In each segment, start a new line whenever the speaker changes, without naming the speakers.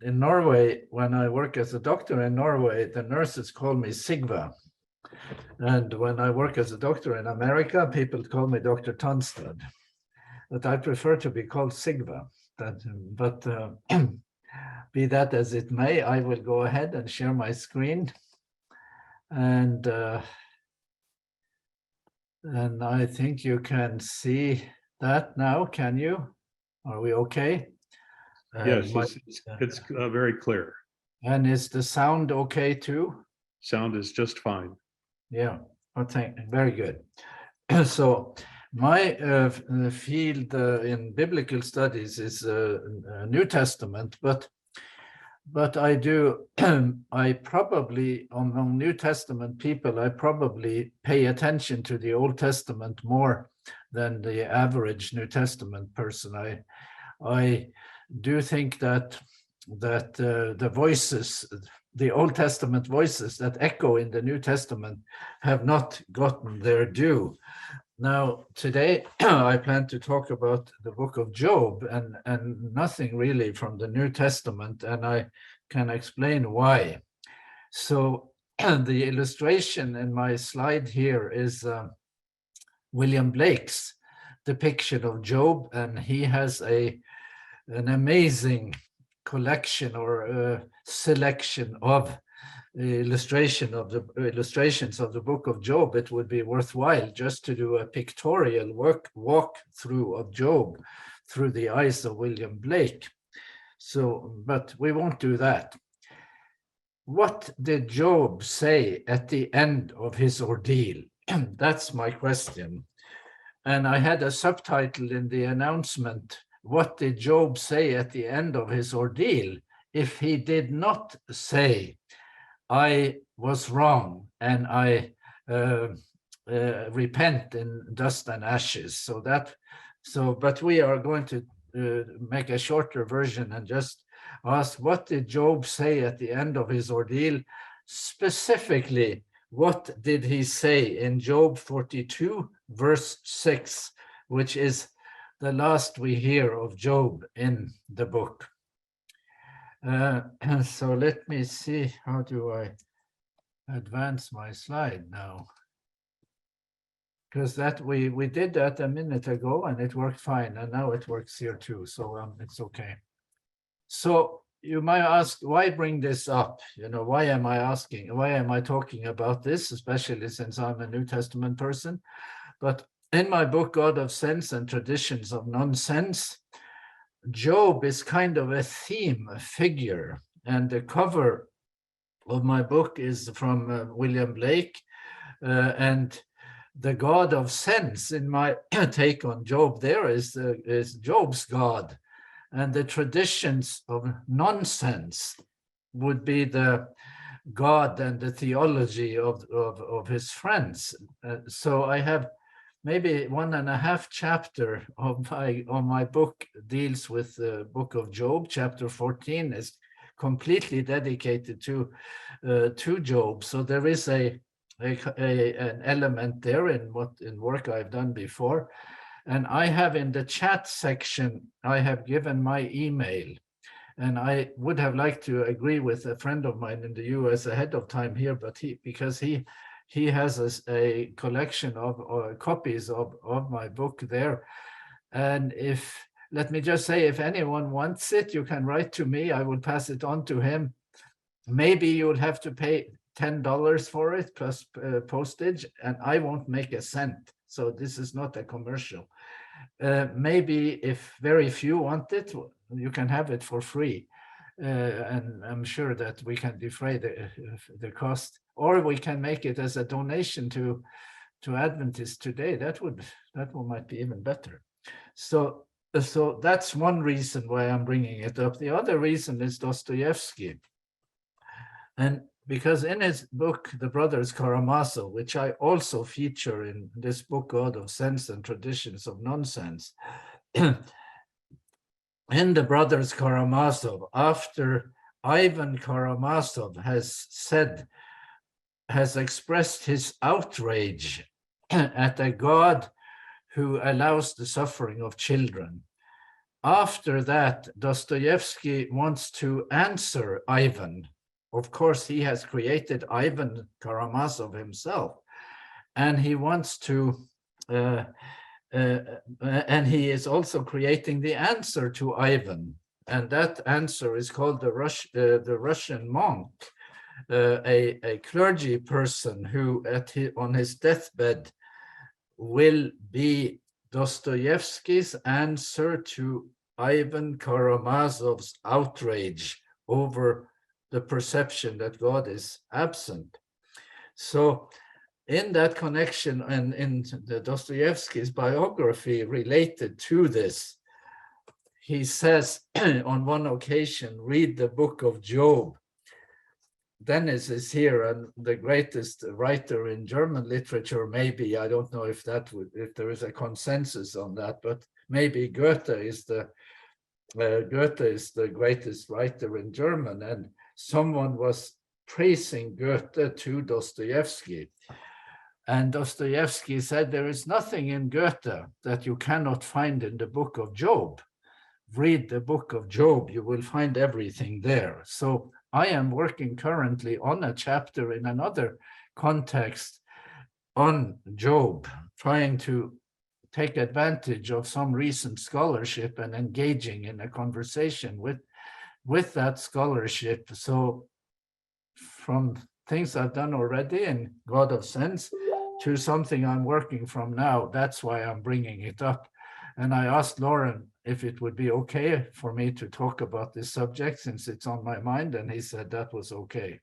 In Norway, when I work as a doctor in Norway, the nurses call me Sigve. And when I work as a doctor in America, people call me Dr. Tonstad. But I prefer to be called Sigve. But be that as it may, I will go ahead and share my screen. And I think you can see that now, can you? Are we okay?
Yes, it's very clear.
And is the sound okay too?
Sound is just fine.
Yeah, very good. So my field in biblical studies is New Testament, but I do, I probably, among New Testament people, I probably pay attention to the Old Testament more than the average New Testament person. I do think that the voices, the Old Testament voices that echo in the New Testament have not gotten their due. Now, today, I plan to talk about the book of Job and nothing really from the New Testament, and I can explain why. So the illustration in my slide here is William Blake's depiction of Job, and he has an amazing collection or selection of illustrations of the book of Job. It would be worthwhile just to do a pictorial walk through of Job through the eyes of William Blake. So, but we won't do that. What did Job say at the end of his ordeal? That's my question. And I had a subtitle in the announcement: what did Job say at the end of his ordeal? If he did not say, I was wrong and I repent in dust and ashes. But we are going to make a shorter version and just ask, what did Job say at the end of his ordeal? Specifically, what did he say in Job 42, verse 6, which is the last we hear of Job in the book? So let me see, how do I advance my slide now? Because that we did that a minute ago and it worked fine, and now it works here too, so it's okay. So you might ask, why bring this up? You know, why am I talking about this, especially since I'm a New Testament person? But in my book, God of Sense and Traditions of Nonsense, Job is kind of a theme, a figure, and the cover of my book is from William Blake, and the God of Sense in my take on Job there is Job's God, and the traditions of nonsense would be the God and the theology of his friends. So I have maybe 1.5 chapter of my book deals with the book of Job. Chapter 14 is completely dedicated to Job. So there is an element there in work I've done before. And I have in the chat section, I have given my email. And I would have liked to agree with a friend of mine in the US ahead of time here, but because he has a collection of copies of my book there. And let me just say, if anyone wants it, you can write to me. I will pass it on to him. Maybe you'll have to pay $10 for it plus postage, and I won't make a cent. So this is not a commercial. Maybe if very few want it, you can have it for free. And I'm sure that we can defray the cost, or we can make it as a donation to Adventist today. That might be even better. So that's one reason why I'm bringing it up. The other reason is Dostoevsky, and because in his book, The Brothers Karamazov, which I also feature in this book, God of Sense and Traditions of Nonsense, in The Brothers Karamazov, after Ivan Karamazov has expressed his outrage at a God who allows the suffering of children, after that, Dostoevsky wants to answer Ivan. Of course, he has created Ivan Karamazov himself, and he wants to, and he is also creating the answer to Ivan, and that answer is called the Russian monk, a clergy person who, on his deathbed, will be Dostoevsky's answer to Ivan Karamazov's outrage over the perception that God is absent. So in that connection, and in the Dostoevsky's biography related to this, he says on one occasion, read the book of Job. Dennis is here, and the greatest writer in German literature, maybe, I don't know if there is a consensus on that, but maybe Goethe is the greatest writer in German, and someone was praising Goethe to Dostoevsky. And Dostoevsky said, there is nothing in Goethe that you cannot find in the book of Job. Read the book of Job, you will find everything there. So I am working currently on a chapter in another context on Job, trying to take advantage of some recent scholarship and engaging in a conversation with that scholarship. So from things I've done already in God of Sense to something I'm working from now, that's why I'm bringing it up. And I asked Lauren if it would be okay for me to talk about this subject since it's on my mind, and he said that was okay.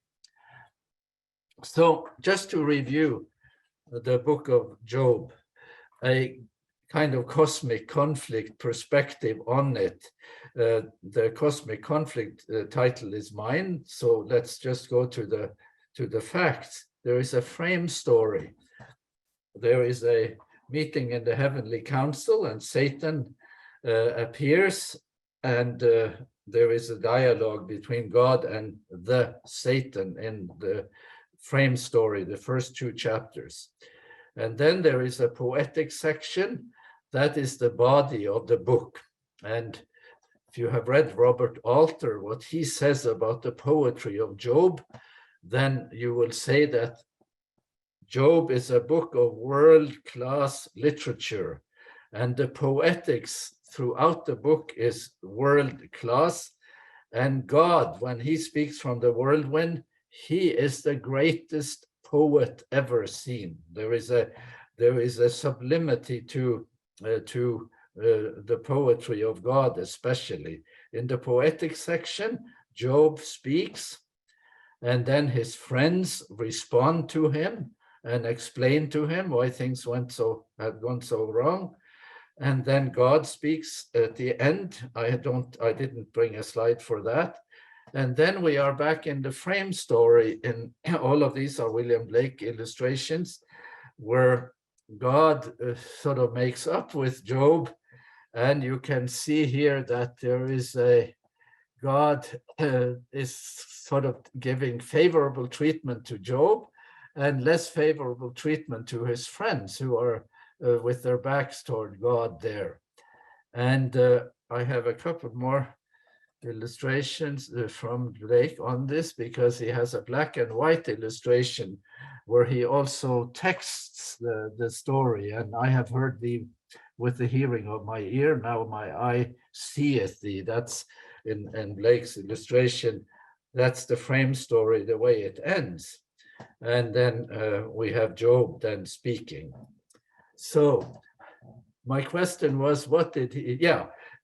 So just to review the book of Job, a kind of cosmic conflict perspective on it. The cosmic conflict title is mine, so let's just go to the facts. There is a frame story. There is a meeting in the heavenly council, and Satan appears, and there is a dialogue between God and the Satan in the frame story, the first 2 chapters. And then there is a poetic section that is the body of the book. And if you have read Robert Alter, what he says about the poetry of Job, then you will say that Job is a book of world-class literature, and the poetics throughout the book is world-class. And God, when he speaks from the whirlwind, he is the greatest poet ever seen. There is a sublimity to the poetry of God, especially in the poetic section. Job speaks, and then his friends respond to him and explain to him why things had gone so wrong. And then God speaks at the end. I didn't bring a slide for that. And then we are back in the frame story, and all of these are William Blake illustrations, where God sort of makes up with Job. And you can see here that there is God is sort of giving favorable treatment to Job and less favorable treatment to his friends who are with their backs toward God there. And I have a couple more illustrations from Blake on this, because he has a black and white illustration where he also texts the story. And I have heard thee with the hearing of my ear, now my eye seeth thee. That's in Blake's illustration. That's the frame story, the way it ends. And then we have Job then speaking. So my question was, what did he,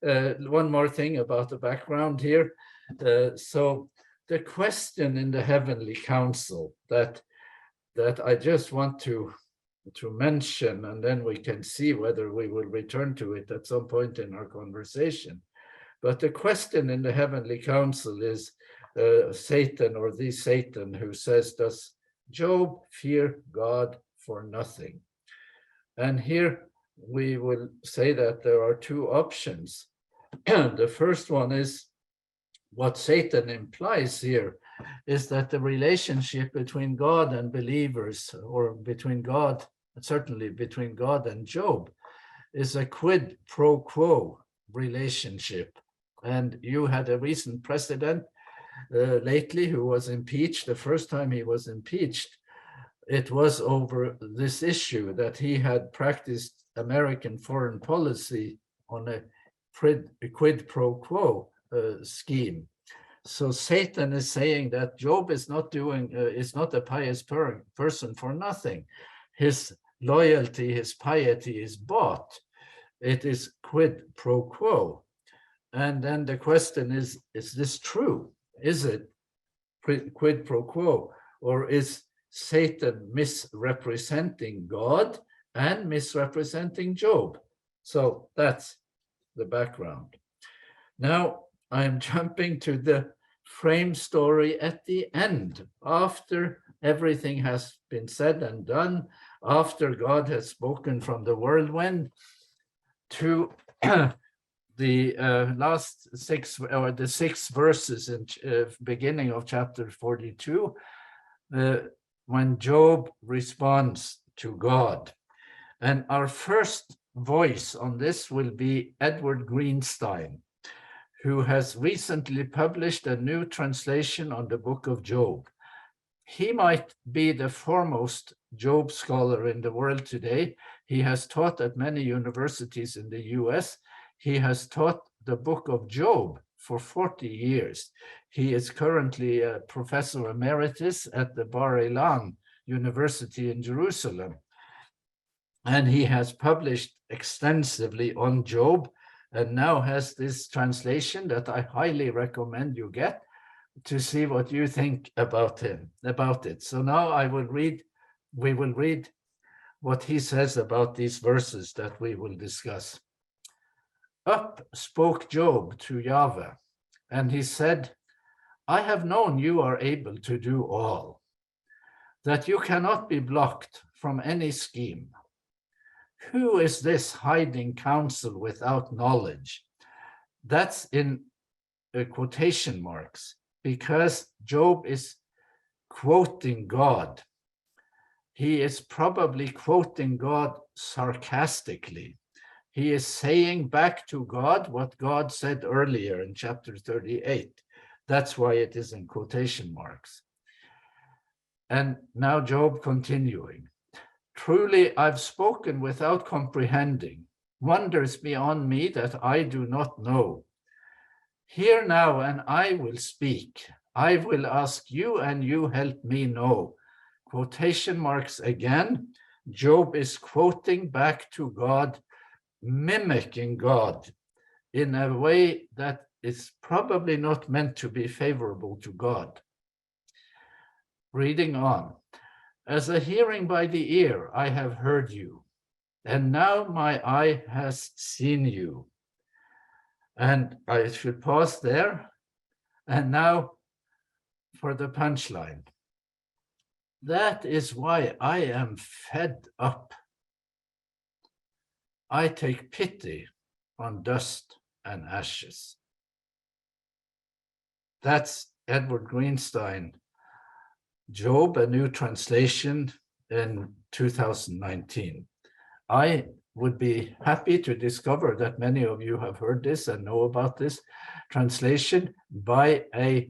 one more thing about the background here. So the question in the heavenly council that I just want to mention, and then we can see whether we will return to it at some point in our conversation. But the question in the heavenly council is Satan, or the Satan, who says, does Job fear God for nothing? And here we will say that there are 2 options. The first one is what Satan implies here is that the relationship between God and believers, or between God, certainly between God and Job, is a quid pro quo. relationship. And you had a recent president lately who was impeached. The first time he was impeached, it was over this issue that he had practiced American foreign policy on a quid pro quo scheme. So Satan is saying that Job is not a pious person for nothing. His loyalty, his piety is bought. It is quid pro quo. And then the question is this true? Is it quid pro quo? Or is Satan misrepresenting God and misrepresenting Job? So that's the background. Now I'm jumping to the frame story at the end, after everything has been said and done, after God has spoken from the whirlwind, to the last the 6 verses in beginning of chapter 42, when Job responds to God. And our first voice on this will be Edward Greenstein, who has recently published a new translation on the book of Job. He might be the foremost Job scholar in the world today. He has taught at many universities in the US. He has taught the book of Job for 40 years. He is currently a professor emeritus at the Bar Ilan University in Jerusalem. And he has published extensively on Job, and now has this translation that I highly recommend you get to see what you think about it. So now we will read what he says about these verses that we will discuss. Up spoke Job to Yahweh, and he said, I have known you are able to do all, that you cannot be blocked from any scheme. Who is this hiding counsel without knowledge? That's in quotation marks, because Job is quoting God. He is probably quoting God sarcastically. He is saying back to God what God said earlier in chapter 38. That's why it is in quotation marks. And now Job continuing. Truly, I've spoken without comprehending, wonders beyond me that I do not know. Hear now, and I will speak. I will ask you, and you help me know. Quotation marks again. Job is quoting back to God, mimicking God in a way that is probably not meant to be favorable to God. Reading on. As a hearing by the ear, I have heard you, and now my eye has seen you. And I should pause there. And now for the punchline. That is why I am fed up. I take pity on dust and ashes. That's Edward Greenstein, Job, a new translation in 2019. I would be happy to discover that many of you have heard this and know about this translation by a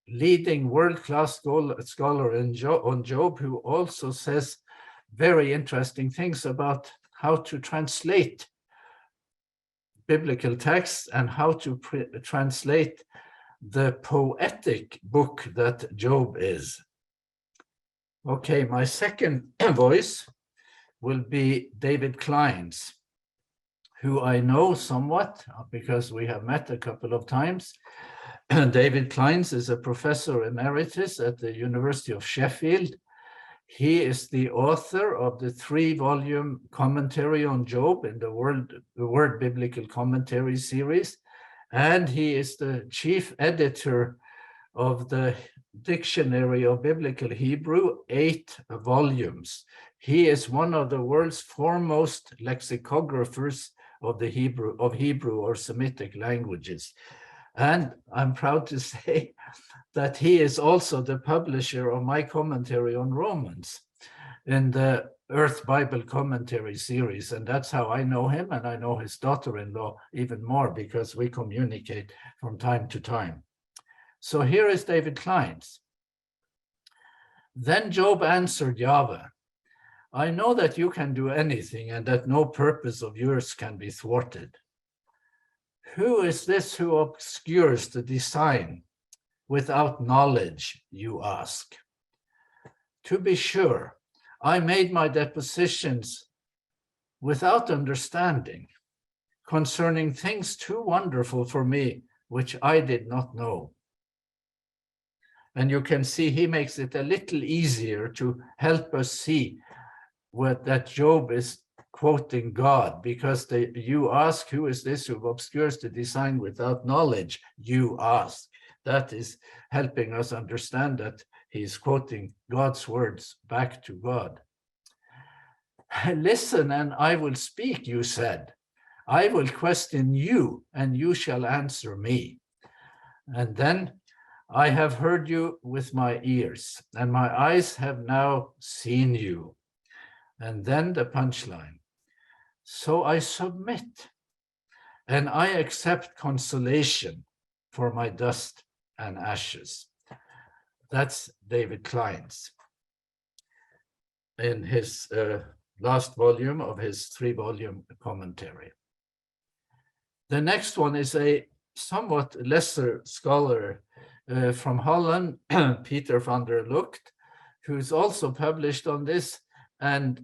leading world-class scholar on Job, who also says very interesting things about how to translate biblical texts and how to translate the poetic book that Job is. Okay, my second voice will be David Klein's, who I know somewhat because we have met a couple of times. David Klein's is a professor emeritus at the University of Sheffield. He is the author of the 3-volume commentary on Job in the Word Biblical Commentary series, and he is the chief editor of the Dictionary of Biblical Hebrew, 8 volumes. He is one of the world's foremost lexicographers of Hebrew or Semitic languages. And I'm proud to say that he is also the publisher of my commentary on Romans. in the Earth Bible Commentary series. And that's how I know him, and I know his daughter-in-law even more because we communicate from time to time. So here is David Klein's. Then Job answered Yahweh, I know that you can do anything and that no purpose of yours can be thwarted. Who is this who obscures the design without knowledge, you ask? To be sure, I made my depositions without understanding concerning things too wonderful for me, which I did not know. And you can see he makes it a little easier to help us see that Job is quoting God, because you ask, who is this who obscures the design without knowledge? You ask. That is helping us understand that he's quoting God's words back to God. Listen, and I will speak, you said. I will question you, and you shall answer me. And then, I have heard you with my ears, and my eyes have now seen you. And then the punchline. So I submit, and I accept consolation for my dust and ashes. That's David Klein's in his last volume of his 3-volume commentary. The next one is a somewhat lesser scholar from Holland, Peter van der Lucht, who's also published on this, and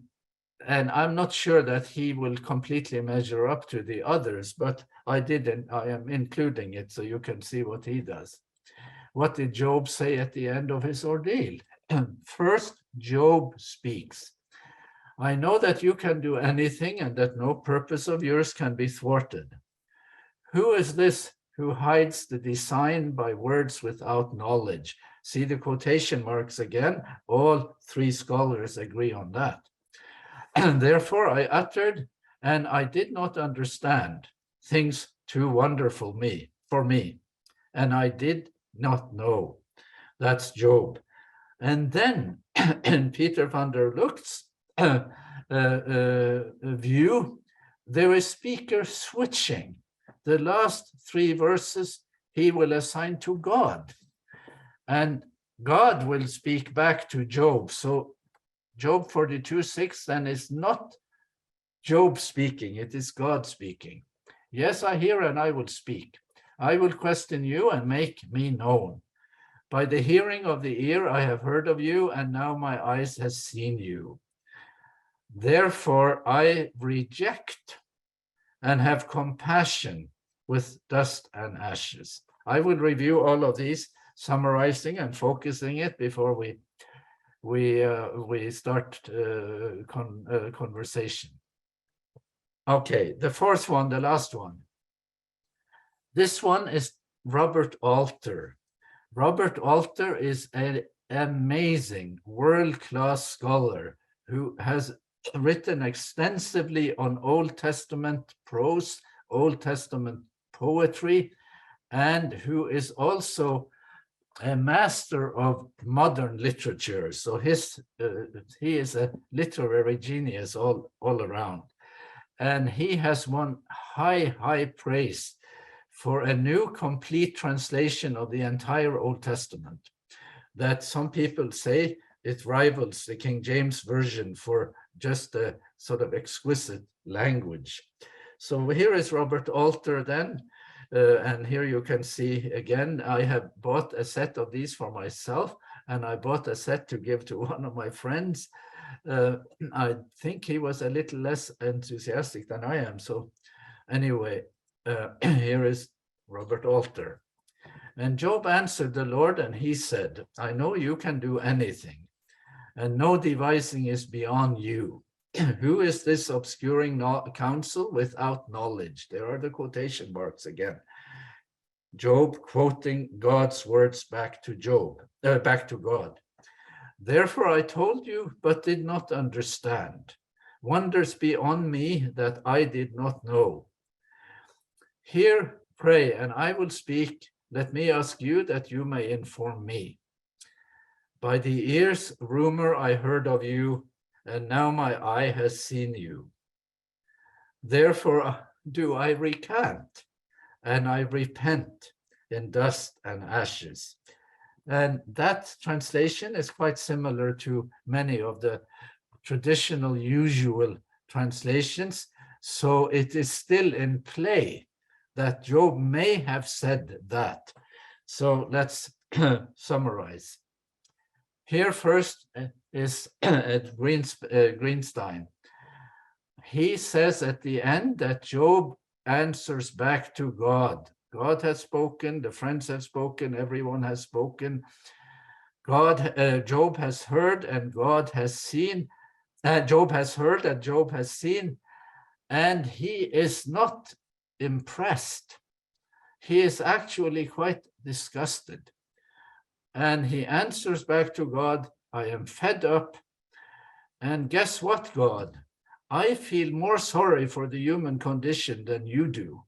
I'm not sure that he will completely measure up to the others, but I am including it so you can see what he does. What did Job say at the end of his ordeal? First, Job speaks. I know that you can do anything and that no purpose of yours can be thwarted. Who is this who hides the design by words without knowledge? See the quotation marks again. All 3 scholars agree on that. And therefore I uttered, and I did not understand things too wonderful for me, and I did not know. That's Job. And then in Peter van der Lucht's view, there is speaker switching. The last 3 verses he will assign to God, and God will speak back to Job. So Job 42:6 then is not Job speaking, it is God speaking. Yes, I hear and I will speak. I will question you and make me known. By the hearing of the ear I have heard of you, and now my eyes has seen you. Therefore I reject and have compassion with dust and ashes. I will review all of these, summarizing and focusing it before we start conversation. Okay, the 4th one, the last one. This one is Robert Alter. Robert Alter is an amazing world-class scholar who has written extensively on Old Testament prose, Old Testament poetry, and who is also a master of modern literature. So he is a literary genius all around. And he has won high praise for a new complete translation of the entire Old Testament, that some people say it rivals the King James Version for just a sort of exquisite language. So here is Robert Alter then, and here you can see again, I have bought a set of these for myself, and I bought a set to give to one of my friends. I think he was a little less enthusiastic than I am. So anyway, here is Robert Alter. And Job answered the Lord, and he said, I know you can do anything, and no devising is beyond you. Who is this obscuring counsel without knowledge? There are the quotation marks again. Job quoting God's words back to God. Therefore I told you, but did not understand. Wonders beyond me that I did not know. Hear, pray, and I will speak. Let me ask you that you may inform me. By the ears rumor I heard of you, and now my eye has seen you. Therefore do I recant, and I repent in dust and ashes. And that translation is quite similar to many of the traditional, usual translations. So it is still in play that Job may have said that. So let's summarize. Here first is at Greenstein. He says at the end that Job answers back to God. God has spoken, the friends have spoken, everyone has spoken. Job has heard and God has seen. Job has heard and Job has seen, and he is not impressed. He is actually quite disgusted. And he answers back to God, I am fed up. And guess what, God? I feel more sorry for the human condition than you do,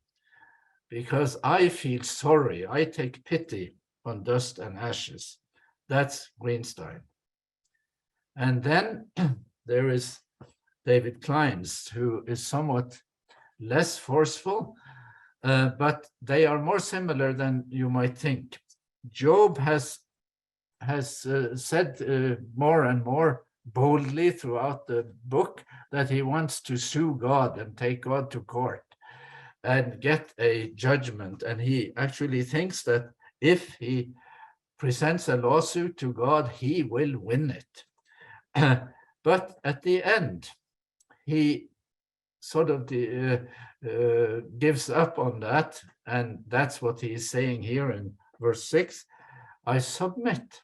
because I feel sorry. I take pity on dust and ashes. That's Greenstein. And then there is David Kleins, who is somewhat less forceful, but they are more similar than you might think. Job has said more and more boldly throughout the book that he wants to sue God and take God to court and get a judgment. And he actually thinks that if he presents a lawsuit to God, he will win it. But at the end, he sort of gives up on that. And that's what he is saying here in verse 6. I submit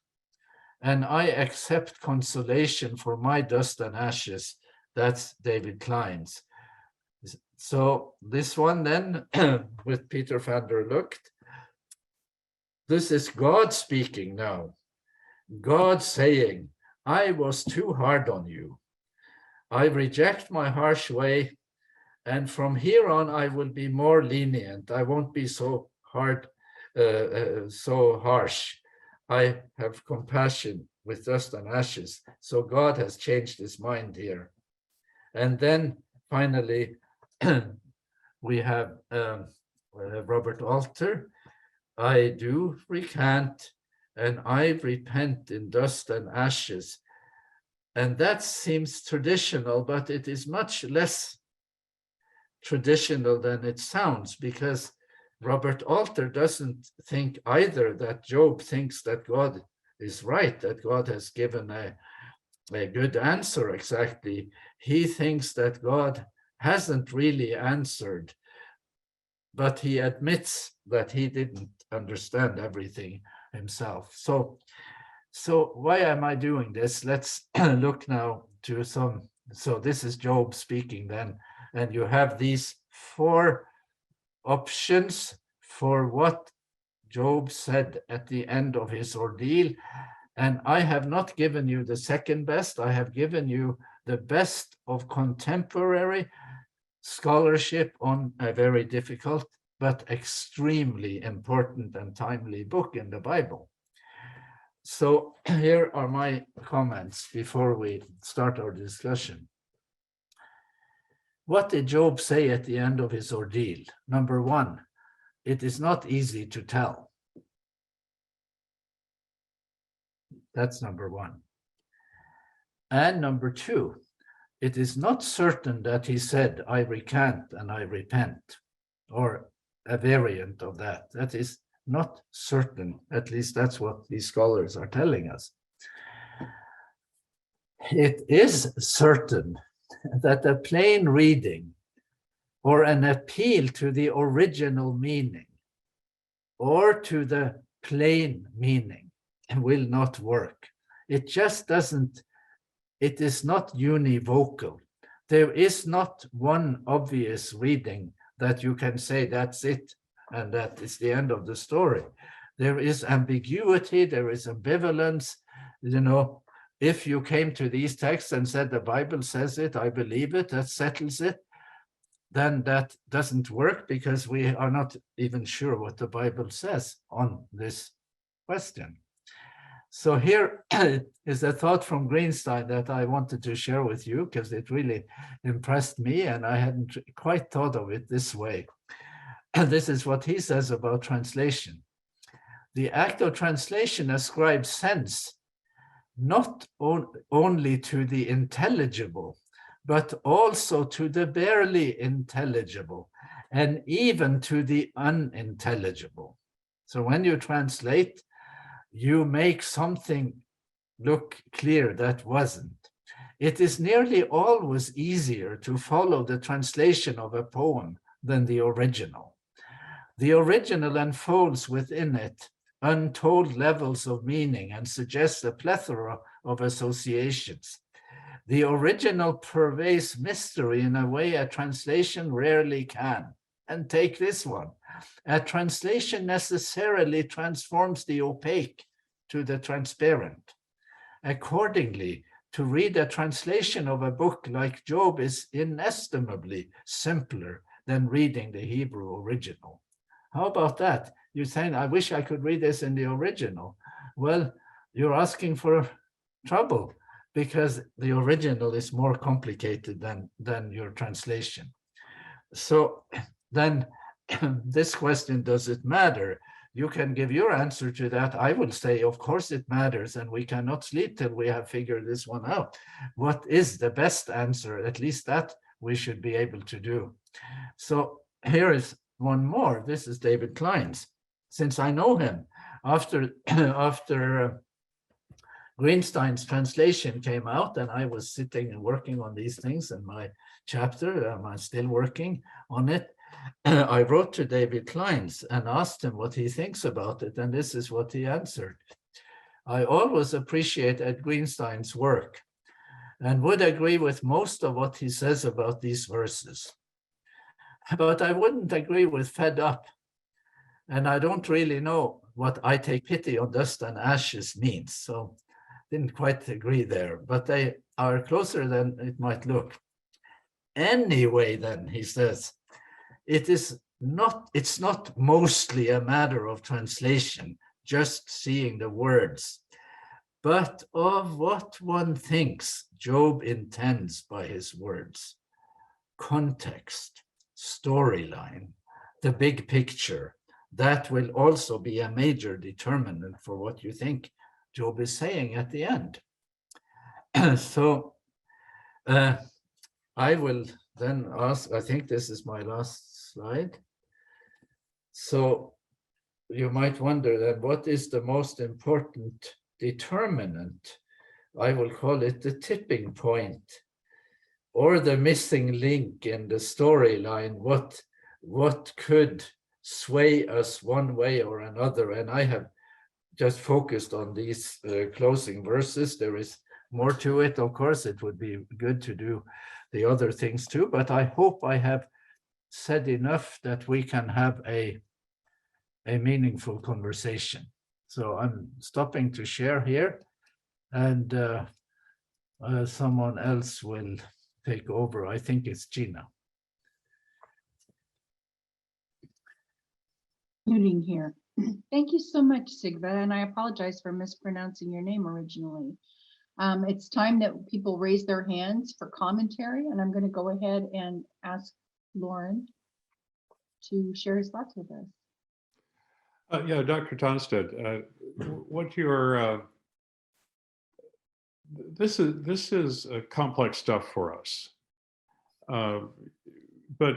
and I accept consolation for my dust and ashes. That's David Kleins. So this one then with Peter van der Lucht, this is God speaking now. God saying, I was too hard on you. I reject my harsh way, and from here on I will be more lenient. I won't be so hard, so harsh. I have compassion with dust and ashes. So God has changed his mind here. And then finally, we have Robert Alter. I do recant and I repent in dust and ashes. And that seems traditional, but it is much less traditional than it sounds, because Robert Alter doesn't think either that Job thinks that God is right, that God has given a good answer exactly. He thinks that God hasn't really answered, but he admits that he didn't understand everything himself. So why am I doing this? Let's look now to some. So this is Job speaking then, and you have these 4 options for what Job said at the end of his ordeal. And I have not given you the second best. I have given you the best of contemporary scholarship on a very difficult but extremely important and timely book in the Bible. So here are my comments before we start our discussion. What did Job say at the end of his ordeal? Number 1, it is not easy to tell. That's number 1. And number 2, it is not certain that he said, I recant and I repent, or a variant of that. That is not certain. At least that's what these scholars are telling us. It is certain that a plain reading or an appeal to the original meaning or to the plain meaning will not work. It just doesn't, it is not univocal. There is not one obvious reading that you can say that's it and that is the end of the story. There is ambiguity, there is ambivalence. You know, if you came to these texts and said the Bible says it, I believe it, that settles it, then that doesn't work, because we are not even sure what the Bible says on this question. So here is a thought from Greenstein that I wanted to share with you because it really impressed me and I hadn't quite thought of it this way. And this is what he says about translation. The act of translation ascribes sense not only to the intelligible, but also to the barely intelligible and even to the unintelligible. So when you translate, you make something look clear that wasn't. It is nearly always easier to follow the translation of a poem than the original. The original unfolds within it untold levels of meaning and suggests a plethora of associations. The original purveys mystery in a way a translation rarely can. And take this one. A translation necessarily transforms the opaque to the transparent. Accordingly, to read a translation of a book like Job is inestimably simpler than reading the Hebrew original. How about that? You're saying, I wish I could read this in the original. Well, you're asking for trouble because the original is more complicated than your translation. So then this question, does it matter? You can give your answer to that. I will say, of course it matters, and we cannot sleep till we have figured this one out. What is the best answer? At least that we should be able to do. So here is one more. This is David Klein's. Since I know him, after Greenstein's translation came out, and I was sitting and working on these things in my chapter, I'm still working on it. I wrote to David Klein's and asked him what he thinks about it, and this is what he answered. I always appreciate Ed Greenstein's work and would agree with most of what he says about these verses. But I wouldn't agree with fed up, and I don't really know what I take pity on dust and ashes means, so didn't quite agree there, but they are closer than it might look. Anyway, then, he says, it's not mostly a matter of translation, just seeing the words, but of what one thinks Job intends by his words. Context, storyline, the big picture, that will also be a major determinant for what you think Job is saying at the end. So I will then ask, I think this is my last slide. So you might wonder that what is the most important determinant? I will call it the tipping point or the missing link in the storyline. What could sway us one way or another? And I have just focused on these closing verses. There is more to it, of course. It would be good to do the other things too, but I hope I have said enough that we can have a meaningful conversation. So I'm stopping to share here, and someone else will take over. I think it's Gina.
Muting here. Thank you so much, Sigve, and I apologize for mispronouncing your name originally. It's time that people raise their hands for commentary, and I'm going to go ahead and ask Lauren to share his thoughts with us.
Yeah, Dr. Tonstad, what you're this is complex stuff for us. But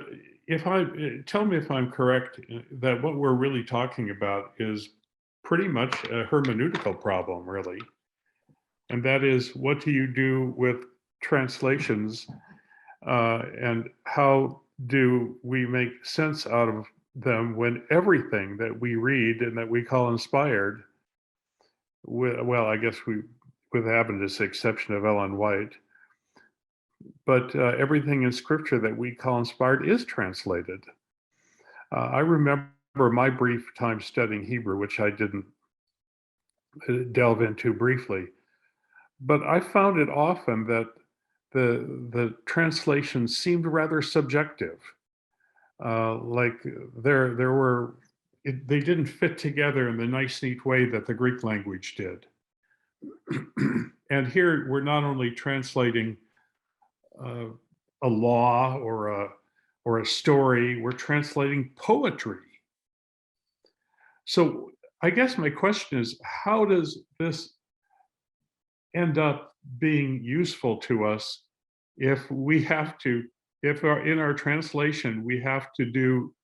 tell me if I'm correct that what we're really talking about is pretty much a hermeneutical problem, really. And that is, what do you do with translations and how do we make sense out of them when everything that we read and that we call inspired, well, I guess with Adventist exception of Ellen White, but everything in scripture that we call inspired is translated. I remember my brief time studying Hebrew, which I didn't delve into briefly, but I found it often that the translation seemed rather subjective. Like they didn't fit together in the nice, neat way that the Greek language did. And here we're not only translating a law or a story, we're translating poetry. So I guess my question is, how does this end up being useful to us if we have to, in our translation, we have to do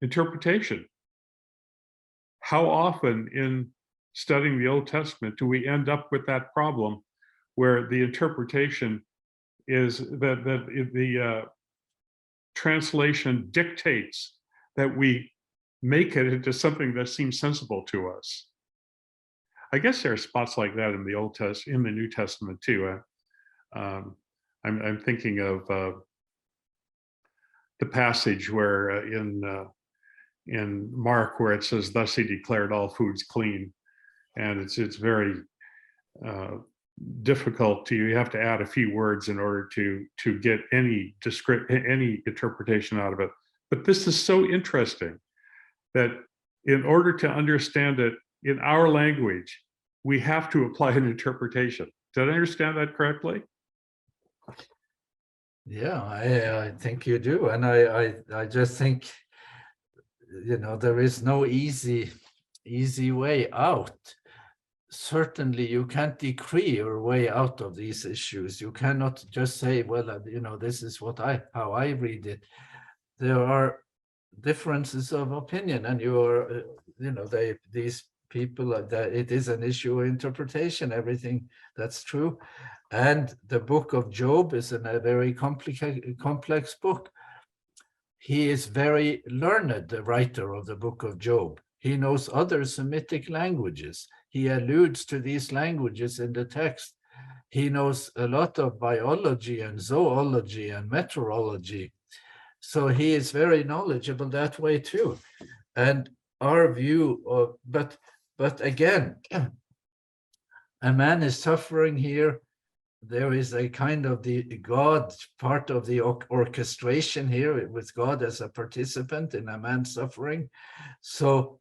interpretation? How often in studying the Old Testament do we end up with that problem where the interpretation is that the translation dictates that we make it into something that seems sensible to us? I guess there are spots like that in the in the New Testament too. I'm thinking of the passage where in Mark where it says, "Thus he declared all foods clean," and it's very difficult you have to add a few words in order to get any interpretation out of it. But this is so interesting that in order to understand it in our language, we have to apply an interpretation. Did I understand that correctly?
Yeah, I think you do. And I just think, there is no easy way out. Certainly you can't decree your way out of these issues. You cannot just say, well, this is how I read it. There are differences of opinion, and these people, that it is an issue of interpretation, everything that's true. And the book of Job is a very complex book. He is very learned, the writer of the book of Job. He knows other Semitic languages. He alludes to these languages in the text. He knows a lot of biology and zoology and meteorology. So he is very knowledgeable that way too. And our view of, but again, a man is suffering here. There is a kind of the God part of the orchestration here, with God as a participant in a man's suffering. So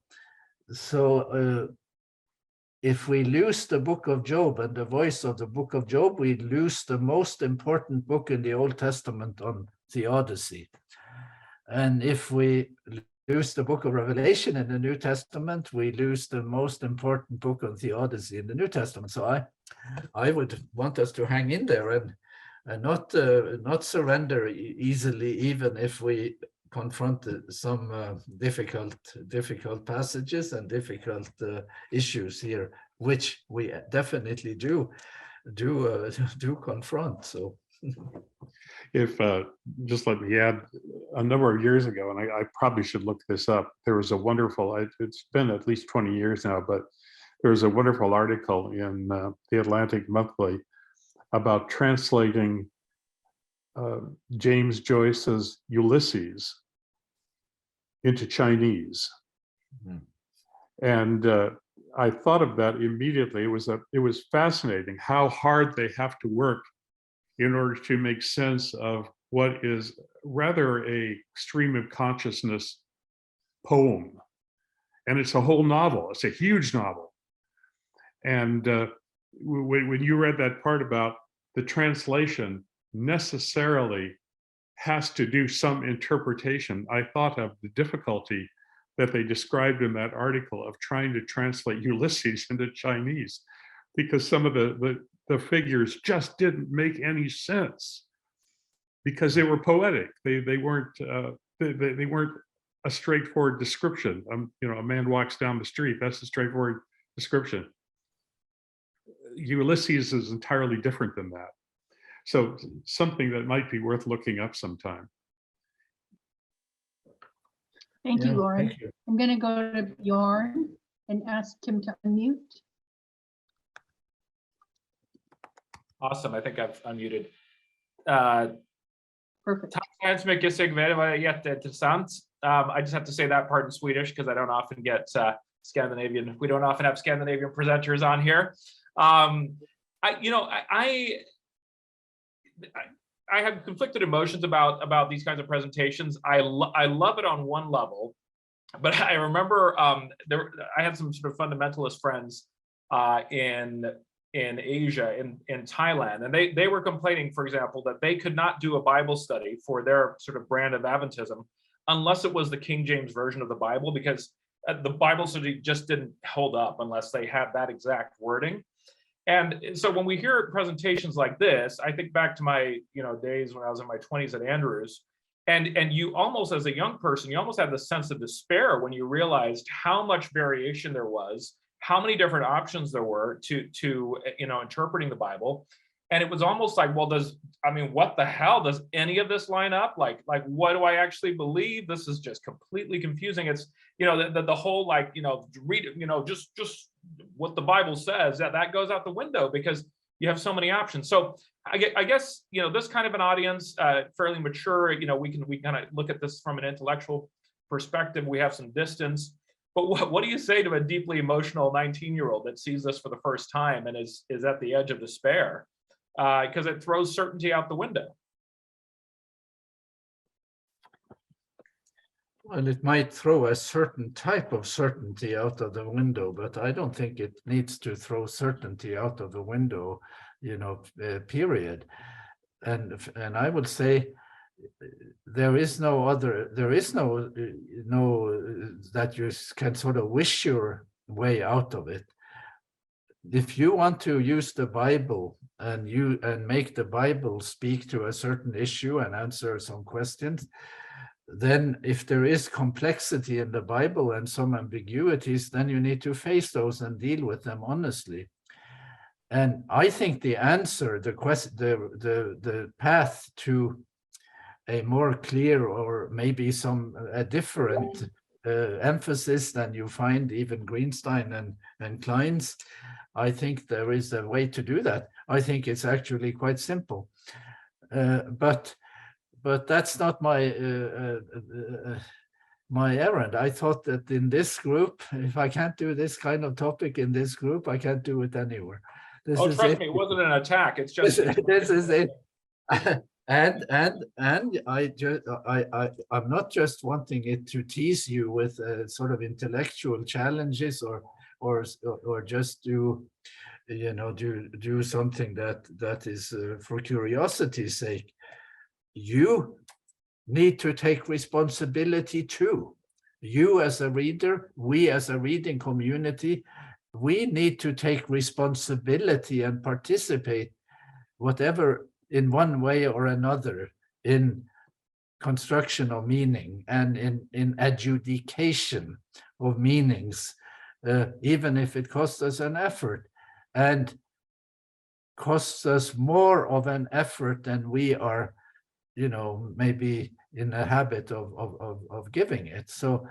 if we lose the book of Job and the voice of the book of Job, we lose the most important book in the Old Testament on theodicy. And if we lose the book of Revelation in the New Testament, we lose the most important book on theodicy in the New Testament. So I would want us to hang in there and not surrender easily, even if we confront some difficult passages and difficult issues here, which we definitely do confront. So.
If just let me add, a number of years ago, and I probably should look this up, there was a wonderful, it's been at least 20 years now, but there was a wonderful article in the Atlantic Monthly about translating James Joyce's Ulysses into Chinese. Mm-hmm. And I thought of that immediately. It was fascinating how hard they have to work in order to make sense of what is rather a stream of consciousness poem. And it's a whole novel. It's a huge novel. And when you read that part about the translation necessarily has to do some interpretation, I thought of the difficulty that they described in that article of trying to translate Ulysses into Chinese, because some of the figures just didn't make any sense because they were poetic. They weren't a straightforward description. A man walks down the street. That's a straightforward description. Ulysses is entirely different than that. So something that might be worth looking up sometime.
Thank you, Lauren.
Thank you.
I'm going to go to Bjorn and ask him to unmute.
Awesome. I think I've unmuted.
Perfect.
Tack så hemskt mycket, Sigve. Det var jätteintressant. I just have to say that part in Swedish because I don't often get Scandinavian. We don't often have Scandinavian presenters on here. I have conflicted emotions about these kinds of presentations. I love it on one level, but I remember I had some sort of fundamentalist friends in Asia, in Thailand, and they were complaining, for example, that they could not do a Bible study for their sort of brand of Adventism unless it was the King James version of the Bible, because the Bible study just didn't hold up unless they had that exact wording. And so when we hear presentations like this, I think back to my days when I was in my 20s at Andrews, and you almost, as a young person, you almost had this sense of despair when you realized how much variation there was, how many different options there were to interpreting the Bible. And it was almost like, well, what the hell, does any of this line up? Like what do I actually believe? This is just completely confusing. It's the whole read just what the Bible says, that goes out the window because you have so many options. So I guess this kind of an audience, fairly mature, we kind of look at this from an intellectual perspective. We have some distance. But what do you say to a deeply emotional 19-year-old that sees this for the first time and is at the edge of despair? Because it throws certainty out the window.
Well, it might throw a certain type of certainty out of the window, but I don't think it needs to throw certainty out of the window, period. And I would say there is no that you can sort of wish your way out of it. If you want to use the Bible and make the Bible speak to a certain issue and answer some questions, then if there is complexity in the Bible and some ambiguities, then you need to face those and deal with them honestly. And I think the answer, the path to a more clear or maybe a different emphasis than you find even Greenstein and Klein's, I think there is a way to do that. I think it's actually quite simple, but that's not my errand. I thought that in this group, if I can't do this kind of topic in this group, I can't do it anywhere.
Trust me, it wasn't an attack. It's just
this is it. And I'm not just wanting it to tease you with sort of intellectual challenges or just do something that is for curiosity's sake. You need to take responsibility too. You as a reader, we as a reading community, we need to take responsibility and participate, whatever, in one way or another, in construction of meaning and in adjudication of meanings, even if it costs us an effort, and costs us more of an effort than we are maybe in the habit of giving it. So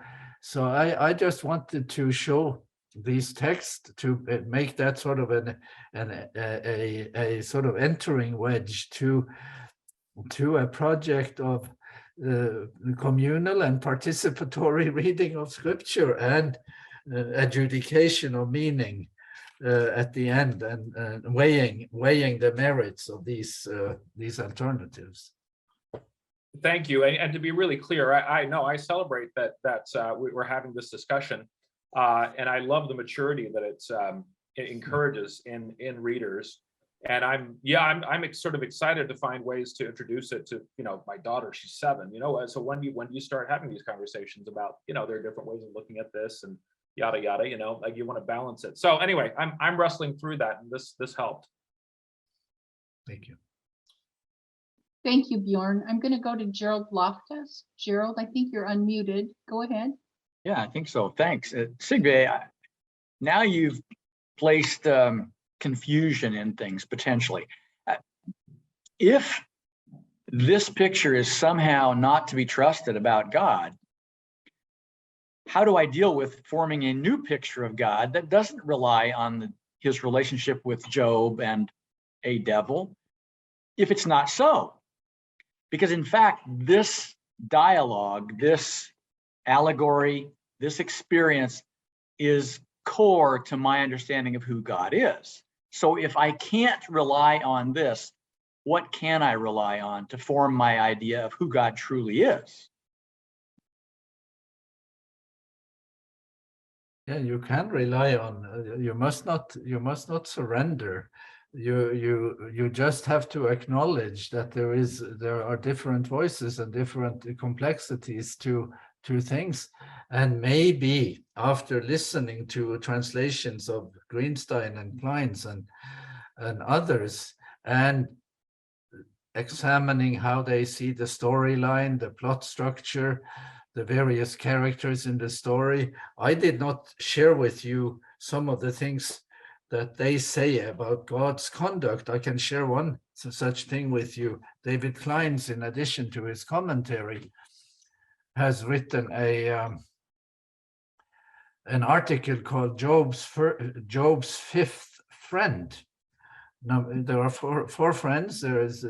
I just wanted to show these texts to make that sort of a sort of entering wedge to a project of communal and participatory reading of scripture and adjudication of meaning at the end, and weighing the merits of these alternatives.
Thank you. And to be really clear, I know I celebrate that we're having this discussion, and I love the maturity that it encourages in readers. And I'm sort of excited to find ways to introduce it to my daughter. She's 7. So when do you start having these conversations about there are different ways of looking at this and yada yada. Like you want to balance it. So anyway, I'm wrestling through that, and this helped.
Thank you.
Thank you, Bjorn. I'm going to go to Gerald Loftus. Gerald, I think you're unmuted. Go ahead.
Yeah, I think so. Thanks. Sigve, now you've placed confusion in things potentially. If this picture is somehow not to be trusted about God, how do I deal with forming a new picture of God that doesn't rely on his relationship with Job and a devil, if it's not so? Because in fact, this dialogue, this allegory, this experience is core to my understanding of who God is. So if I can't rely on this, what can I rely on to form my idea of who God truly is?
Yeah, you can rely on. You must not. You must not surrender. You just have to acknowledge that there are different voices and different complexities to things, and maybe after listening to translations of Greenstein and Klein's and others, and examining how they see the storyline, the plot structure, the various characters in the story. I did not share with you some of the things that they say about God's conduct. I can share one such thing with you. David Klein's, in addition to his commentary, has written an article called Job's Fifth Friend. Now, there are four friends. There is,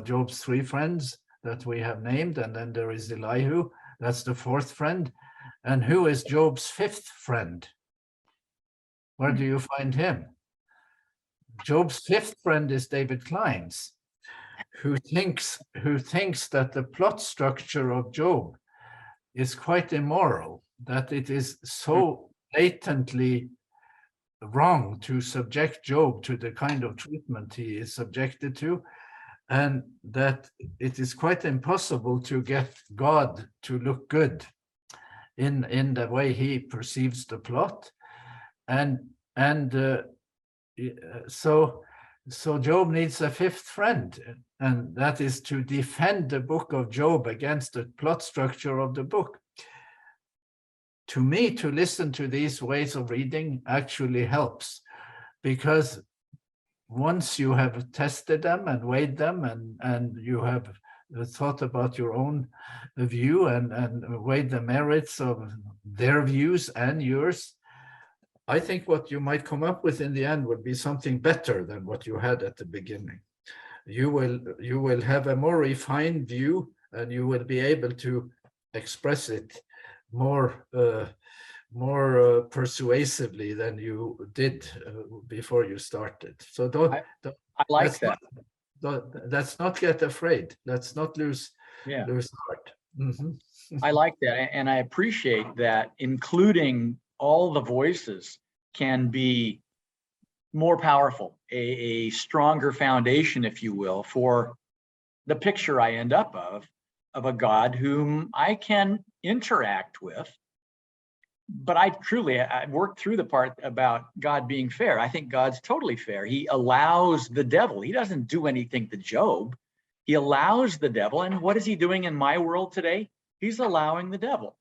Job's three friends that we have named, and then there is Elihu. That's the fourth friend. And who is Job's fifth friend? Where do you find him? Job's fifth friend is David Klein's, who thinks that the plot structure of Job is quite immoral, that it is so blatantly wrong to subject Job to the kind of treatment he is subjected to, and that it is quite impossible to get God to look good in the way he perceives the plot, so Job needs a fifth friend, and that is to defend the book of Job against the plot structure of the book. To me, to listen to these ways of reading actually helps, because once you have tested them and weighed them, and you have thought about your own view and weighed the merits of their views and yours, I think what you might come up with in the end would be something better than what you had at the beginning. You will have a more refined view, and you will be able to express it more persuasively than you did before you started. So
I like that.
Let's not get afraid. Let's not lose heart.
I like that, and I appreciate that including all the voices can be more powerful, a stronger foundation, if you will, for the picture I end up of a God whom I can interact with. But I worked through the part about God being fair. I think God's totally fair. He allows the devil. He doesn't do anything to Job. He allows the devil. And what is he doing in my world today? He's allowing the devil.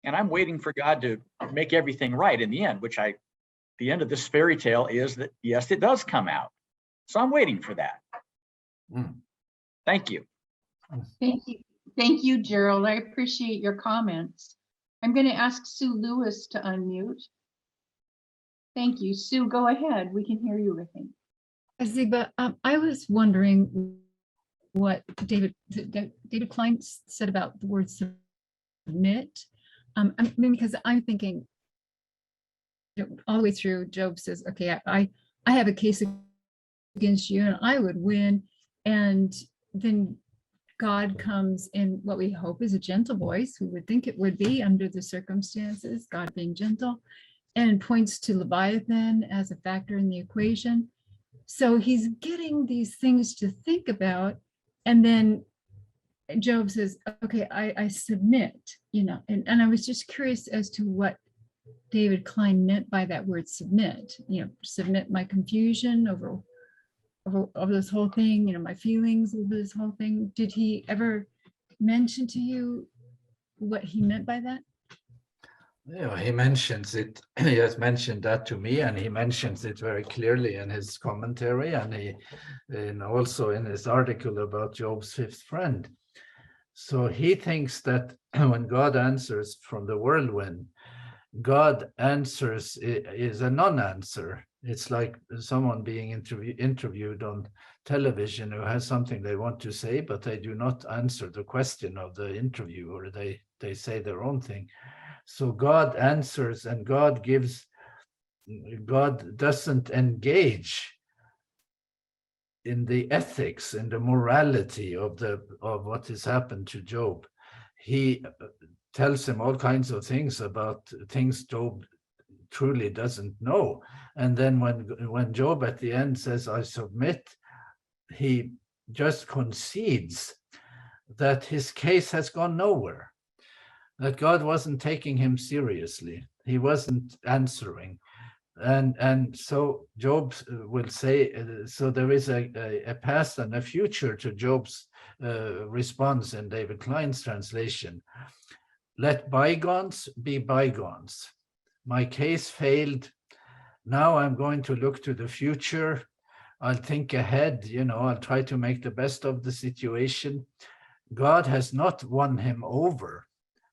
And I'm waiting for God to make everything right in the end, the end of this fairy tale is that, yes, it does come out. So I'm waiting for that. Thank you.
Thank you. Thank you, Gerald. I appreciate your comments. I'm going to ask Sue Lewis to unmute. Thank you. Sue, go ahead. We can hear you, I think.
Sigve, I was wondering what David Klein said about the word submit. Because I'm thinking, all the way through, Job says, okay, I have a case against you and I would win. And then God comes in what we hope is a gentle voice. We would think it would be under the circumstances, God being gentle, and points to Leviathan as a factor in the equation. So he's getting these things to think about. And then Job says, okay, I submit, and I was just curious as to what David Klein meant by that word submit, submit my confusion over this whole thing, my feelings over this whole thing. Did he ever mention to you what he meant by that?
He mentions it. He has mentioned that to me, and he mentions it very clearly in his commentary, and also in his article about Job's fifth friend. So he thinks that when God answers from the whirlwind, God answers is a non-answer. It's like someone being interviewed on television who has something they want to say, but they do not answer the question of the interview, or they say their own thing. So God answers, and God doesn't engage in the ethics and the morality of what has happened to Job. he tells him all kinds of things about things Job truly doesn't know. And then when Job at the end says, I submit, he just concedes that his case has gone nowhere, that God wasn't taking him seriously. He wasn't answering. And so Job will say, so there is a past and a future to Job's response in David Klein's translation. Let bygones be bygones. My case failed. Now I'm going to look to the future. I'll think ahead, I'll try to make the best of the situation. God has not won him over.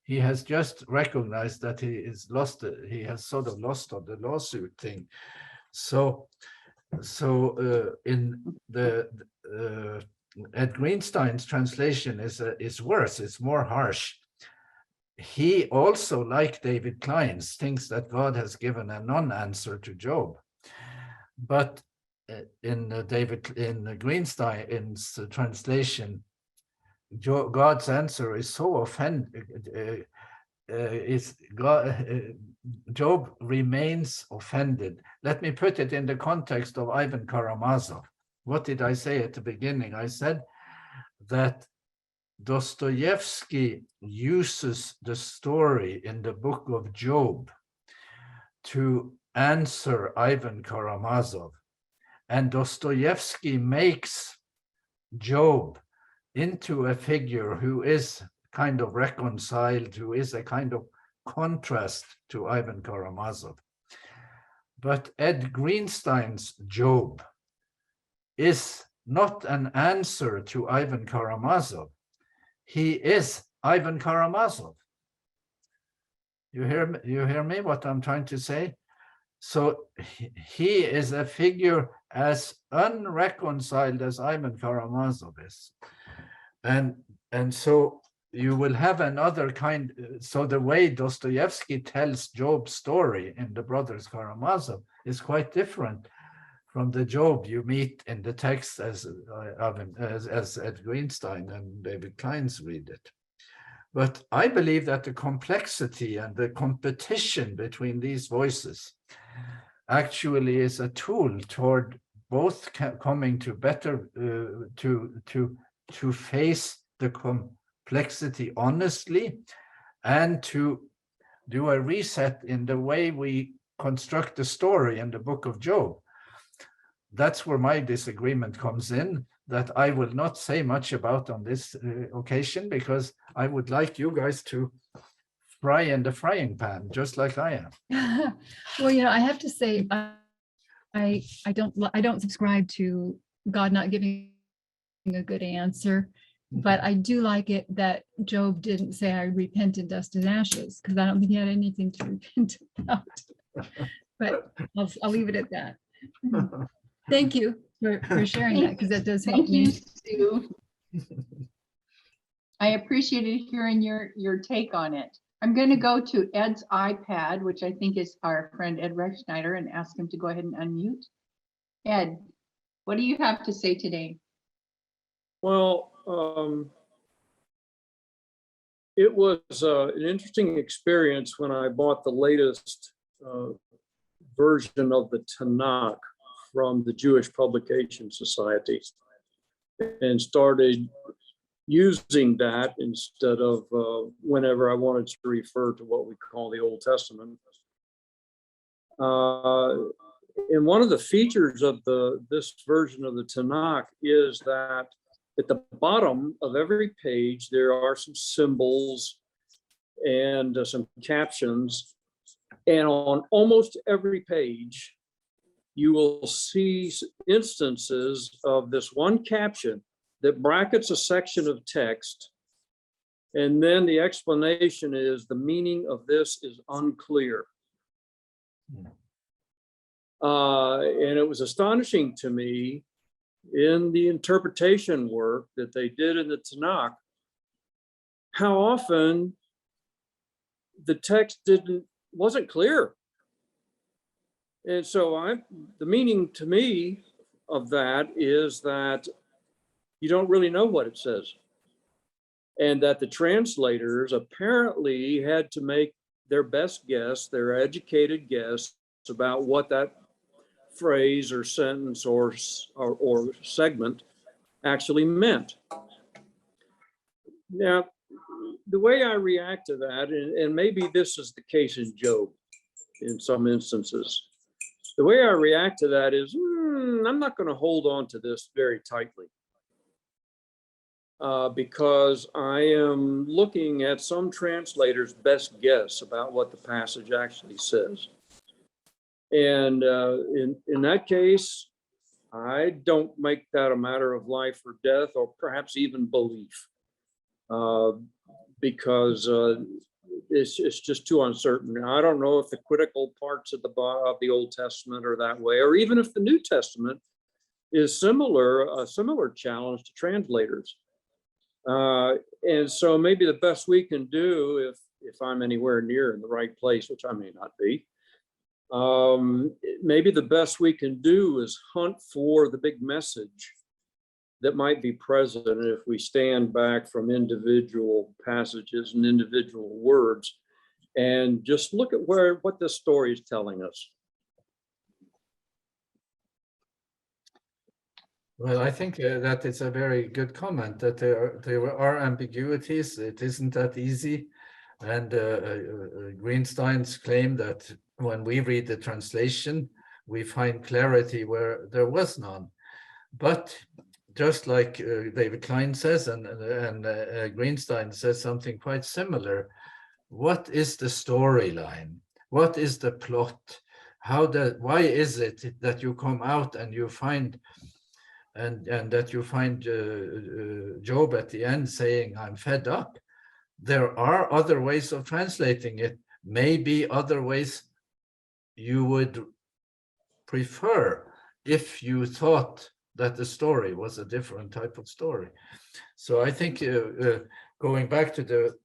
He has just recognized that he has sort of lost on the lawsuit thing. So in the Ed Greenstein's translation is worse. It's more harsh. He also, like David Klein's, thinks that God has given a non-answer to Job. But in Greenstein's translation, God's answer is so offended. Job remains offended. Let me put it in the context of Ivan Karamazov. What did I say at the beginning? I said that Dostoevsky uses the story in the book of Job to answer Ivan Karamazov. And Dostoevsky makes Job into a figure who is kind of reconciled, who is a kind of contrast to Ivan Karamazov. But Ed Greenstein's Job is not an answer to Ivan Karamazov. He is Ivan Karamazov. You hear me what I'm trying to say? So he is a figure as unreconciled as Ivan Karamazov is. And so you will have another kind, so the way Dostoevsky tells Job's story in The Brothers Karamazov is quite different from the Job you meet in the text as Ed Greenstein and David Klein's read it. But I believe that the complexity and the competition between these voices actually is a tool toward both coming to better, to face the complexity honestly, and to do a reset in the way we construct the story in the book of Job. That's where my disagreement comes in, that I will not say much about on this occasion, because I would like you guys to fry in the frying pan, just like I am.
Well, I have to say, I don't subscribe to God not giving a good answer, but I do like it that Job didn't say, I repent in dust and ashes, because I don't think he had anything to repent about. But I'll leave it at that. Thank you for sharing that, because that does help
Thank you,
me.
Sue. I appreciated hearing your take on it. I'm going to go to Ed's iPad, which I think is our friend Ed Rechschneider, and ask him to go ahead and unmute. Ed, what do you have to say today?
Well, it was an interesting experience when I bought the latest version of the Tanakh from the Jewish Publication Society and started using that instead of whenever I wanted to refer to what we call the Old Testament. And one of the features of this version of the Tanakh is that at the bottom of every page, there are some symbols and some captions. And on almost every page, you will see instances of this one caption that brackets a section of text. And then the explanation is the meaning of this is unclear. And it was astonishing to me in the interpretation work that they did in the Tanakh, how often the text wasn't clear. And so the meaning to me of that is that you don't really know what it says. and that the translators apparently had to make their best guess, their educated guess about what that phrase or sentence or segment actually meant. Now, the way I react to that, and maybe this is the case in Job in some instances, the way I react to that is, I'm not going to hold on to this very tightly. Because I am looking at some translators' best guess about what the passage actually says. And in that case, I don't make that a matter of life or death, or perhaps even belief, because it's just too uncertain. I don't know if the critical parts of the Old Testament are that way, or even if the New Testament is a similar challenge to translators. And so maybe the best we can do, if I'm anywhere near in the right place, which I may not be, maybe the best we can do is hunt for the big message that might be present if we stand back from individual passages and individual words and just look at what this story is telling us.
Well, I think that it's a very good comment, that there are ambiguities. It isn't that easy. And Greenstein's claim that when we read the translation, we find clarity where there was none. But just like David Klein says, and Greenstein says something quite similar, what is the storyline? What is the plot? Why is it that you come out and you find and that you find Job at the end saying, I'm fed up? There are other ways of translating it, maybe other ways you would prefer if you thought that the story was a different type of story. So I think going back to the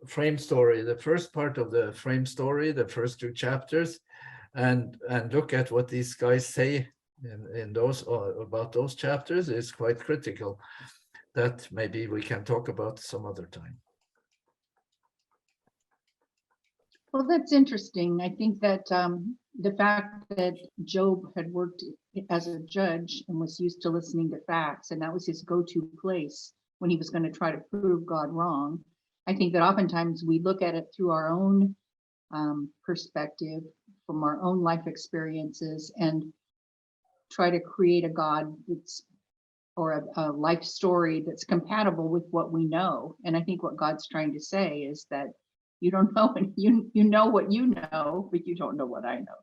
frame story, the first part of the frame story, the first 2 chapters, and look at what these guys say in those about those chapters is quite critical. That maybe we can talk about some other time.
Well, that's interesting. I think that the fact that Job had worked as a judge and was used to listening to facts, and that was his go-to place when he was going to try to prove God wrong. I think that oftentimes we look at it through our own perspective, from our own life experiences, and try to create a God that's, or a life story that's compatible with what we know. And I think what God's trying to say is that you don't know, and you know what you know, but you don't know what I know.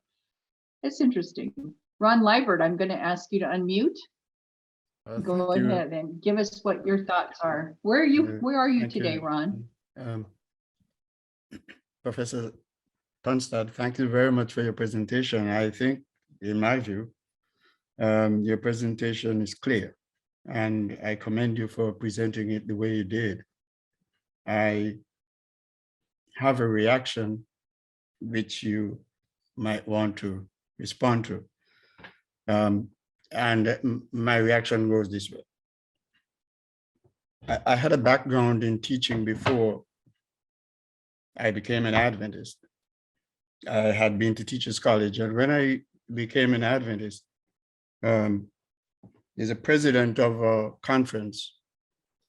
It's interesting. Ron Liebert, I'm going to ask you to unmute. Go ahead and give us what your thoughts are. Where are you today, Ron?
Professor Tonstad, thank you very much for your presentation. I think, in my view, your presentation is clear, and I commend you for presenting it the way you did. I have a reaction which you might want to respond to. And my reaction goes this way. I had a background in teaching before I became an Adventist. I had been to Teachers College, and when I became an Adventist, there's a president of a conference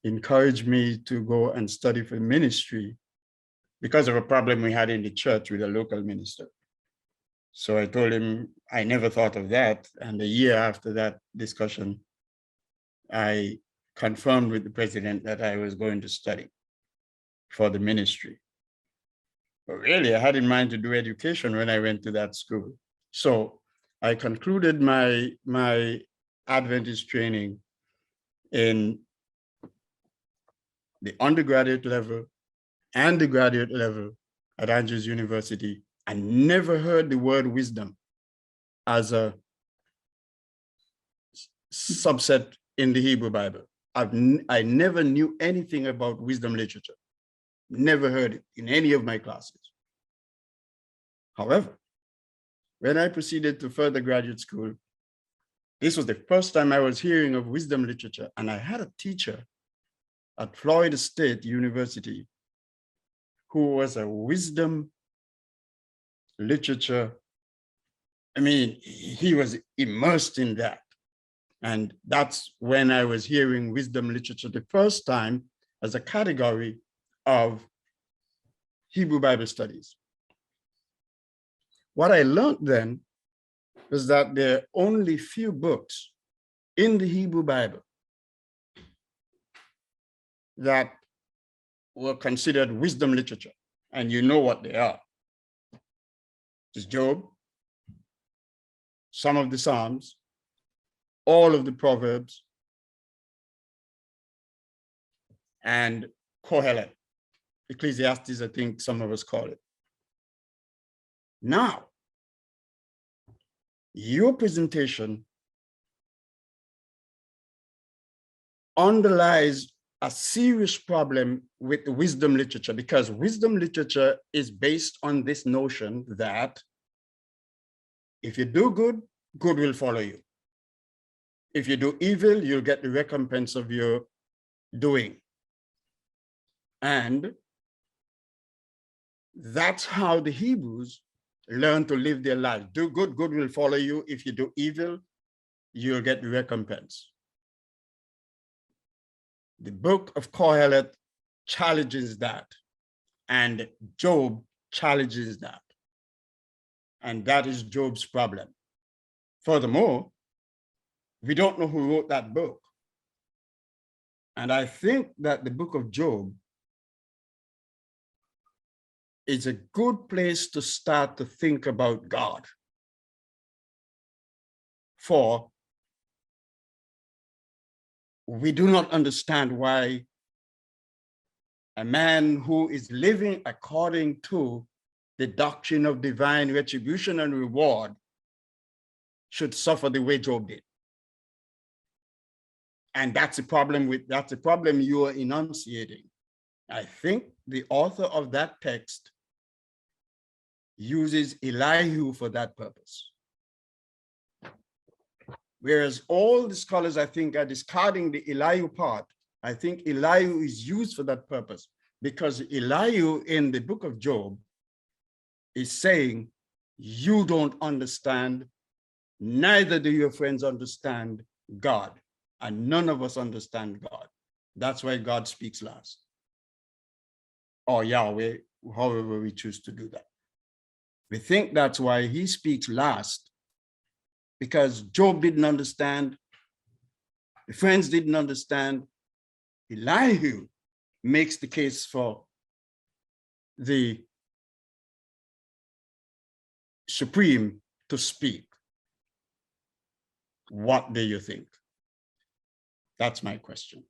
encouraged me to go and study for ministry because of a problem we had in the church with a local minister. So I told him I never thought of that. And a year after that discussion, I confirmed with the president that I was going to study for the ministry. But really, I had in mind to do education when I went to that school. So I concluded my Adventist training in the undergraduate level and the graduate level at Andrews University. I never heard the word wisdom as a subset in the Hebrew Bible. I never knew anything about wisdom literature. Never heard it in any of my classes. However, when I proceeded to further graduate school, this was the first time I was hearing of wisdom literature, and I had a teacher at Florida State University who was a wisdom literature. I mean, he was immersed in that. And that's when I was hearing wisdom literature the first time as a category of Hebrew Bible studies. What I learned then was that there are only few books in the Hebrew Bible that were considered wisdom literature, and you know what they are. It's Job, some of the Psalms, all of the Proverbs, and Kohelet, Ecclesiastes, I think some of us call it. Now, your presentation underlies a serious problem with the wisdom literature, because wisdom literature is based on this notion that if you do good, good will follow you. If you do evil, you'll get the recompense of your doing. And that's how the Hebrews learn to live their life. Do good, good will follow you. If you do evil, you'll get the recompense. The book of Kohelet challenges that, and Job challenges that. And that is Job's problem. Furthermore, we don't know who wrote that book. And I think that the book of Job is a good place to start to think about God. For we do not understand why a man who is living according to the doctrine of divine retribution and reward should suffer the way Job did. And that's a problem you are enunciating. I think the author of that text uses Elihu for that purpose. Whereas all the scholars, I think, are discarding the Elihu part. I think Elihu is used for that purpose, because Elihu in the book of Job is saying, you don't understand, neither do your friends understand God, and none of us understand God. That's why God speaks last, or Yahweh, however we choose to do that. We think that's why he speaks last, because Job didn't understand, the friends didn't understand. Elihu makes the case for the Supreme to speak. What do you think? That's my question.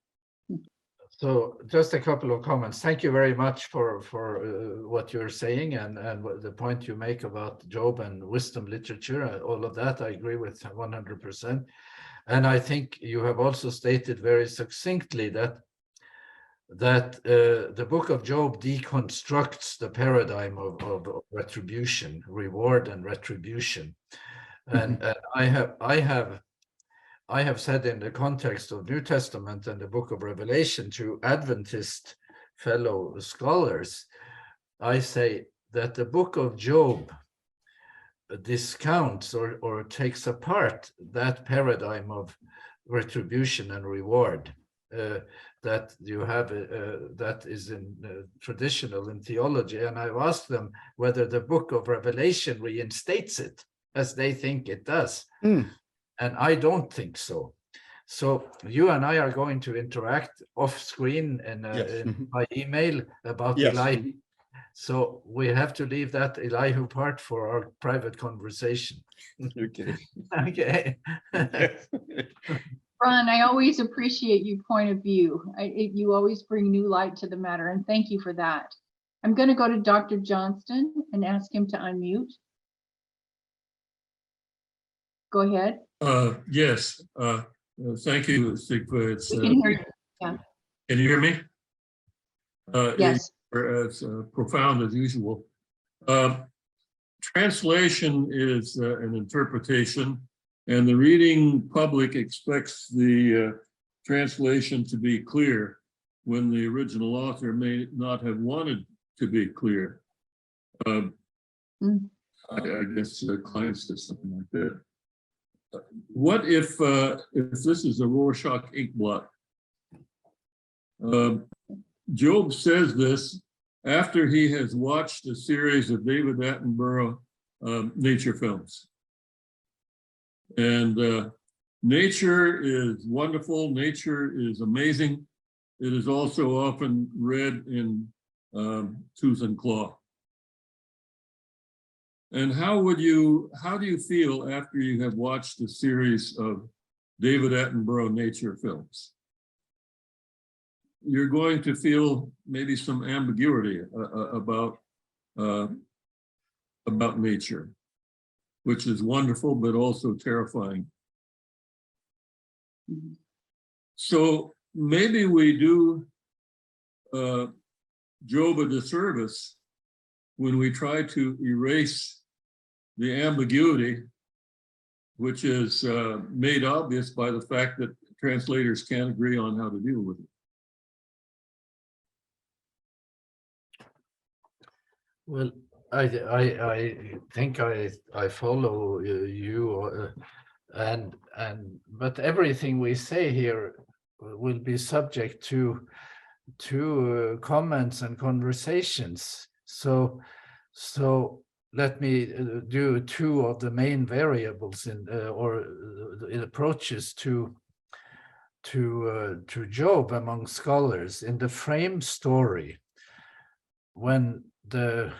So just a couple of comments. Thank you very much for what you're saying and the point you make about Job and wisdom literature. All of that I agree with 100%. And I think you have also stated very succinctly that the book of Job deconstructs the paradigm of retribution, reward and retribution. And I have said in the context of New Testament and the book of Revelation to Adventist fellow scholars, I say that the book of Job discounts or takes apart that paradigm of retribution and reward that you have, that is in traditional in theology. And I've asked them whether the book of Revelation reinstates it, as they think it does. And I don't think so. So you and I are going to interact off screen and by email about Elihu. So we have to leave that Elihu part for our private conversation.
Okay.
Okay.
Ron, I always appreciate your point of view. You always bring new light to the matter, and thank you for that. I'm going to go to Dr. Johnston and ask him to unmute. Go ahead.
Yes. Thank you, Sigve.
We can hear you. Yeah.
Can you hear me?
Yes.
It's profound as usual. Translation is an interpretation, and the reading public expects the translation to be clear. when the original author may not have wanted to be clear. I guess Klein said something like that. What if this is a Rorschach ink blot? Job says this after he has watched a series of David Attenborough nature films. And nature is wonderful. Nature is amazing. It is also often read in tooth and claw. And how do you feel after you have watched a series of David Attenborough nature films? You're going to feel maybe some ambiguity about nature, which is wonderful, but also terrifying. So maybe we do Job a disservice when we try to erase the ambiguity, which is made obvious by the fact that translators can't agree on how to deal with it.
Well, I think I follow you, but everything we say here will be subject to comments and conversations. So let me do two of the main variables in approaches to Job among scholars. In the frame story, when the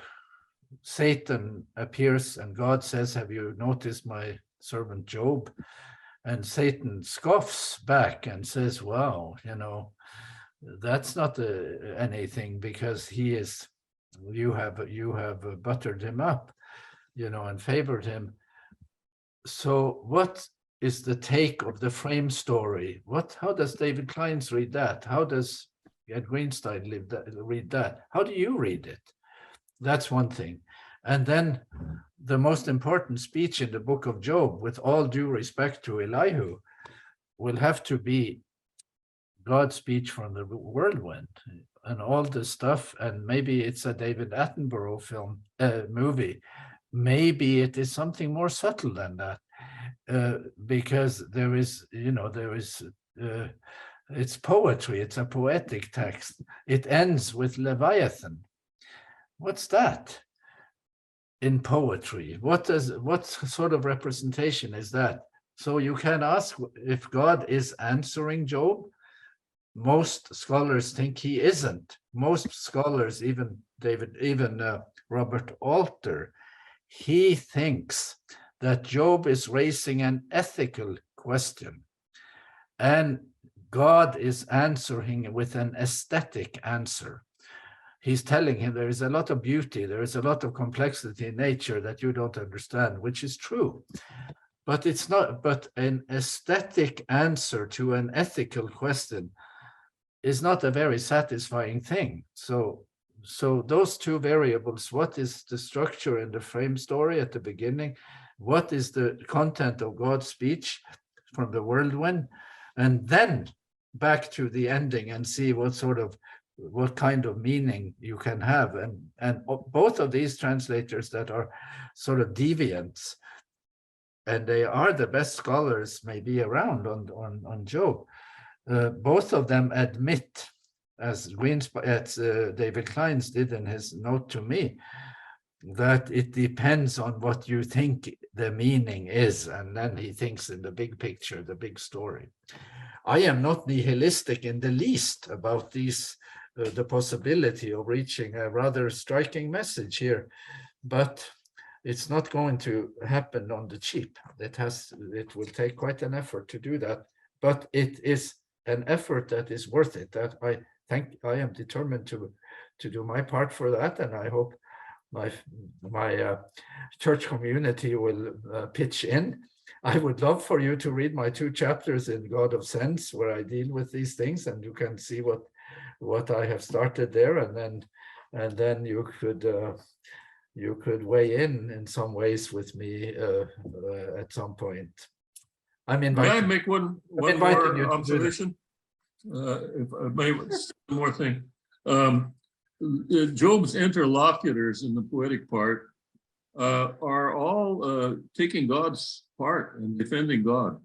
Satan appears and God says, "Have you noticed my servant Job?" And Satan scoffs back and says, "Wow, that's not anything, because he is, you have buttered him up, and favored him." So what is the take of the frame story? How does David Kleins read that? How does Ed Greenstein read that? How do you read it? That's one thing. And then the most important speech in the book of Job, with all due respect to Elihu, will have to be God's speech from the whirlwind and all the stuff. And maybe it's a David Attenborough movie. Maybe it is something more subtle than that, because there is, it's poetry. It's a poetic text. It ends with Leviathan. What's that in poetry? What sort of representation is that? So you can ask if God is answering Job. Most scholars think he isn't. Most scholars, even Robert Alter, he thinks that Job is raising an ethical question, and God is answering with an aesthetic answer. He's telling him there is a lot of beauty, there is a lot of complexity in nature that you don't understand, which is true. But it's not, but an aesthetic answer to an ethical question is not a very satisfying thing. So those two variables, what is the structure in the frame story at the beginning? What is the content of God's speech from the whirlwind? And then back to the ending and see what kind of meaning you can have. And both of these translators that are sort of deviants, and they are the best scholars maybe around on Job, both of them admit, as David Kleins did in his note to me, that it depends on what you think the meaning is, and then he thinks in the big picture, the big story. I am not nihilistic in the least about the possibility of reaching a rather striking message here, but it's not going to happen on the cheap. It will take quite an effort to do that, but it is an effort that is worth it. That I think I am determined to do my part for that, and I hope my church community will pitch in. I would love for you to read my 2 chapters in God of Sense, where I deal with these things, and you can see what I have started there, and then you could weigh in some ways with me at some point. I'm inviting.
May I make one
inviting you
more
to do that.
observation? if I may, one more thing. Job's interlocutors in the poetic part are all taking God's part and defending God.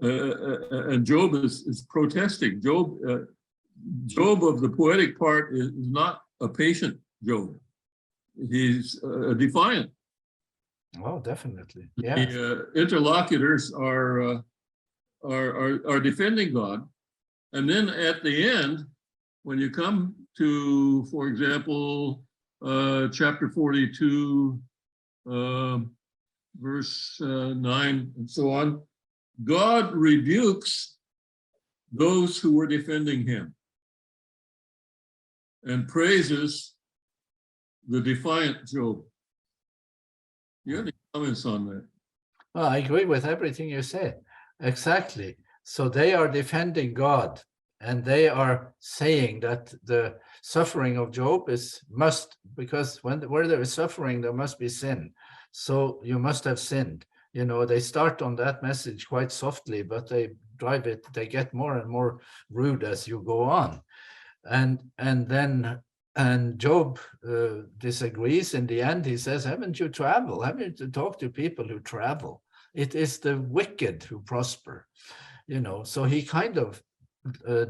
And Job is protesting. Job of the poetic part is not a patient Job. He's defiant.
Oh, definitely. Yeah.
The interlocutors are defending God. And then at the end, when you come to, for example, chapter 42, verse 9 and so on, God rebukes those who were defending him and praises the defiant Job. Do you have any comments on that?
Well, I agree with everything you said. Exactly. So they are defending God, and they are saying that the suffering of Job because where there is suffering, there must be sin. So you must have sinned. You know, they start on that message quite softly, but they get more and more rude as you go on. And Job disagrees. In the end, he says, haven't you traveled? Haven't you talked to people who travel? It is the wicked who prosper, you know. So he kind of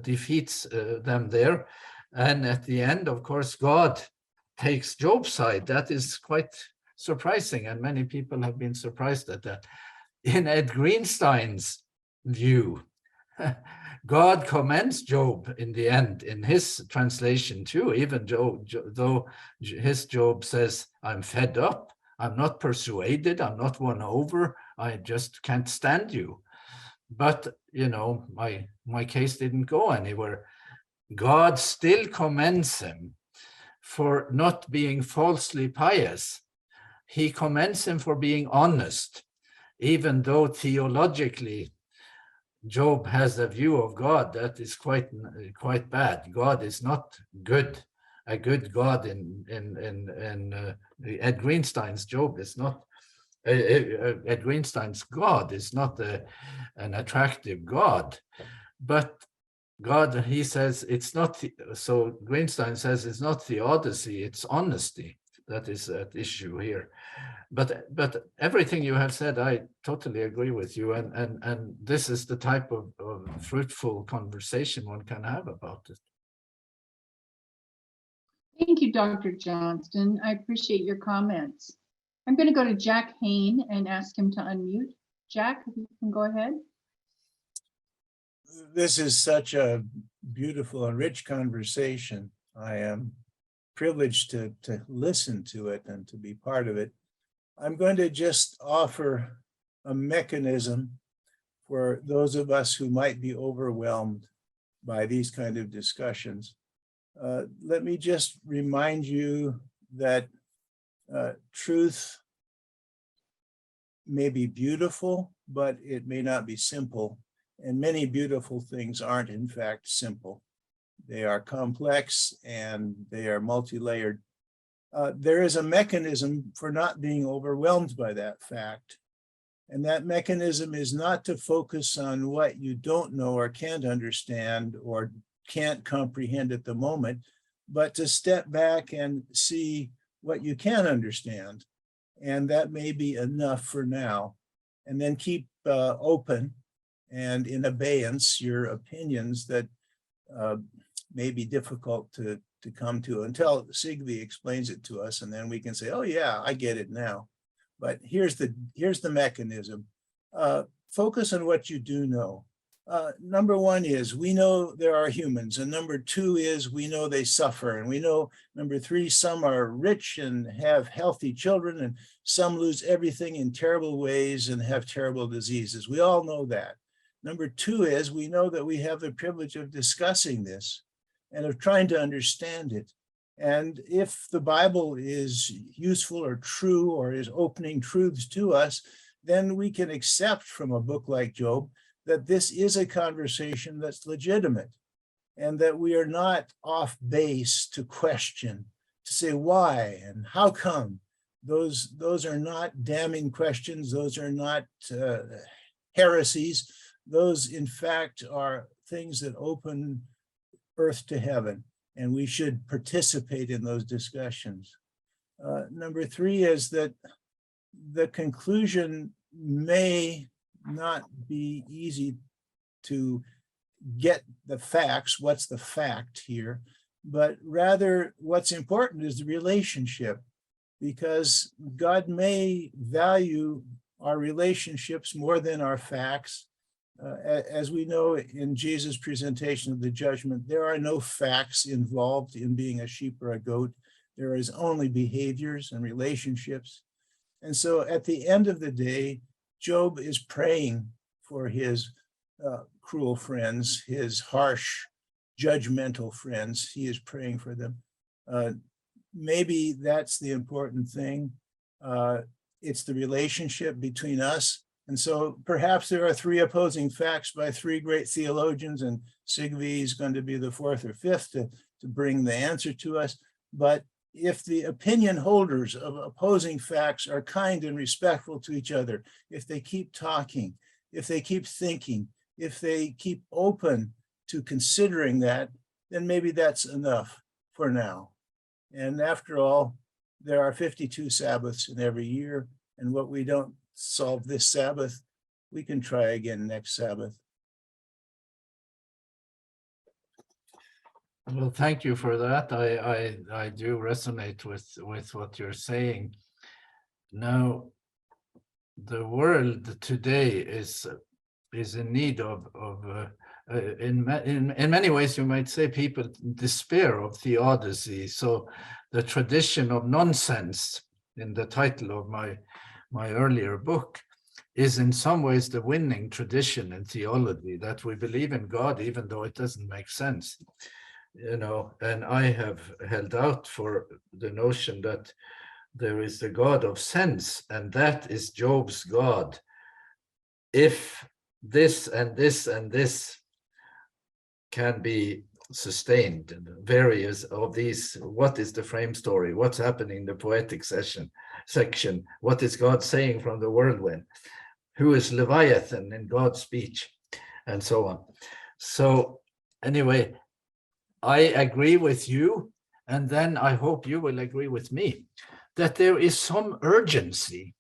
defeats them there. And at the end, of course, God takes Job's side. That is quite surprising. And many people have been surprised at that. In Ed Greenstein's view, God commends Job in the end, in his translation too, even though his Job says, I'm fed up, I'm not persuaded, I'm not won over, I just can't stand you. But, you know, my case didn't go anywhere. God still commends him for not being falsely pious. He commends him for being honest, even though theologically Job has a view of God that is quite bad. God is not good. A good God in Ed Greenstein's Job is not. Ed Greenstein's God is not an attractive God, but God, he says, it's not. So Greenstein says it's not theodicy, it's honesty that is at issue here. But everything you have said, I totally agree with you, and this is the type of fruitful conversation one can have about it.
Thank you, Dr. Johnston. I appreciate your comments. I'm going to go to Jack Hain and ask him to unmute. Jack, if you can go ahead.
This is such a beautiful and rich conversation. I am privileged to listen to it and to be part of it. I'm going to just offer a mechanism for those of us who might be overwhelmed by these kind of discussions. Let me just remind you that truth may be beautiful, but it may not be simple. And many beautiful things aren't in fact simple. They are complex and they are multi-layered. There is a mechanism for not being overwhelmed by that fact. And that mechanism is not to focus on what you don't know or can't understand or can't comprehend at the moment, but to step back and see what you can understand. And that may be enough for now. And then keep open and in abeyance your opinions that may be difficult to come to until Sigve explains it to us, and then we can say, oh yeah, I get it now. But here's the mechanism. Focus on what you do know. Number one is we know there are humans, and number two is we know they suffer, and we know, number three, some are rich and have healthy children, and some lose everything in terrible ways and have terrible diseases. We all know that. Number two is we know that we have the privilege of discussing this and of trying to understand it. And if the Bible is useful or true or is opening truths to us, then we can accept from a book like Job that this is a conversation that's legitimate and that we are not off base to question, to say why and how come. Those are not damning questions. Those are not heresies. those in fact are things that open earth to heaven, and we should participate in those discussions. Number three is that the conclusion may not be easy to get the facts, what's the fact here, but rather what's important is the relationship, because God may value our relationships more than our facts. As we know in Jesus' presentation of the judgment, there are no facts involved in being a sheep or a goat. There is only behaviors and relationships. And so at the end of the day, Job is praying for his cruel friends, his harsh, judgmental friends. He is praying for them. Maybe that's the important thing. It's the relationship between us. And so perhaps there are three opposing facts by three great theologians, and Sigve is going to be the fourth or fifth to bring the answer to us. But if the opinion holders of opposing facts are kind and respectful to each other, if they keep talking, if they keep thinking, if they keep open to considering that, then maybe that's enough for now. And after all, there are 52 Sabbaths in every year, and what we don't solve this Sabbath, we can try again next Sabbath.
Well, thank you for that. I do resonate with what you're saying. Now, the world today is in need of in many ways, you might say, people despair of theodicy. So the tradition of nonsense, in the title of my earlier book, is in some ways the winning tradition in theology, that we believe in God even though it doesn't make sense. You know, and I have held out for the notion that there is a God of sense, and that is Job's God. If this and this and this can be sustained, various of these, what is the frame story? What's happening in the poetic section? What is God saying from the whirlwind? Who is Leviathan in God's speech? And so on. So anyway, I agree with you, and then I hope you will agree with me, that there is some urgency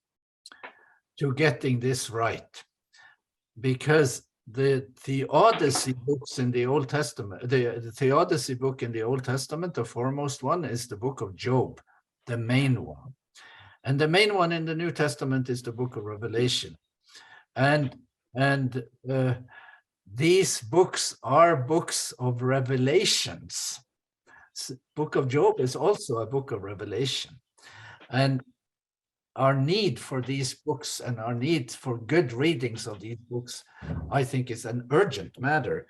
to getting this right, because the theodicy books in the Old Testament, the theodicy book in the Old Testament, the foremost one is the book of Job, the main one. And the main one in the New Testament is the book of Revelation. And these books are books of revelations. Book of Job is also a book of revelation. And our need for these books and our need for good readings of these books, I think, is an urgent matter.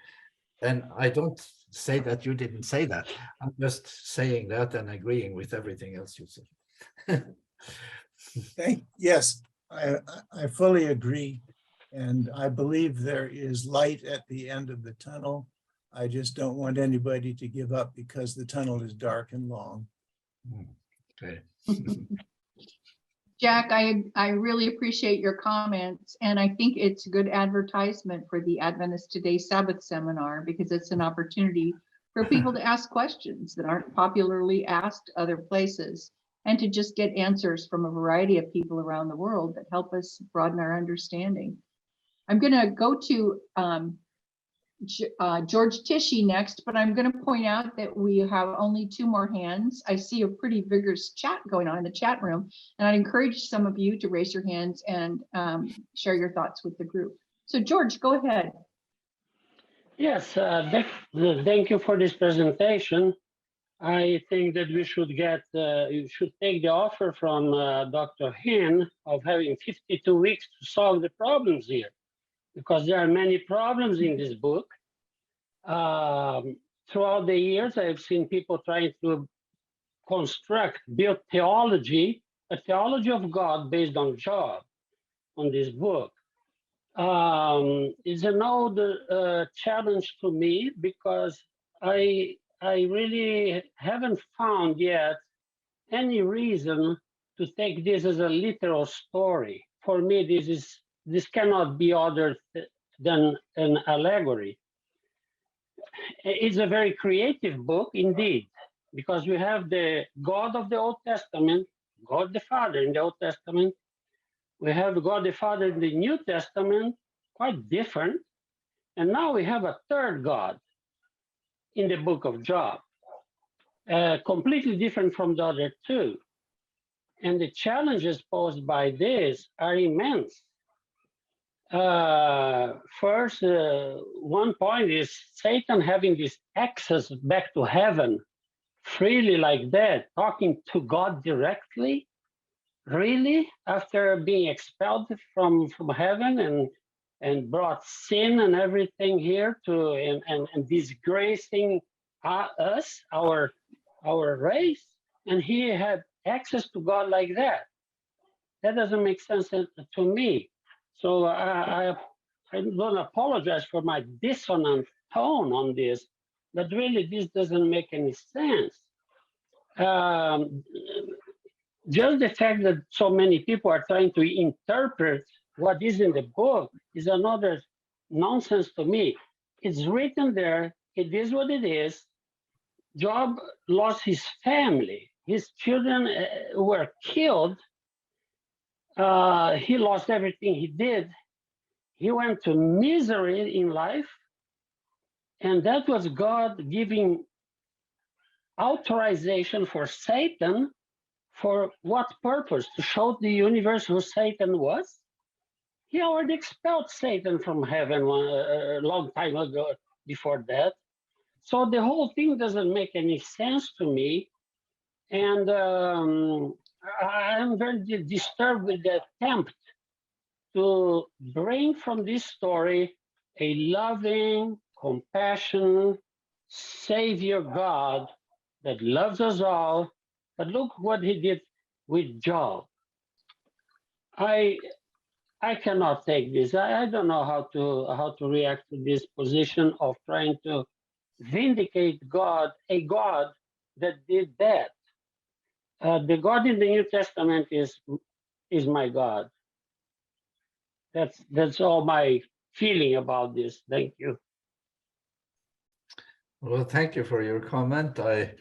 And I don't say that you didn't say that. I'm just saying that and agreeing with everything else you said.
Yes, I fully agree. And I believe there is light at the end of the tunnel. I just don't want anybody to give up because the tunnel is dark and long.
Okay.
Jack, I really appreciate your comments, and I think it's good advertisement for the Adventist Today Sabbath Seminar, because it's an opportunity for people to ask questions that aren't popularly asked other places, and to just get answers from a variety of people around the world that help us broaden our understanding. I'm going to go to George Tishy next, but I'm going to point out that we have only 2 more hands. I see a pretty vigorous chat going on in the chat room, and I'd encourage some of you to raise your hands and share your thoughts with the group. So George, go ahead.
Yes, thank you for this presentation. I think that we should you should take the offer from Dr. Hinn of having 52 weeks to solve the problems here, because there are many problems in this book. Throughout the years, I've seen people trying to build theology, a theology of God based on Job, on this book. Is an old challenge to me, because I really haven't found yet any reason to take this as a literal story. For me, this cannot be other than an allegory. It's a very creative book indeed, because we have the God of the Old Testament, God the Father in the Old Testament. We have God the Father in the New Testament, quite different. And now we have a third God in the book of Job, completely different from the other two. And the challenges posed by this are immense. First, one point is Satan having this access back to heaven freely like that, talking to God directly, really, after being expelled from heaven and brought sin and everything here to and disgracing us, our race, and he had access to God like that. That doesn't make sense to me. So I don't apologize for my dissonant tone on this, but really this doesn't make any sense. Just the fact that so many people are trying to interpret what is in the book is another nonsense to me. It's written there, it is what it is. Job lost his family. His children were killed. He lost everything he did. He went to misery in life. And that was God giving authorization for Satan. For what purpose? To show the universe who Satan was? He already expelled Satan from heaven a long time ago before that. So the whole thing doesn't make any sense to me. And I'm very disturbed with the attempt to bring from this story a loving, compassionate Savior God that loves us all. But look what he did with Job. I cannot take this. I don't know how to react to this position of trying to vindicate God, a God that did that. The God in the New Testament is my God. That's all my feeling about this. Thank you.
Well, thank you for your comment. I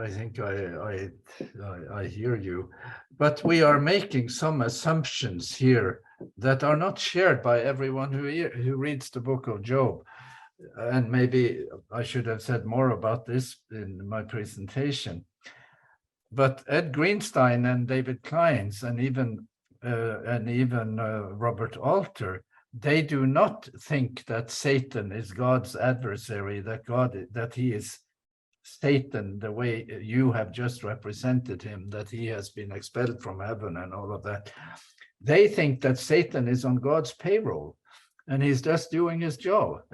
think I hear you, but we are making some assumptions here that are not shared by everyone who reads the book of Job. And maybe I should have said more about this in my presentation. But Ed Greenstein and David Kleins and even Robert Alter, they do not think that Satan is God's adversary, that he is Satan the way you have just represented him, that he has been expelled from heaven and all of that. They think that Satan is on God's payroll and he's just doing his job.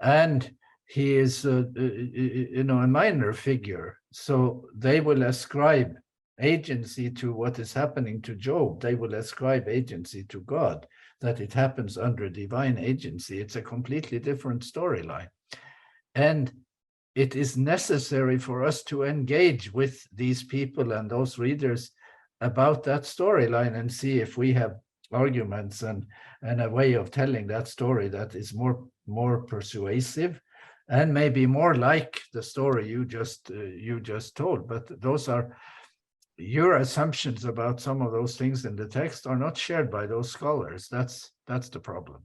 And he is a minor figure. So they will ascribe agency to what is happening to Job. They will ascribe agency to God, that it happens under divine agency. It's a completely different storyline. And it is necessary for us to engage with these people and those readers about that storyline and see if we have arguments and a way of telling that story that is more persuasive and maybe more like the story you just told. But those are your assumptions about some of those things in the text are not shared by those scholars. That's the problem.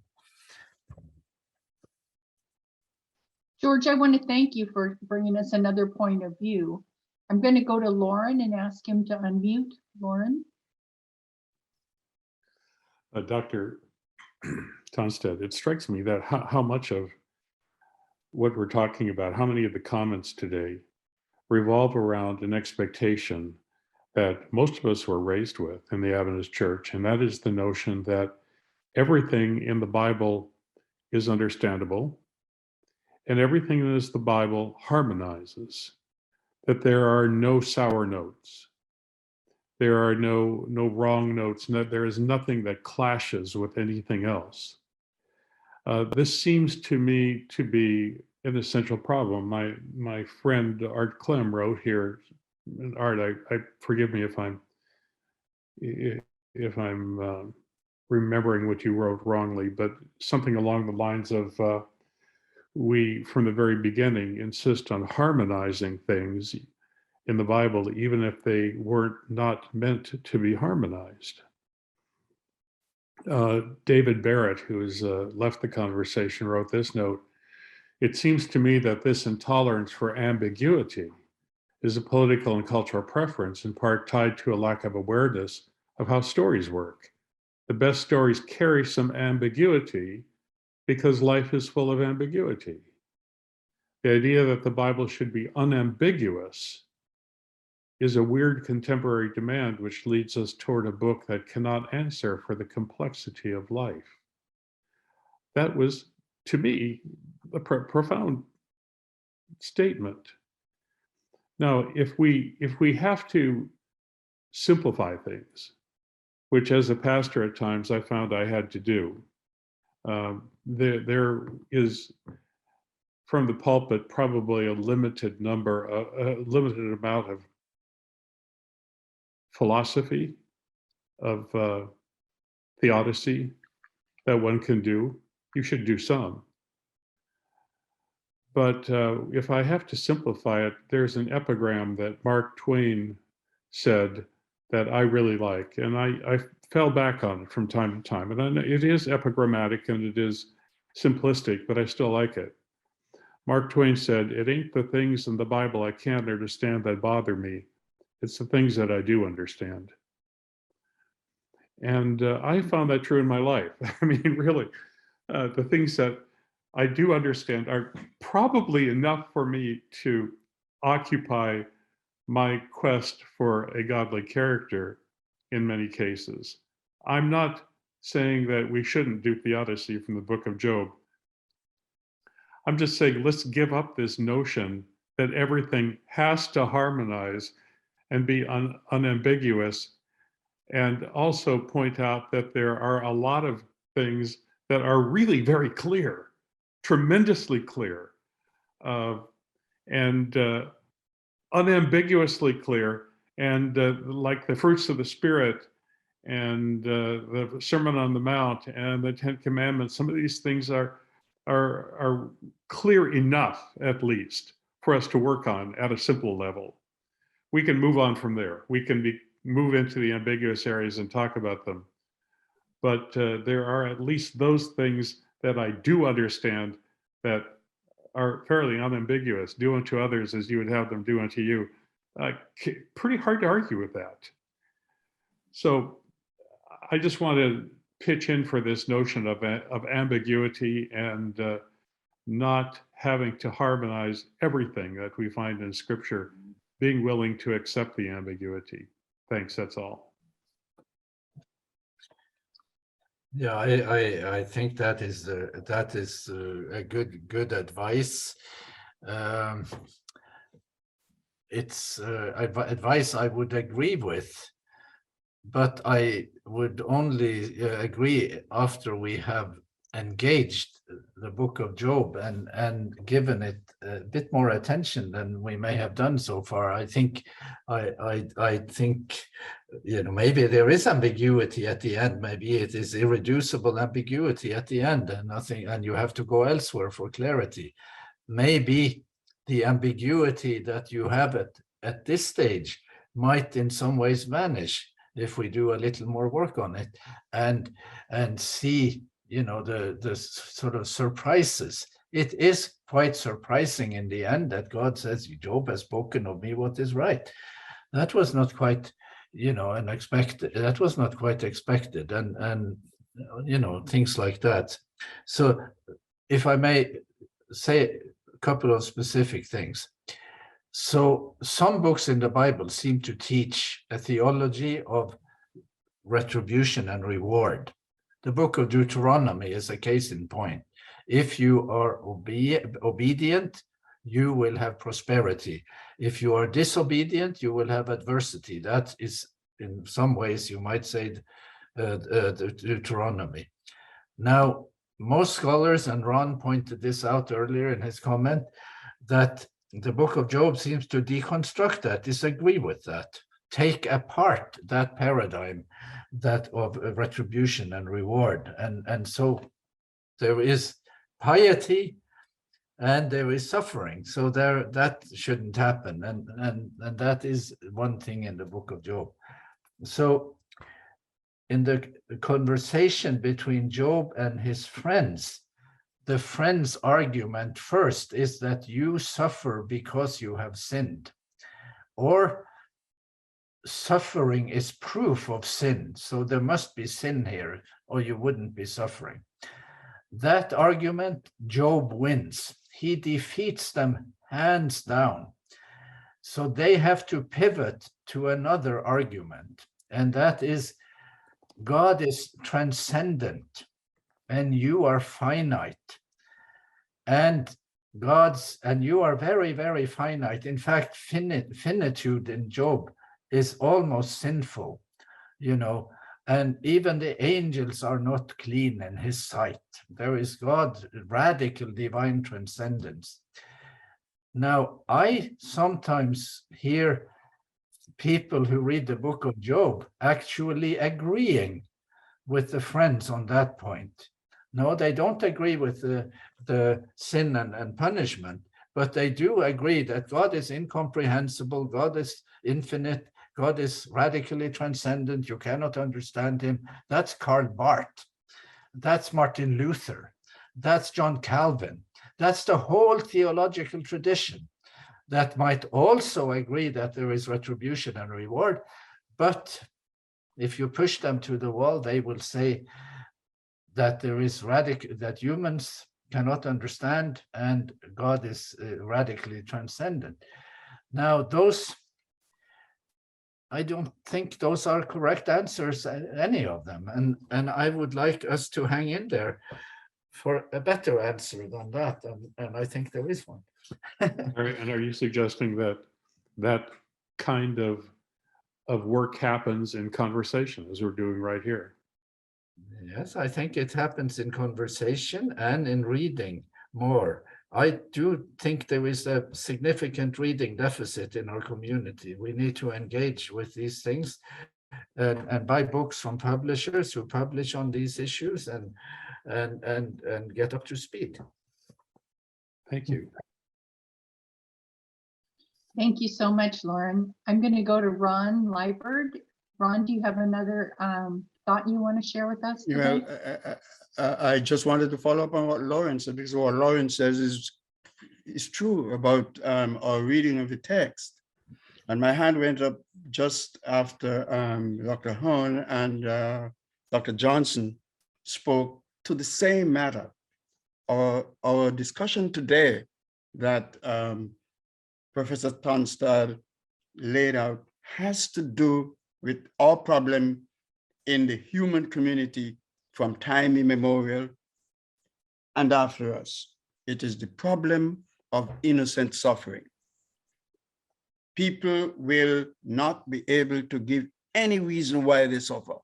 George, I want to thank you for bringing us another point of view. I'm going to go to Lauren and ask him to unmute. Lauren?
Dr. Tonstad, it strikes me that how much of what we're talking about, how many of the comments today revolve around an expectation that most of us were raised with in the Adventist Church, and that is the notion that everything in the Bible is understandable, and everything in the Bible harmonizes, that there are no sour notes, there are no wrong notes, there is nothing that clashes with anything else. This seems to me to be an essential problem. My friend Art Clem wrote here, Art, I forgive me if I'm remembering what you wrote wrongly, but something along the lines of we, from the very beginning, insist on harmonizing things in the Bible, even if they weren't not meant to be harmonized. David Barrett, who has left the conversation, wrote this note: "It seems to me that this intolerance for ambiguity is a political and cultural preference, in part tied to a lack of awareness of how stories work. The best stories carry some ambiguity because life is full of ambiguity. The idea that the Bible should be unambiguous is a weird contemporary demand which leads us toward a book that cannot answer for the complexity of life." That was, to me, a profound statement. Now, if we have to simplify things, which as a pastor at times I found I had to do, there is from the pulpit probably a limited amount of philosophy, of theodicy that one can do. You should do some. But if I have to simplify it, there's an epigram that Mark Twain said that I really like, and I fell back on it from time to time. And I know it is epigrammatic and it is simplistic, but I still like it. Mark Twain said, "It ain't the things in the Bible I can't understand that bother me. It's the things that I do understand." And I found that true in my life. I mean, really, the things that I do understand are probably enough for me to occupy my quest for a godly character in many cases. I'm not saying that we shouldn't do theodicy from the book of Job. I'm just saying, let's give up this notion that everything has to harmonize and be unambiguous, and also point out that there are a lot of things that are really very clear, tremendously clear, and unambiguously clear, and like the fruits of the Spirit and the Sermon on the Mount and the Ten Commandments. Some of these things are clear enough, at least, for us to work on at a simple level. We can move on from there. We can move into the ambiguous areas and talk about them. But there are at least those things that I do understand that are fairly unambiguous. Do unto others as you would have them do unto you. Pretty hard to argue with that. So I just want to pitch in for this notion of ambiguity and not having to harmonize everything that we find in Scripture, being willing to accept the ambiguity. Thanks, that's all.
Yeah, I think that is a good advice. It's advice I would agree with, but I would only agree after we have engaged the book of Job and given it a bit more attention than we may have done so far. I think maybe there is ambiguity at the end. Maybe it is irreducible ambiguity at the end, and you have to go elsewhere for clarity. Maybe the ambiguity that you have at this stage might in some ways vanish if we do a little more work on it and see the sort of surprises. It is quite surprising in the end that God says, "Job has spoken of me what is right." That was not quite unexpected. That was not quite expected, and things like that. So if I may say a couple of specific things. So some books in the Bible seem to teach a theology of retribution and reward. The book of Deuteronomy is a case in point. If you are obedient, you will have prosperity. If you are disobedient, you will have adversity. That is, in some ways, you might say, the Deuteronomy. Now, most scholars, and Ron pointed this out earlier in his comment, that the book of Job seems to deconstruct that, disagree with that. take apart that paradigm that of retribution and reward. And so there is piety and there is suffering. So that shouldn't happen. And that is one thing in the book of Job. So in the conversation between Job and his friends, the friend's argument first is that you suffer because you have sinned, or suffering is proof of sin. So there must be sin here, or you wouldn't be suffering. That argument, Job wins. He defeats them hands down. So they have to pivot to another argument, and that is God is transcendent and you are finite. And you are very, very finite. In fact, finitude in Job is almost sinful, and even the angels are not clean in his sight. There is God's radical divine transcendence. Now, I sometimes hear people who read the book of Job actually agreeing with the friends on that point. No, they don't agree with the sin and punishment, but they do agree that God is incomprehensible, God is infinite, God is radically transcendent, you cannot understand him. That's Karl Barth, that's Martin Luther, that's John Calvin, that's the whole theological tradition that might also agree that there is retribution and reward, but if you push them to the wall, they will say that there is that humans cannot understand and God is radically transcendent. Now, I don't think those are correct answers, any of them, and I would like us to hang in there for a better answer than that, and I think there is one.
And are you suggesting that kind of work happens in conversation, as we're doing right here?
Yes, I think it happens in conversation and in reading more. I do think there is a significant reading deficit in our community. We need to engage with these things and buy books from publishers who publish on these issues and get up to speed.
Thank you.
Thank you so much, Lauren. I'm going to go to Ron Liebert. Ron, do you have another thought you want to share with us today?
I just wanted to follow up on what Lauren said, because what Lauren says is true about our reading of the text. And my hand went up just after Dr. Hone and Dr. Johnson spoke to the same matter. Our discussion today that Professor Tonstad laid out has to do with our problem in the human community from time immemorial and after us. It is the problem of innocent suffering. People will not be able to give any reason why they suffer.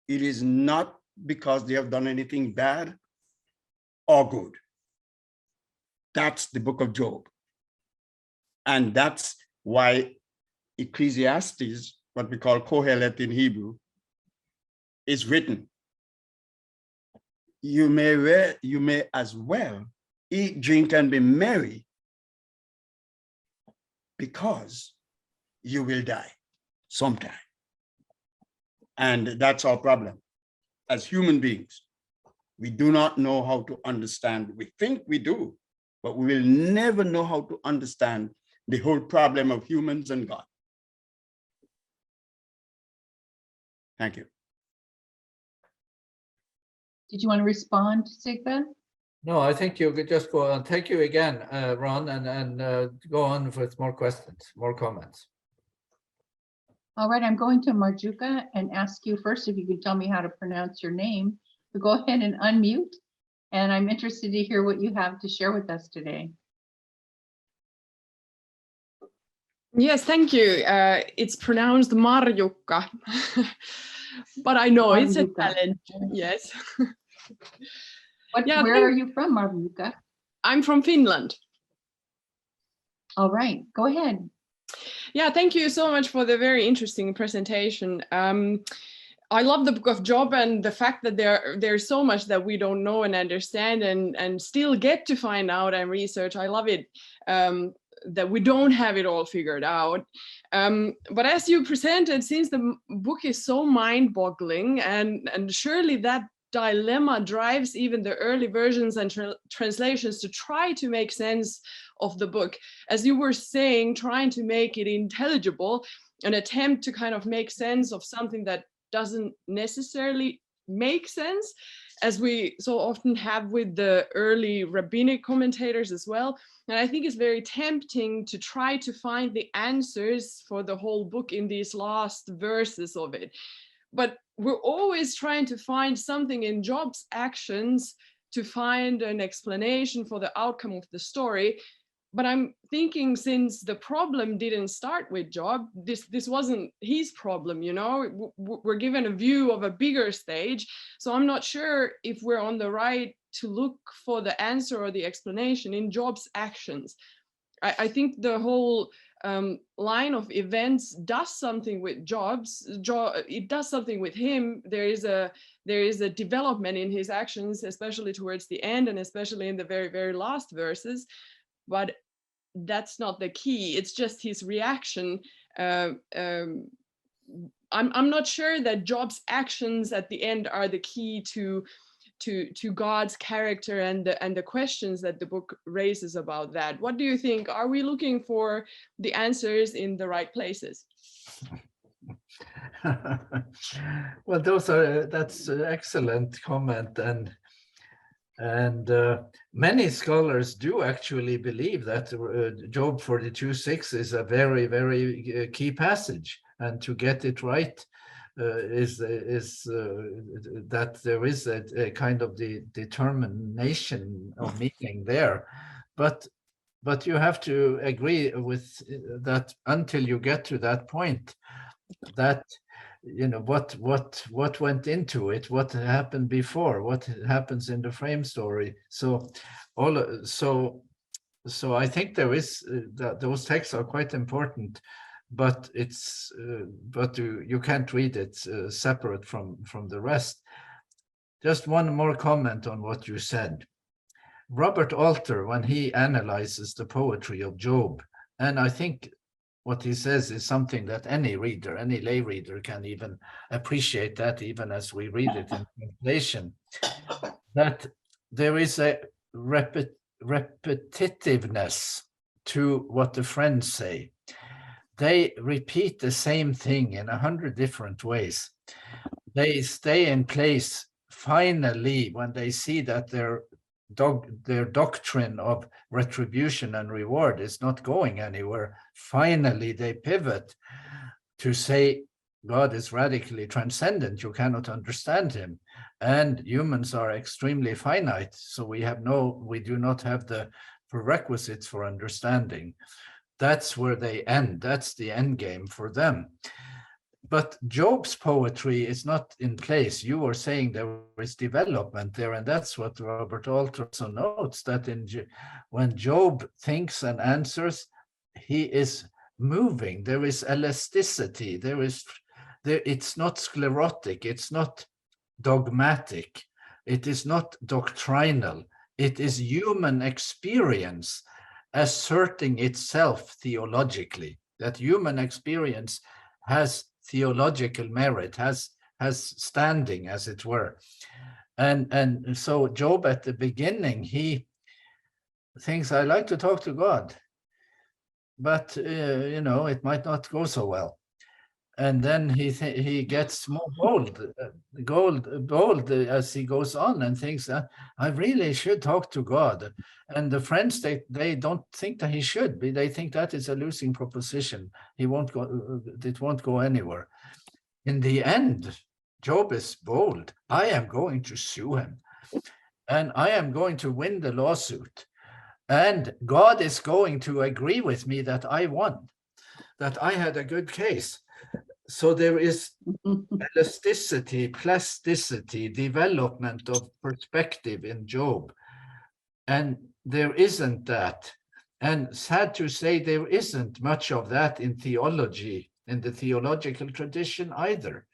It is not because they have done anything bad or good. That's the book of Job. And that's why Ecclesiastes, what we call Kohelet in Hebrew, is written. You may as well eat, drink, and be merry, because you will die sometime. And that's our problem. As human beings, we do not know how to understand. We think we do, but we will never know how to understand the whole problem of humans and God. Thank you.
Did you want to respond, Sigve?
No, I think you could just go on. Thank you again, Ron, and go on with more questions, more comments.
All right, I'm going to Marjuka and ask you first if you could tell me how to pronounce your name. So go ahead and unmute, and I'm interested to hear what you have to share with us today.
Yes, thank you. It's pronounced Marjukka, but I know it's a challenge. Yes.
Where are you from,
I'm from Finland.
All right, go ahead.
Yeah, thank you so much for the very interesting presentation. I love the book of Job and the fact that there's so much that we don't know and understand and still get to find out and research. I love it that we don't have it all figured out. But as you presented, since the book is so mind-boggling and surely that dilemma drives even the early versions and translations to try to make sense of the book. As you were saying, trying to make it intelligible, an attempt to kind of make sense of something that doesn't necessarily make sense, as we so often have with the early rabbinic commentators as well. And I think it's very tempting to try to find the answers for the whole book in these last verses of it. But we're always trying to find something in Job's actions to find an explanation for the outcome of the story. But I'm thinking, since the problem didn't start with Job, this wasn't his problem, you know, we're given a view of a bigger stage. So I'm not sure if we're on the right to look for the answer or the explanation in Job's actions. I think the whole line of events does something with Job, it does something with him. There is a development in his actions, especially towards the end and especially in the very, very last verses. But that's not the key. It's just his reaction. I'm not sure that Job's actions at the end are the key to God's character and the questions that the book raises about that. What do you think? Are we looking for the answers in the right places?
Well, that's an excellent comment, and many scholars do actually believe that Job 42:6 is a very, very key passage, and to get it right is that there is a kind of the determination of meaning there, but you have to agree with that until you get to that point, that you know what went into it, what happened before, what happens in the frame story. So I think there is that those texts are quite important, but it's you can't read it separate from the rest. Just one more comment on what you said. Robert Alter, when he analyzes the poetry of Job, and I think what he says is something that any reader, any lay reader can even appreciate, that even as we read it in translation, that there is a repetitiveness to what the friends say. They repeat the same thing in 100 different ways. They stay in place finally when they see that their doctrine of retribution and reward is not going anywhere. Finally, they pivot to say God is radically transcendent. You cannot understand him. And humans are extremely finite. So we do not have the prerequisites for understanding. That's where they end. That's the end game for them. But Job's poetry is not in place. You were saying there is development there, and that's what Robert Alter also notes, that when Job thinks and answers, he is moving. There is elasticity. It's not sclerotic. It's not dogmatic. It is not doctrinal. It is human experience asserting itself theologically. That human experience has theological merit, has standing, as it were. And so Job at the beginning, he thinks, I like to talk to God, but it might not go so well. And then he gets more bold as he goes on, and thinks that I really should talk to God. And the friends, they don't think that he should be. They think that is a losing proposition. It won't go anywhere. In the end, Job is bold. I am going to sue him, and I am going to win the lawsuit. And God is going to agree with me that I won, that I had a good case. So there is elasticity, plasticity, development of perspective in Job. And there isn't that And sad to say, there isn't much of that in theology, in the theological tradition either.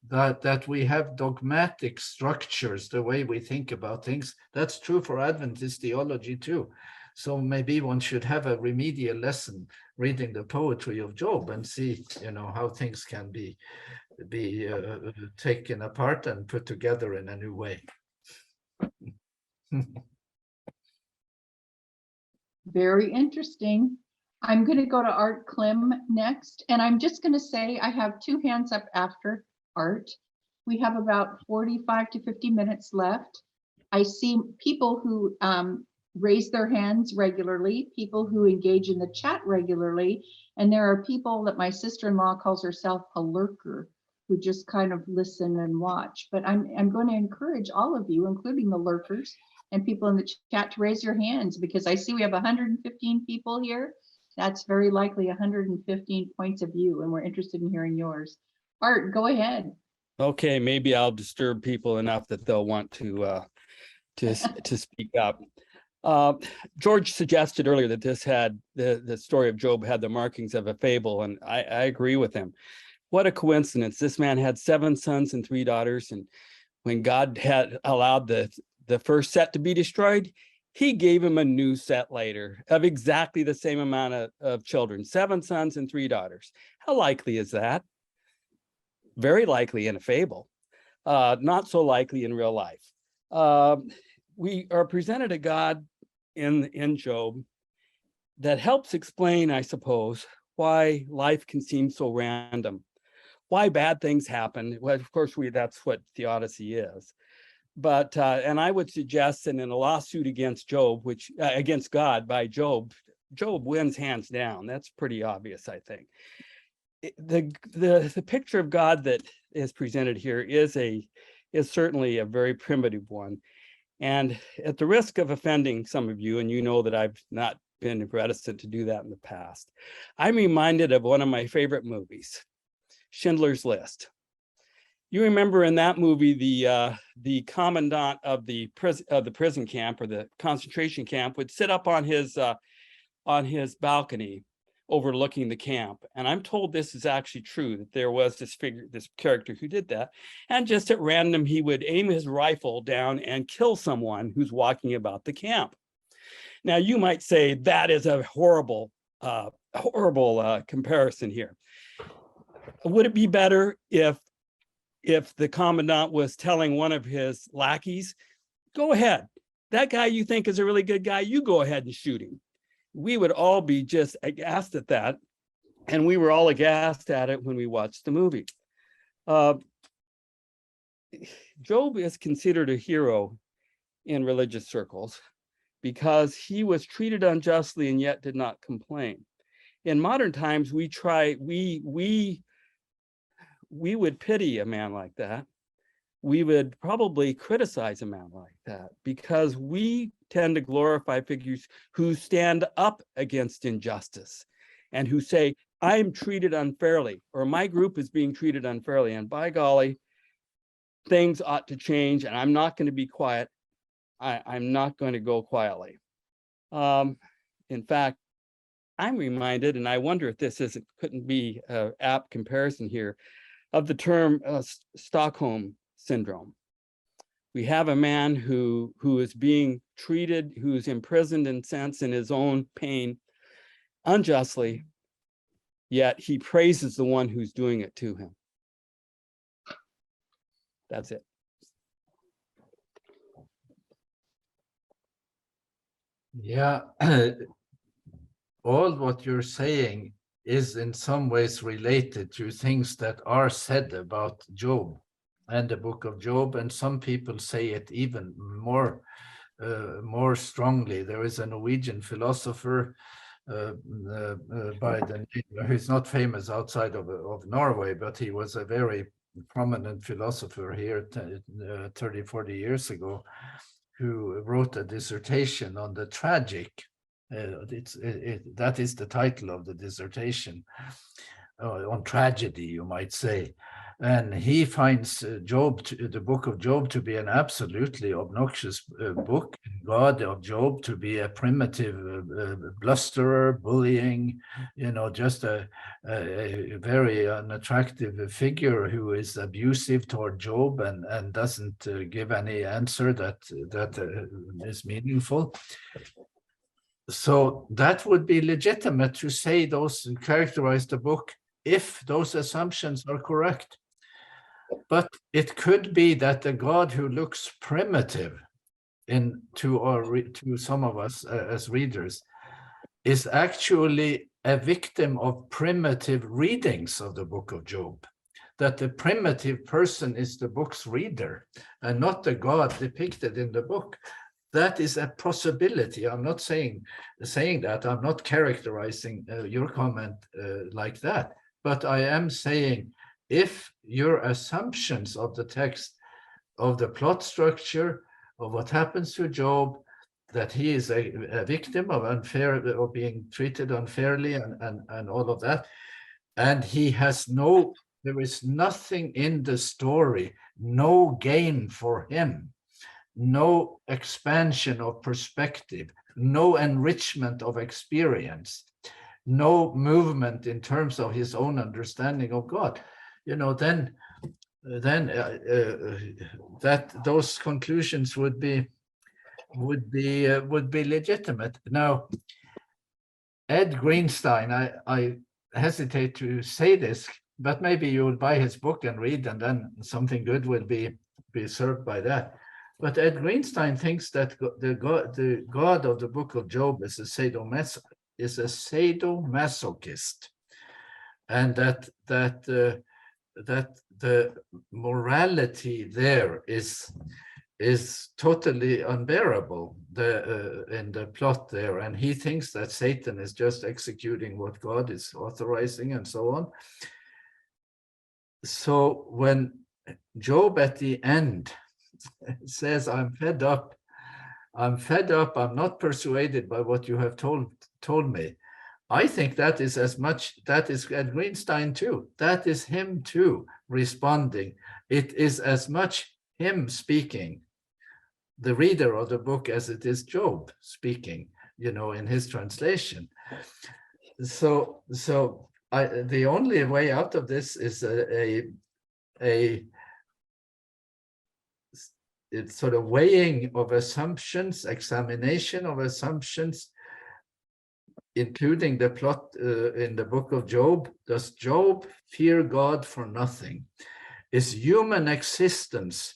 That we have dogmatic structures, the way we think about things. That's true for Adventist theology too. So maybe one should have a remedial lesson reading the poetry of Job and see, how things can be taken apart and put together in a new way.
Very interesting. I'm going to go to Art Klim next, and I'm just going to say I have 2 hands up after Art. We have about 45 to 50 minutes left. I see people who raise their hands regularly, people who engage in the chat regularly, and there are people that my sister-in-law calls herself a lurker, who just kind of listen and watch. But I'm going to encourage all of you, including the lurkers and people in the chat, to raise your hands, because I see we have 115 people here. That's very likely 115 points of view, and we're interested in hearing yours. Art, go ahead.
Okay, maybe I'll disturb people enough that they'll want to speak up. George suggested earlier that this had the story of Job had the markings of a fable, and I agree with him. What a coincidence! This man had 7 sons and 3 daughters, and when God had allowed the first set to be destroyed, he gave him a new set later of exactly the same amount of children, 7 sons and 3 daughters. How likely is that? Very likely in a fable, not so likely in real life. We are presented a God in Job that helps explain, I suppose, why life can seem so random, why bad things happen. Well, of course, that's what theodicy is. But and I would suggest that in a lawsuit against Job, which against God by Job, Job wins hands down. That's pretty obvious, I think. The picture of God that is presented here is certainly a very primitive one. And at the risk of offending some of you, and you know that I've not been reticent to do that in the past, I'm reminded of one of my favorite movies, Schindler's List. You remember in that movie, the commandant of the prison camp or the concentration camp would sit up on his balcony overlooking the camp. And I'm told this is actually true, that there was this character who did that. And just at random, he would aim his rifle down and kill someone who's walking about the camp. Now, you might say that is a horrible comparison here. Would it be better if the commandant was telling one of his lackeys, go ahead, that guy you think is a really good guy, you go ahead and shoot him? We would all be just aghast at that. And we were all aghast at it when we watched the movie. Job is considered a hero in religious circles because he was treated unjustly and yet did not complain. In modern times, we would pity a man like that. We would probably criticize a man like that because we tend to glorify figures who stand up against injustice and who say, I'm treated unfairly, or my group is being treated unfairly, and by golly, things ought to change, and I'm not going to be quiet. I'm not going to go quietly. In fact, I'm reminded, and I wonder if this couldn't be an apt comparison here, of the term Stockholm syndrome. We have a man who is being treated, who's imprisoned in sense in his own pain unjustly, yet he praises the one who's doing it to him. That's it.
Yeah, all what you're saying is in some ways related to things that are said about Job and the book of Job, and some people say it even more strongly. There is a Norwegian philosopher by the name, he's not famous outside of Norway, but he was a very prominent philosopher here 30, 40 years ago, who wrote a dissertation on the tragic. That is the title of the dissertation, on tragedy, you might say. And he finds the book of Job to be an absolutely obnoxious book. God of Job to be a primitive blusterer, bullying, just a very unattractive figure who is abusive toward Job and doesn't give any answer that is meaningful. So that would be legitimate to say those characterize the book if those assumptions are correct. But it could be that the God who looks primitive to some of us as readers is actually a victim of primitive readings of the book of Job. That the primitive person is the book's reader and not the God depicted in the book. That is a possibility. I'm not saying that. I'm not characterizing your comment like that. But I am saying, if your assumptions of the text, of the plot structure, of what happens to Job, that he is a victim of being treated unfairly and all of that, and there is nothing in the story, no gain for him, no expansion of perspective, no enrichment of experience, no movement in terms of his own understanding of God, then that those conclusions would be legitimate. Now, Ed Greenstein, I hesitate to say this, but maybe you will buy his book and read, and then something good will be served by that. But Ed Greenstein thinks that the God of the book of Job is a sadomasochist, and that the morality there is totally unbearable in the plot there, and he thinks that Satan is just executing what God is authorizing and so on. So when Job at the end says, I'm fed up, I'm not persuaded by what you have told me, I think that is Ed Greenstein too. That is him too responding. It is as much him speaking, the reader of the book, as it is Job speaking, in his translation. So the only way out of this is it's sort of weighing of assumptions, examination of assumptions, including the plot in the book of Job. Does Job fear God for nothing? Is human existence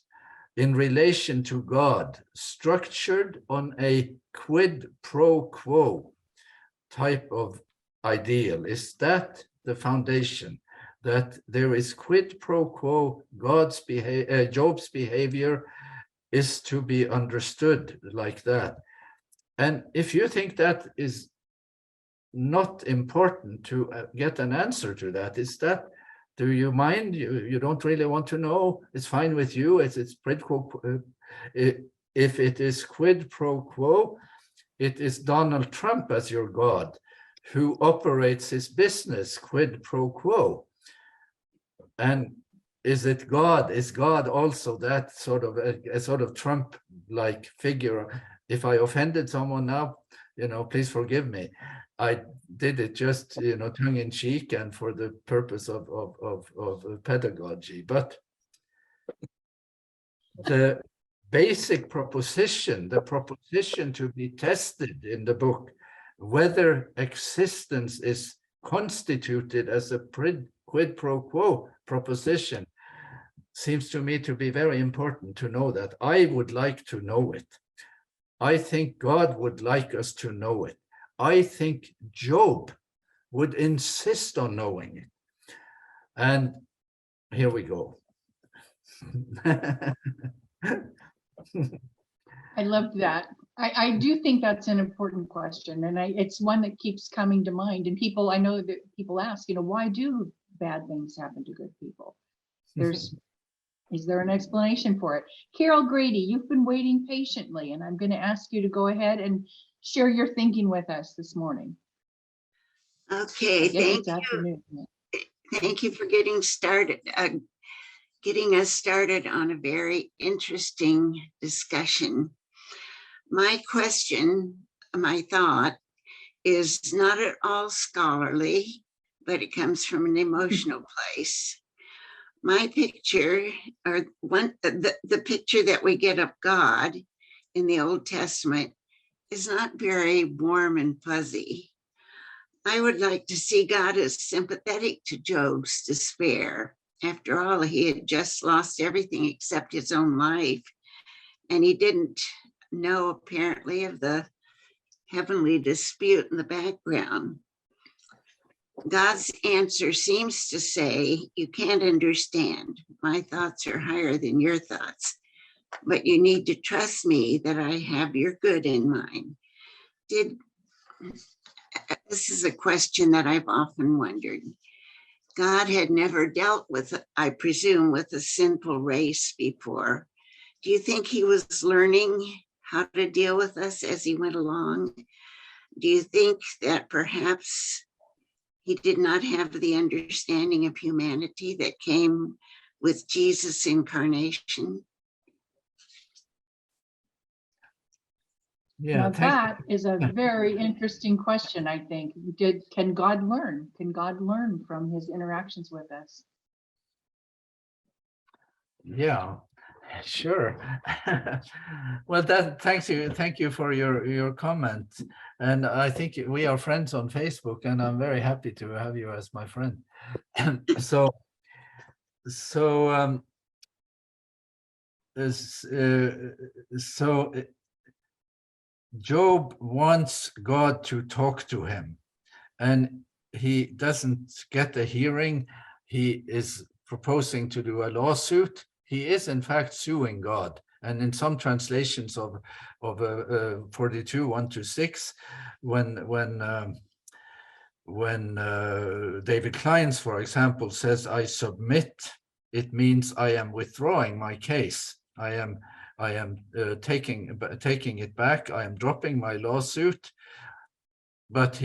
in relation to God structured on a quid pro quo type of ideal? Is that the foundation, that there is quid pro quo, Job's behavior is to be understood like that? And if you think that is not important to get an answer to that, do you mind? You don't really want to know? It's fine with you. It's quid pro quo. If it is quid pro quo, it is Donald Trump as your God, who operates his business quid pro quo. And is God also that sort of a sort of Trump-like figure? If I offended someone now, please forgive me. I did it just, tongue in cheek and for the purpose of pedagogy. But the basic proposition, the proposition to be tested in the book, whether existence is constituted as a quid pro quo proposition, seems to me to be very important to know that. I would like to know it. I think God would like us to know it. I think Job would insist on knowing it. And here we go.
I love that. I do think that's an important question, and it's one that keeps coming to mind. And I know that people ask, why do bad things happen to good people? Is there an explanation for it? Carol Grady, you've been waiting patiently, and I'm going to ask you to go ahead and share your thinking with us this morning.
Okay, thank you. Thank you for getting started. getting us started on a very interesting discussion. My question, my thought, is not at all scholarly, but it comes from an emotional place. My picture, or the picture that we get of God in the Old Testament, is not very warm and fuzzy. I would like to see God as sympathetic to Job's despair. After all, he had just lost everything except his own life, and he didn't know apparently of the heavenly dispute in the background. God's answer seems to say, you can't understand. My thoughts are higher than your thoughts, but you need to trust me that I have your good in mind. This is a question that I've often wondered. God had never dealt with, I presume, with a sinful race before. Do you think he was learning how to deal with us as he went along? Do you think that perhaps he did not have the understanding of humanity that came with Jesus' incarnation?
Yeah,
Now that is a very interesting question, I think. Can God learn? Can God learn from his interactions with us?
Yeah, sure. Well, thank you for your comment. And I think we are friends on Facebook, and I'm very happy to have you as my friend. So Job wants God to talk to him, and he doesn't get a hearing. He is proposing to do a lawsuit. He is in fact suing God. And in some translations of 42, 1-6, when David Kleins, for example, says, I submit, it means I am withdrawing my case. I am taking it back. I am dropping my lawsuit. But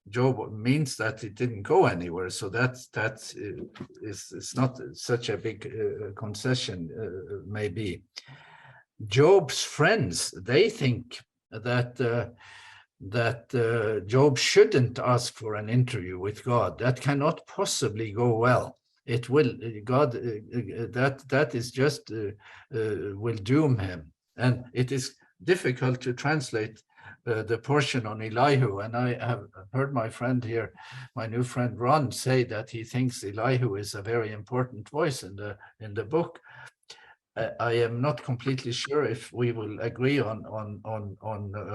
Job means that it didn't go anywhere. So that is not such a big concession, maybe. Job's friends, they think that Job shouldn't ask for an interview with God. That cannot possibly go well. It will, God, that is just will doom him. And it is difficult to translate the portion on Elihu. And I have heard my friend here, my new friend Ron, say that he thinks Elihu is a very important voice in the book. I am not completely sure if we will agree on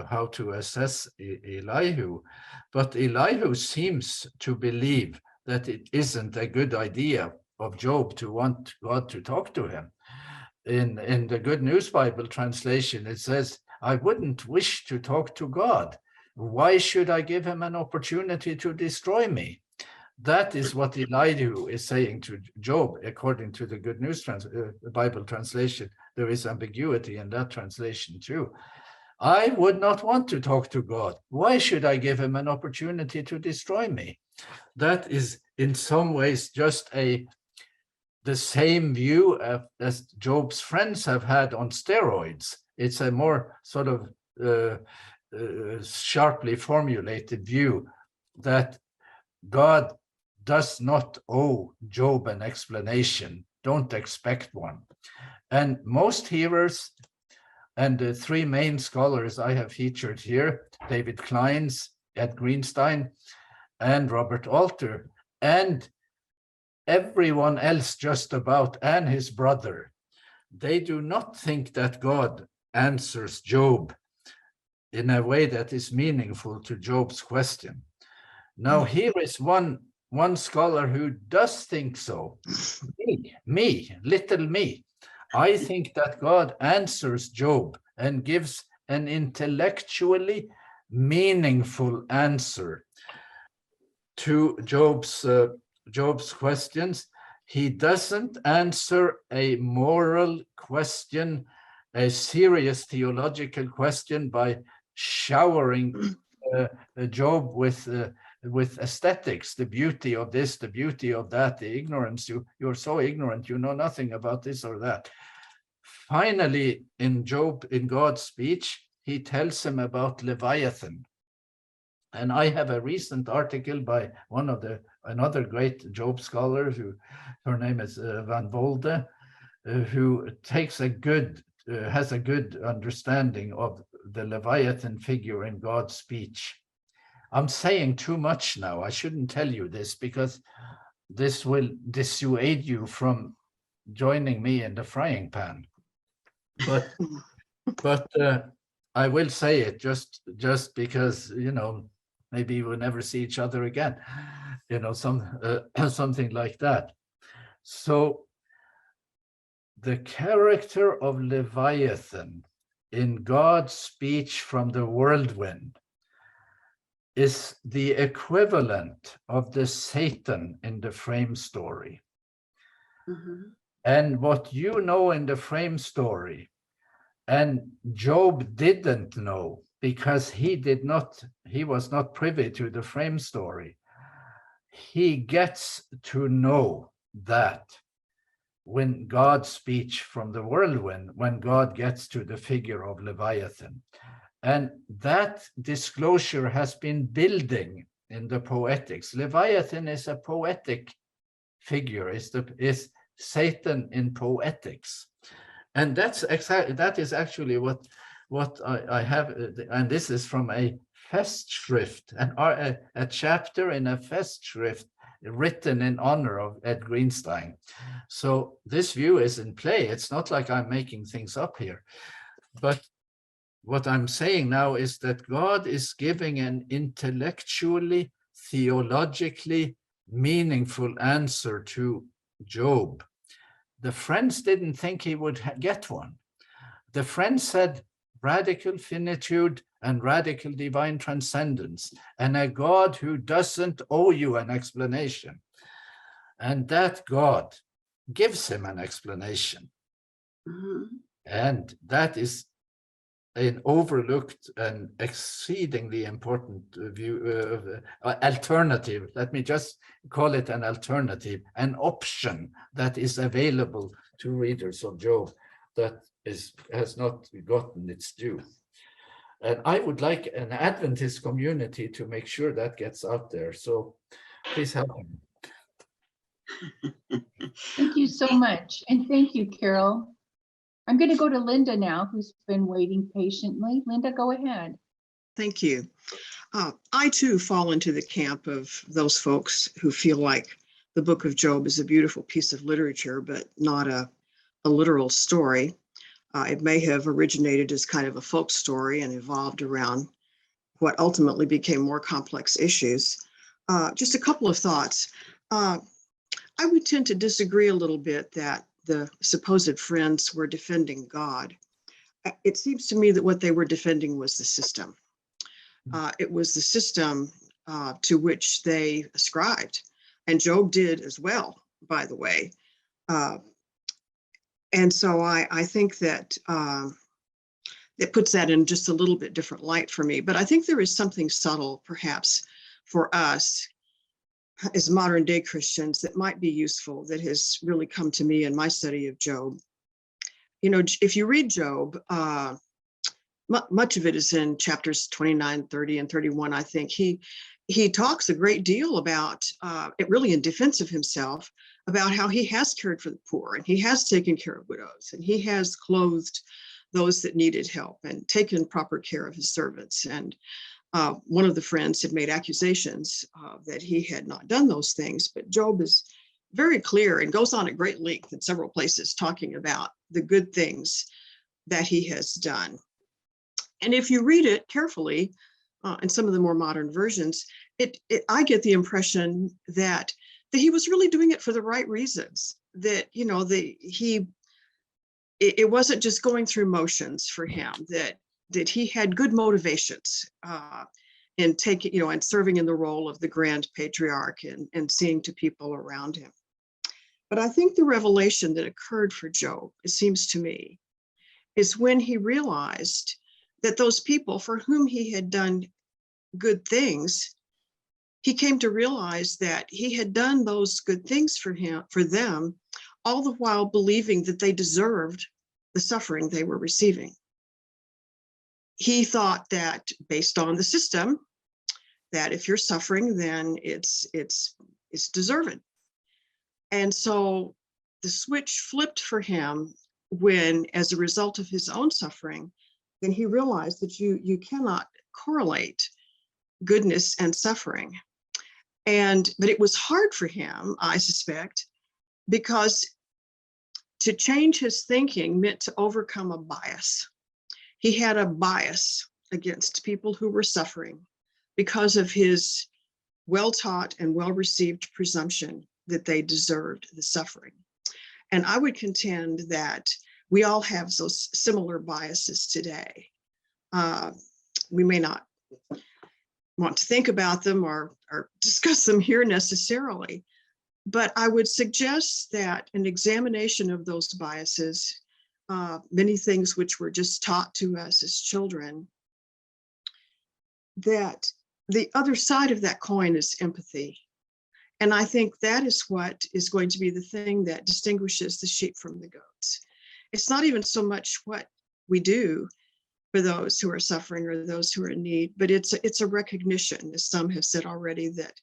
how to assess Elihu, but Elihu seems to believe that it isn't a good idea of Job to want God to talk to him. In the Good News Bible translation, it says, I wouldn't wish to talk to God. Why should I give him an opportunity to destroy me? That is what Elihu is saying to Job, according to the Good News Bible translation. There is ambiguity in that translation too. I would not want to talk to God. Why should I give him an opportunity to destroy me? That is in some ways just the same view as Job's friends have had on steroids. It's a more sort of sharply formulated view that God does not owe Job an explanation. Don't expect one. And most hearers, and the three main scholars I have featured here, David Kleins, Ed Greenstein, and Robert Alter, and everyone else just about, and his brother, they do not think that God answers Job in a way that is meaningful to Job's question. Now, here is one scholar who does think so. Little me. I think that God answers Job and gives an intellectually meaningful answer to Job's questions. He doesn't answer a moral question, a serious theological question, by showering Job with with aesthetics, the beauty of this, the beauty of that, the ignorance, you're so ignorant, you know nothing about this or that. Finally, in Job, in God's speech, he tells him about Leviathan. And I have a recent article by another great Job scholar, her name is Van Volde, who takes has a good understanding of the Leviathan figure in God's speech. I'm saying too much now. I shouldn't tell you this because this will dissuade you from joining me in the frying pan. But I will say it just because, you know, maybe we'll never see each other again, you know, something like that. So the character of Leviathan in God's speech from the whirlwind is the equivalent of the Satan in the frame story.
Mm-hmm.
And what you know in the frame story, and Job didn't know because he was not privy to the frame story. He gets to know that when God's speech from the whirlwind, when God gets to the figure of Leviathan. And that disclosure has been building in the poetics. Leviathan is a poetic figure, is Satan in poetics. And that is actually what I have, and this is from a Festschrift, a chapter in a Festschrift written in honor of Ed Greenstein. So this view is in play. It's not like I'm making things up here. But what I'm saying now is that God is giving an intellectually, theologically meaningful answer to Job. The friends didn't think he would get one. The friends said radical finitude and radical divine transcendence, and a God who doesn't owe you an explanation. And that God gives him an explanation.
Mm-hmm.
And that is an overlooked and exceedingly important view, alternative. Let me just call it an alternative, an option that is available to readers of Job that has not gotten its due. And I would like an Adventist community to make sure that gets out there. So please help me.
Thank you so much. And thank you, Carol. I'm going to go to Linda now, who's been waiting patiently. Linda, go ahead.
Thank you. I too fall into the camp of those folks who feel like the book of Job is a beautiful piece of literature, but not a literal story. It may have originated as kind of a folk story and evolved around what ultimately became more complex issues. Just a couple of thoughts. I would tend to disagree a little bit that the supposed friends were defending God. It seems to me that what they were defending was the system. It was the system to which they ascribed, and Job did as well, by the way. And so I think that it puts that in just a little bit different light for me. But I think there is something subtle, perhaps, for us as modern day Christians that might be useful, that has really come to me in my study of Job. You know, if you read Job, much of it is in chapters 29, 30, and 31, I think. He talks a great deal about, it really in defense of himself, about how he has cared for the poor, and he has taken care of widows, and he has clothed those that needed help and taken proper care of his servants. And one of the friends had made accusations that he had not done those things, but Job is very clear and goes on at great length in several places talking about the good things that he has done. And if you read it carefully, in some of the more modern versions, I get the impression that he was really doing it for the right reasons. That, you know, it wasn't just going through motions for him. That he had good motivations in taking, you know, and serving in the role of the grand patriarch and seeing to people around him. But I think the revelation that occurred for Job, it seems to me, is when he realized that those people for whom he had done good things, he came to realize that he had done those good things for them, all the while believing that they deserved the suffering they were receiving. He thought that based on the system, that if you're suffering, then it's deserved. And so the switch flipped for him when, as a result of his own suffering, then he realized that you cannot correlate goodness and suffering. But it was hard for him, I suspect, because to change his thinking meant to overcome a bias. He had a bias against people who were suffering because of his well-taught and well-received presumption that they deserved the suffering. And I would contend that we all have those similar biases today. We may not want to think about them or discuss them here necessarily, but I would suggest that an examination of those biases, many things which were just taught to us as children, that the other side of that coin is empathy. And I think that is what is going to be the thing that distinguishes the sheep from the goats. It's not even so much what we do for those who are suffering or those who are in need, but it's a recognition, as some have said already, that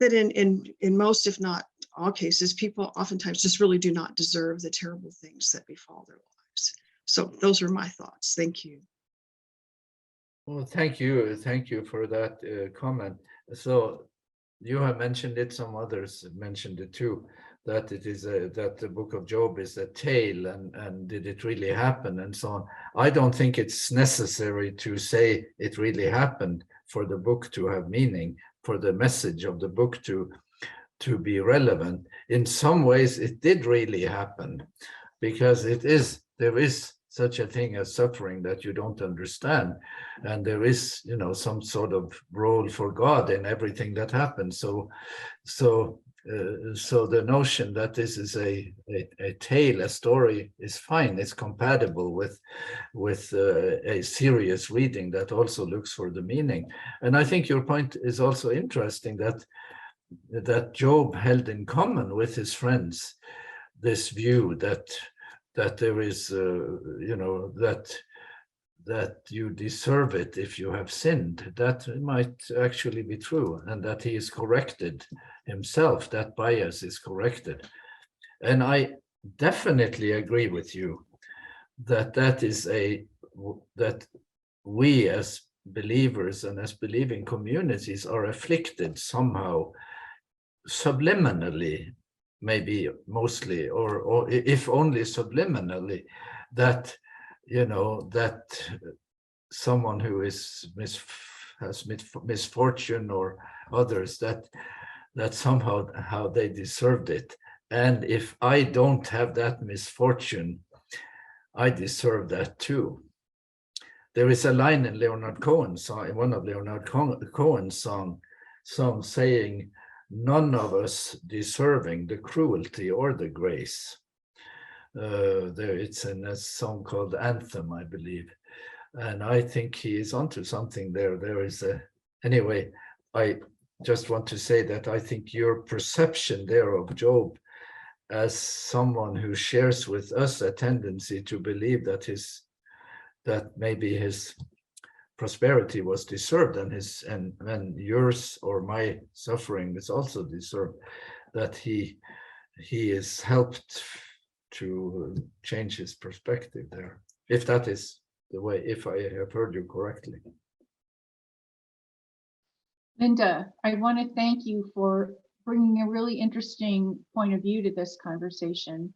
in most, if not all cases, people oftentimes just really do not deserve the terrible things that befall their lives. So those are my thoughts. Thank you.
Well, thank you for that comment. So you have mentioned it, some others mentioned it too, that it is that the book of Job is a tale, and did it really happen, and so on. I don't think it's necessary to say it really happened for the book to have meaning, for the message of the book to be relevant. In some ways it did really happen, because there is such a thing as suffering that you don't understand, and there is, some sort of role for God in everything that happens. So the notion that this is a tale, a story, is fine. It's compatible with a serious reading that also looks for the meaning. And I think your point is also interesting, that Job held in common with his friends this view that there is, that you deserve it if you have sinned. That might actually be true, and that he is corrected himself, that bias is corrected. And I definitely agree with you that we as believers and as believing communities are afflicted somehow, subliminally, maybe mostly, or if only subliminally, that that someone who has misfortune, or others, that somehow how they deserved it. And if I don't have that misfortune, I deserve that too. There is a line in Leonard Cohen's song, in one of Leonard Cohen's songs, saying, "None of us deserving the cruelty or the grace." It's in a song called Anthem, I believe. And I think he is onto something there. Anyway, I just want to say that I think your perception there of Job as someone who shares with us a tendency to believe that maybe his prosperity was deserved, and yours or my suffering is also deserved, that he is helped to change his perspective there, if that is the way, if I have heard you correctly.
Linda, I want to thank you for bringing a really interesting point of view to this conversation.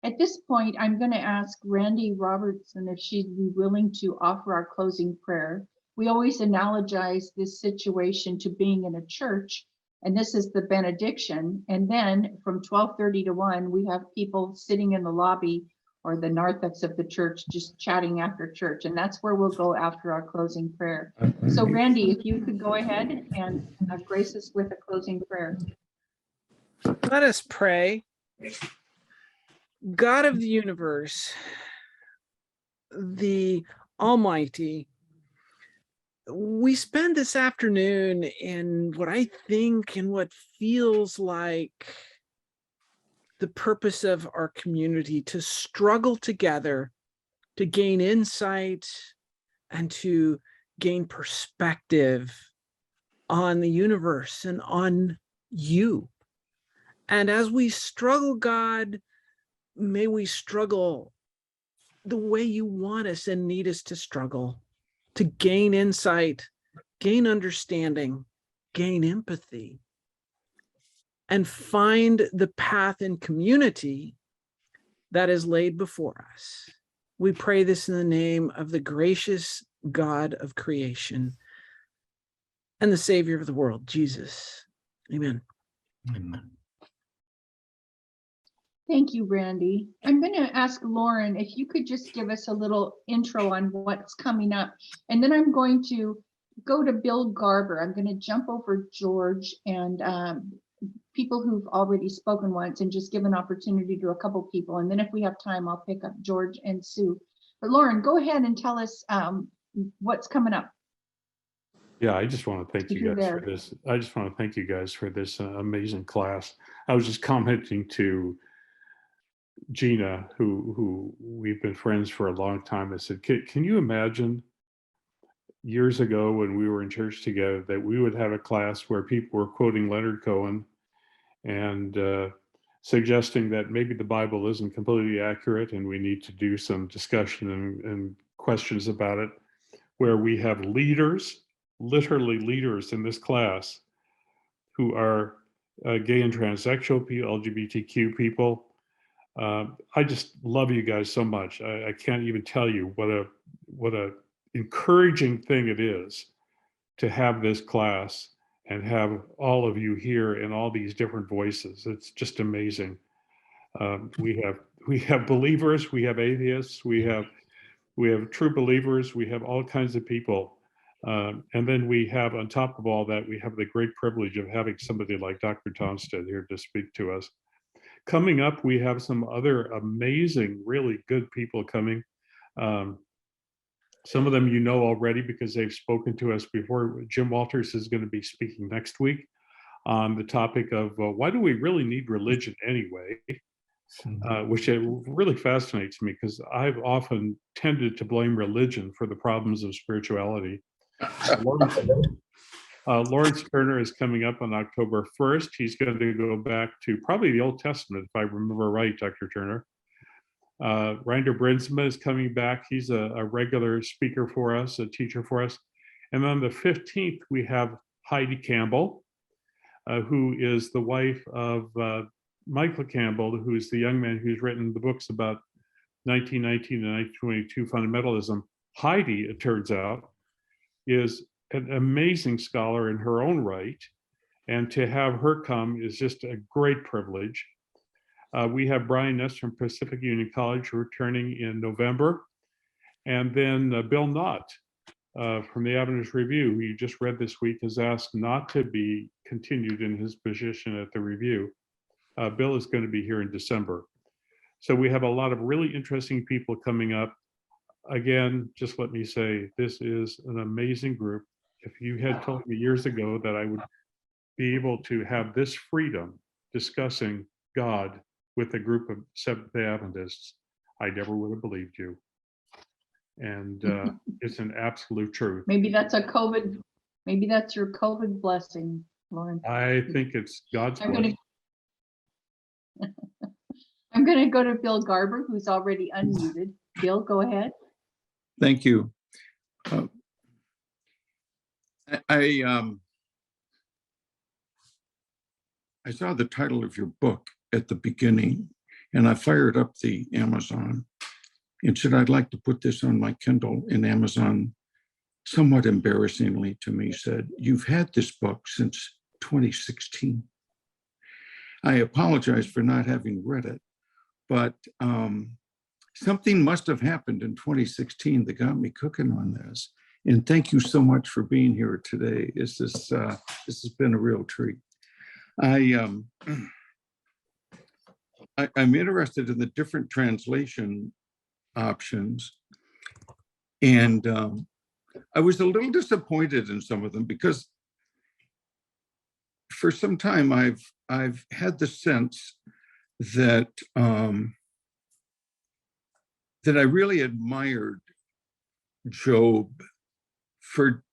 At this point, I'm going to ask Randy Robertson if she'd be willing to offer our closing prayer. We always analogize this situation to being in a church, and this is the benediction. And then from 12:30 to 1, we have people sitting in the lobby or the narthex of the church just chatting after church. And that's where we'll go after our closing prayer. So Randy, if you could go ahead and grace us with a closing prayer.
Let us pray. God of the universe, the Almighty, we spend this afternoon in what I think and what feels like the purpose of our community to struggle together, to gain insight and to gain perspective on the universe and on you. And as we struggle, God, may we struggle the way you want us and need us to struggle, to gain insight, gain understanding, gain empathy, and find the path in community that is laid before us. We pray this in the name of the gracious God of creation and the Savior of the world, Jesus. Amen.
Amen.
Thank you, Randy. I'm going to ask Lauren if you could just give us a little intro on what's coming up. And then I'm going to go to Bill Garber. I'm going to jump over George and people who've already spoken once and just give an opportunity to a couple people. And then if we have time, I'll pick up George and Sue. But Lauren, go ahead and tell us what's coming up.
Yeah, I just want to thank
If
you
you're
guys
there.
for this. I just want to thank you guys for this amazing class. I was just commenting to Gina, who we've been friends for a long time. I said, can you imagine years ago when we were in church together that we would have a class where people were quoting Leonard Cohen and suggesting that maybe the Bible isn't completely accurate and we need to do some discussion and questions about it, where we have leaders, literally leaders in this class who are gay and transsexual people, LGBTQ people. I just love you guys so much. I can't even tell you what a encouraging thing it is to have this class and have all of you here in all these different voices. It's just amazing. We have believers, we have atheists, we have true believers, we have all kinds of people. And then we have, on top of all that, we have the great privilege of having somebody like Dr. Tonstad here to speak to us. Coming up, we have some other amazing, really good people coming. Some of them you know already because they've spoken to us before. Jim Walters is going to be speaking next week on the topic of why do we really need religion anyway? Which it really fascinates me because I've often tended to blame religion for the problems of spirituality. Lawrence Turner is coming up on October 1st. He's going to go back to probably the Old Testament, if I remember right, Dr. Turner. Reinder Brinsma is coming back. He's a regular speaker for us, a teacher for us. And on the 15th, we have Heidi Campbell, who is the wife of Michael Campbell, who's the young man who's written the books about 1919 and 1922 fundamentalism. Heidi, it turns out, is an amazing scholar in her own right. And to have her come is just a great privilege. We have Brian Ness from Pacific Union College returning in November. And then Bill Knott from the Adventist Review, who you just read this week, has asked not to be continued in his position at the Review. Bill is going to be here in December. So we have a lot of really interesting people coming up. Again, just let me say, this is an amazing group. If you had told me years ago that I would be able to have this freedom discussing God with a group of Seventh-day Adventists, I never would have believed you. And it's an absolute truth.
Maybe that's your COVID blessing, Lauren.
I think it's God's blessing.
I'm going to go to Bill Garber, who's already unmuted. Bill, go ahead.
Thank you. I saw the title of your book at the beginning, and I fired up the Amazon and said, I'd like to put this on my Kindle, and Amazon, somewhat embarrassingly to me, said, you've had this book since 2016. I apologize for not having read it, but something must have happened in 2016 that got me cooking on this. And thank you so much for being here today. This has been a real treat. I'm interested in the different translation options. And I was a little disappointed in some of them because for some time I've had the sense that that I really admired Job for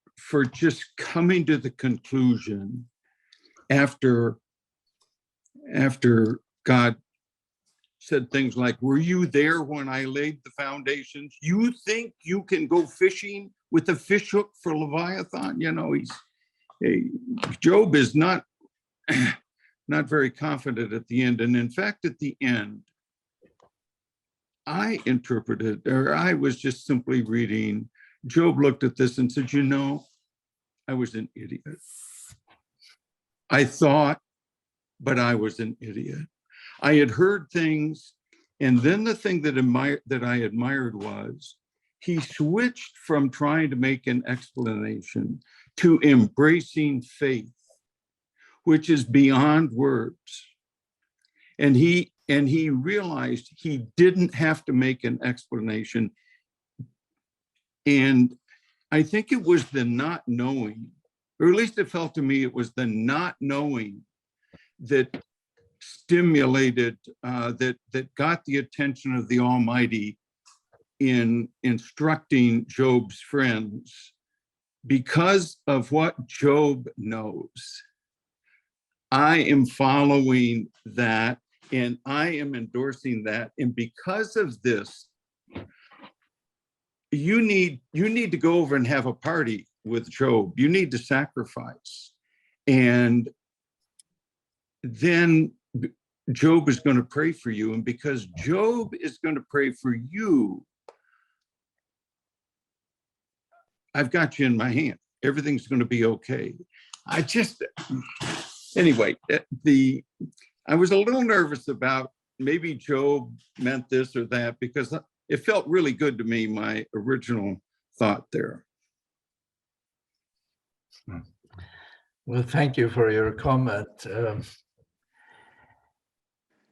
just coming to the conclusion after God said things like, "Were you there when I laid the foundations? You think you can go fishing with a fish hook for Leviathan?" You know, Job is not very confident at the end. And in fact, at the end, I interpreted, or I was just simply reading, Job looked at this and said, "You know, I was an idiot. I thought, but I was an idiot. I had heard things." And then the thing that I admired was he switched from trying to make an explanation to embracing faith, which is beyond words. And he realized he didn't have to make an explanation. And I think it was the not knowing, or at least it felt to me it was the not knowing that stimulated, that got the attention of the Almighty in instructing Job's friends. Because of what Job knows, I am following that and I am endorsing that. And because of this, you need to go over and have a party with Job. You need to sacrifice. And then Job is going to pray for you. And because Job is going to pray for you, I've got you in my hand. Everything's going to be okay. Anyway, I was a little nervous about maybe Job meant this or that, because it felt really good to me, my original thought there.
Well, thank you for your comment.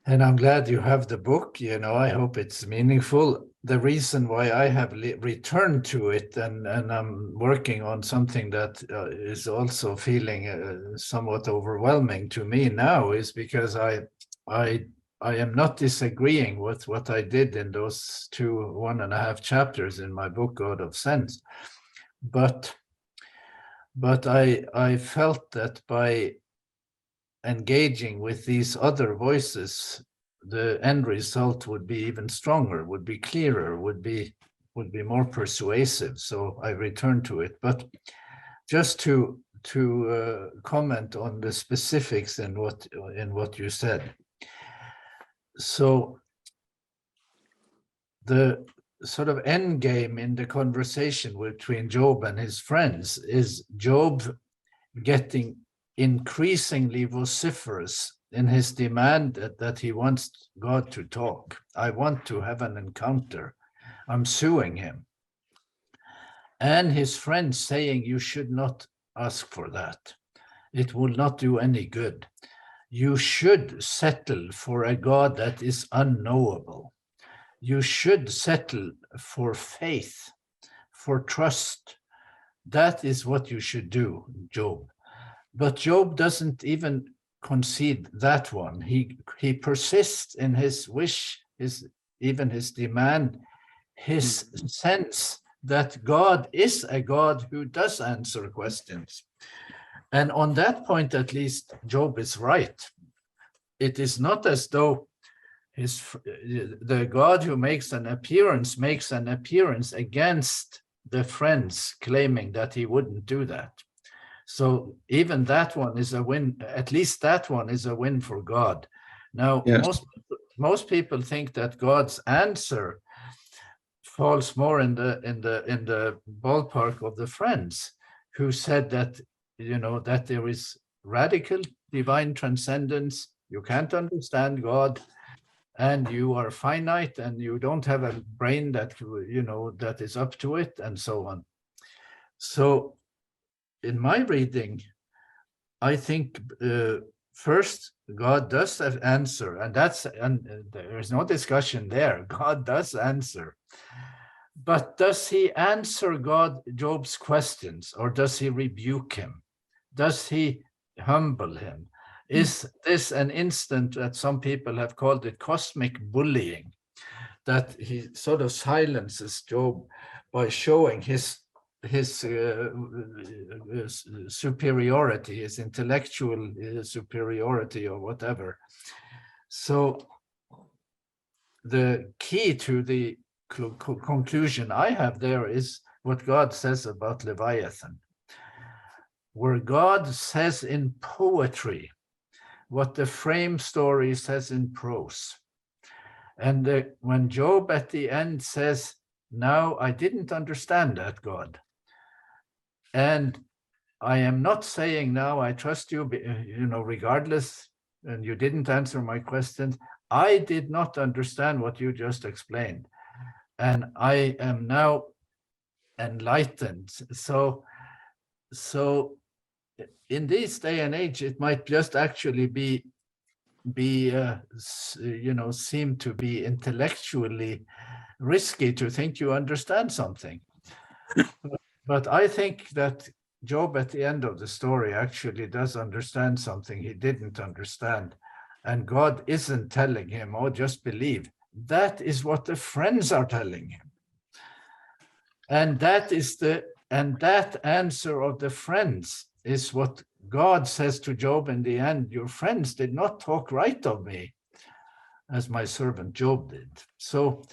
And I'm glad you have the book. You know, I hope it's meaningful. The reason why I have returned to it and I'm working on something that is also feeling somewhat overwhelming to me now is because I am not disagreeing with what I did in those 1.5 chapters in my book, God of Sense. But I felt that by engaging with these other voices, the end result would be even stronger, would be clearer, would be more persuasive. So I returned to it. But just to comment on the specifics in what you said. So the sort of end game in the conversation between Job and his friends is Job getting increasingly vociferous in his demand that he wants God to talk. I want to have an encounter. I'm suing him. And his friends saying, you should not ask for that. It will not do any good. You should settle for a God that is unknowable. You should settle for faith, for trust. That is what you should do, Job. But Job doesn't even concede that one. He persists in his wish, his demand, his sense that God is a God who does answer questions. And on that point, at least, Job is right. It is not as though the God who makes an appearance against the friends claiming that he wouldn't do that. So even that one is a win. At least that one is a win for God. Now, yes. Most people think that God's answer falls more in the ballpark of the friends who said that, that there is radical divine transcendence. You can't understand God, and you are finite, and you don't have a brain that that is up to it, and so on. So, in my reading, I think first God does answer, and there is no discussion there. God does answer, But does he answer Job's questions, or does he rebuke him? Does he humble him? Is this an instant that some people have called it cosmic bullying, that he sort of silences Job by showing his superiority, his intellectual superiority, or whatever? So the key to the conclusion I have there is what God says about Leviathan, where God says in poetry what the frame story says in prose. And when Job at the end says, "Now I didn't understand that, God, and I am not saying now I trust you, regardless, and you didn't answer my questions. I did not understand what you just explained, and I am now enlightened." So in this day and age, it might just actually seem to be intellectually risky to think you understand something. But I think that Job at the end of the story actually does understand something he didn't understand. And God isn't telling him, "Oh, just believe." That is what the friends are telling him. And that answer of the friends is what God says to Job in the end: "Your friends did not talk right of me, as my servant Job did." So,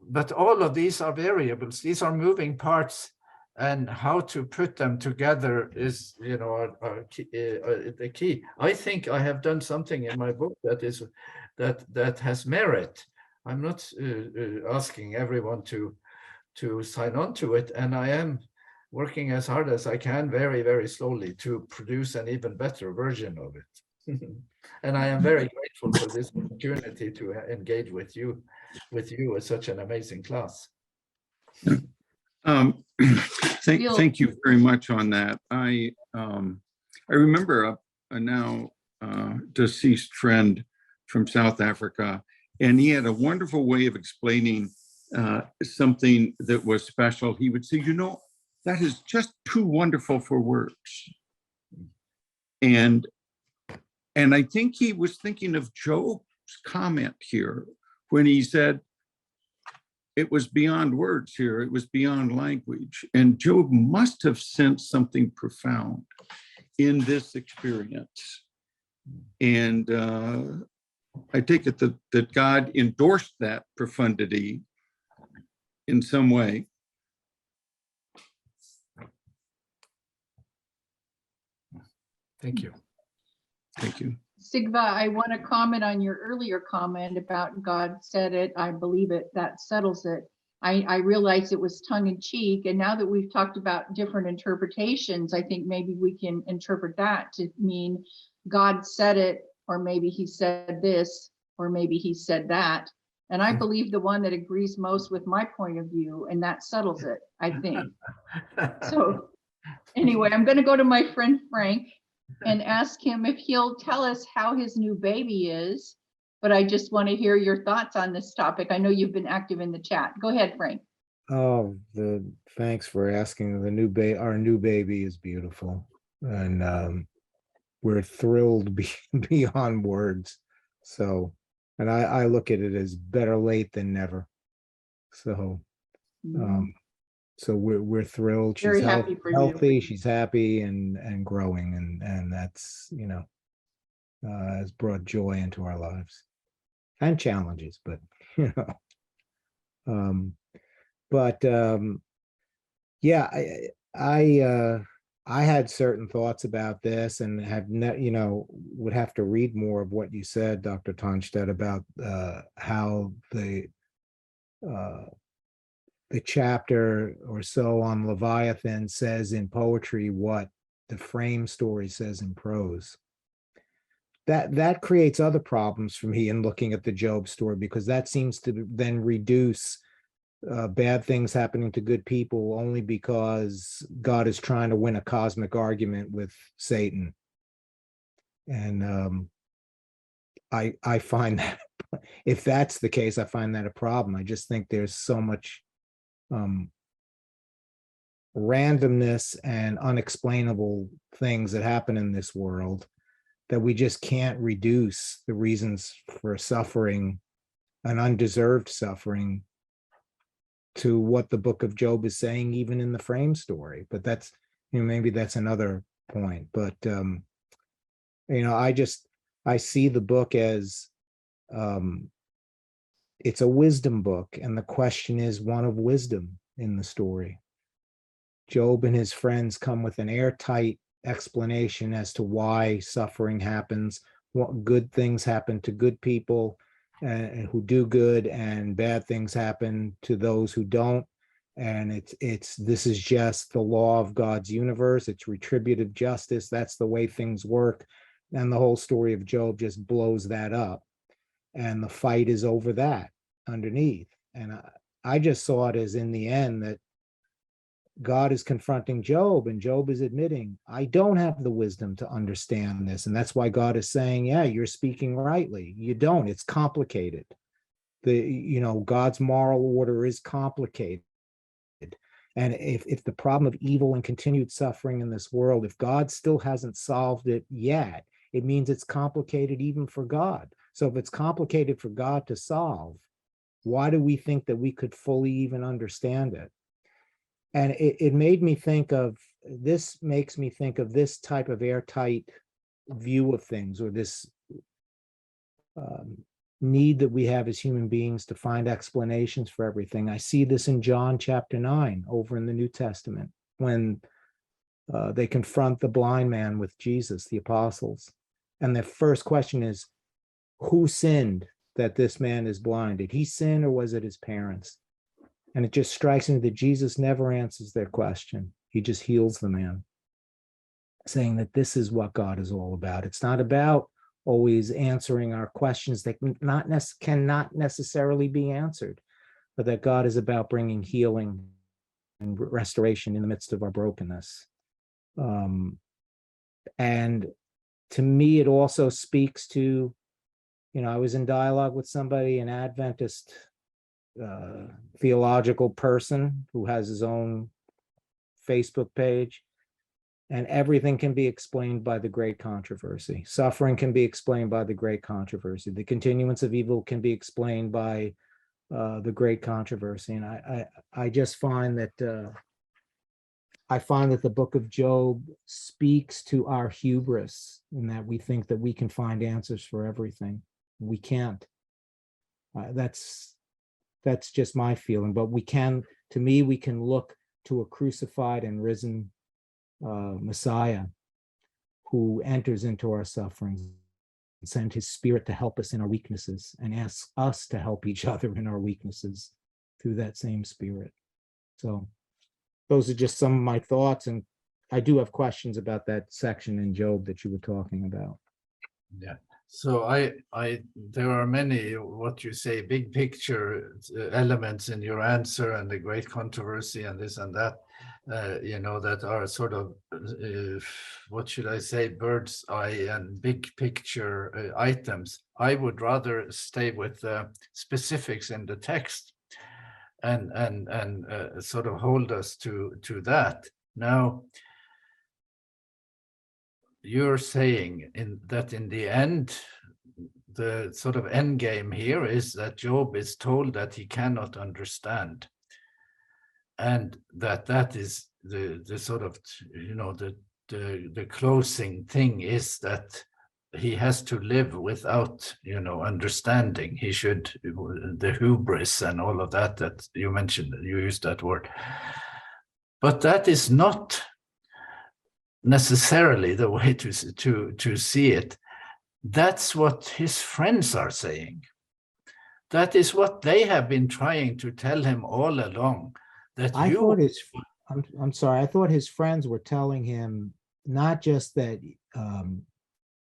but all of these are variables. These are moving parts, and how to put them together is, the key. I think I have done something in my book that has merit. I'm not asking everyone to sign on to it, and I am working as hard as I can, very, very slowly, to produce an even better version of it. And I am very grateful for this opportunity to engage with you as such an amazing class.
Thank you very much on that. I remember a now deceased friend from South Africa, and he had a wonderful way of explaining something that was special. He would say, that is just too wonderful for words. And I think he was thinking of Job's comment here when he said it was beyond words here, it was beyond language. And Job must have sensed something profound in this experience. And I take it that God endorsed that profundity in some way.
Thank you.
Thank you.
Sigve, I want to comment on your earlier comment about God said it, I believe it, that settles it. I realized it was tongue in cheek, and now that we've talked about different interpretations, I think maybe we can interpret that to mean God said it, or maybe he said this, or maybe he said that. And I believe the one that agrees most with my point of view, and that settles it, I think. So anyway, I'm going to go to my friend Frank and ask him if he'll tell us how his new baby is. But I just want to hear your thoughts on this topic. I know you've been active in the chat. Go ahead, Frank.
Oh, thanks for asking. Our new baby is beautiful, and we're thrilled beyond words. So, and I look at it as better late than never. So, so we're thrilled. She's
Very happy for
healthy.
you.
She's happy and growing, and that's has brought joy into our lives and challenges, but yeah, I had certain thoughts about this, and have would have to read more of what you said, Dr. Tonstad, about how the chapter or so on Leviathan says in poetry what the frame story says in prose. That creates other problems for me in looking at the Job story, because that seems to then reduce bad things happening to good people only because God is trying to win a cosmic argument with Satan. And I find that, if that's the case, I find that a problem. I just think there's so much randomness and unexplainable things that happen in this world, that we just can't reduce the reasons for suffering and undeserved suffering to what the book of Job is saying, even in the frame story. But that's, maybe that's another point. But, I see the book as, it's a wisdom book, and the question is one of wisdom in the story. Job and his friends come with an airtight explanation as to why suffering happens, what good things happen to good people who do good, and bad things happen to those who don't. And this is just the law of God's universe. It's retributive justice. That's the way things work. And the whole story of Job just blows that up. And the fight is over that underneath. And I just saw it as, in the end, that God is confronting Job, and Job is admitting, I don't have the wisdom to understand this. And that's why God is saying, yeah, you're speaking rightly. You don't. It's complicated. God's moral order is complicated. And if the problem of evil and continued suffering in this world, if God still hasn't solved it yet, it means it's complicated even for God. So if it's complicated for God to solve, why do we think that we could fully even understand it? And it made me think of, this makes me think of this type of airtight view of things, or this need that we have as human beings to find explanations for everything. I see this in John chapter 9 over in the New Testament, when they confront the blind man with Jesus, the apostles. And their first question is, who sinned that this man is blind? Did he sin, or was it his parents? And it just strikes me that Jesus never answers their question. He just heals the man, saying that this is what God is all about. It's not about always answering our questions that cannot necessarily be answered, but that God is about bringing healing and restoration in the midst of our brokenness. And to me, it also speaks to, I was in dialogue with somebody, an Adventist theological person who has his own Facebook page, and everything can be explained by the great controversy. Suffering can be explained by the great controversy. The continuance of evil can be explained by the great controversy. And I just find that the book of Job speaks to our hubris, in that we think that we can find answers for everything. We can't. That's just my feeling. But we can look to a crucified and risen Messiah, who enters into our sufferings and sent his spirit to help us in our weaknesses, and asks us to help each other in our weaknesses through that same spirit. So those are just some of my thoughts. And I do have questions about that section in Job that you were talking about.
Yeah. So there are many, what you say, big picture elements in your answer, and the great controversy and this and that, that are sort of, what should I say, bird's eye and big picture items. I would rather stay with specifics in the text and sort of hold us to that. Now, you're saying that in the end, the sort of end game here is that Job is told that he cannot understand, and that is the sort of, the closing thing is that he has to live without, understanding. He should, the hubris and all of that you mentioned, you used that word. But that is not necessarily the way to see it. That's what his friends are saying. That is what they have been trying to tell him all along.
I'm sorry, I thought his friends were telling him not just that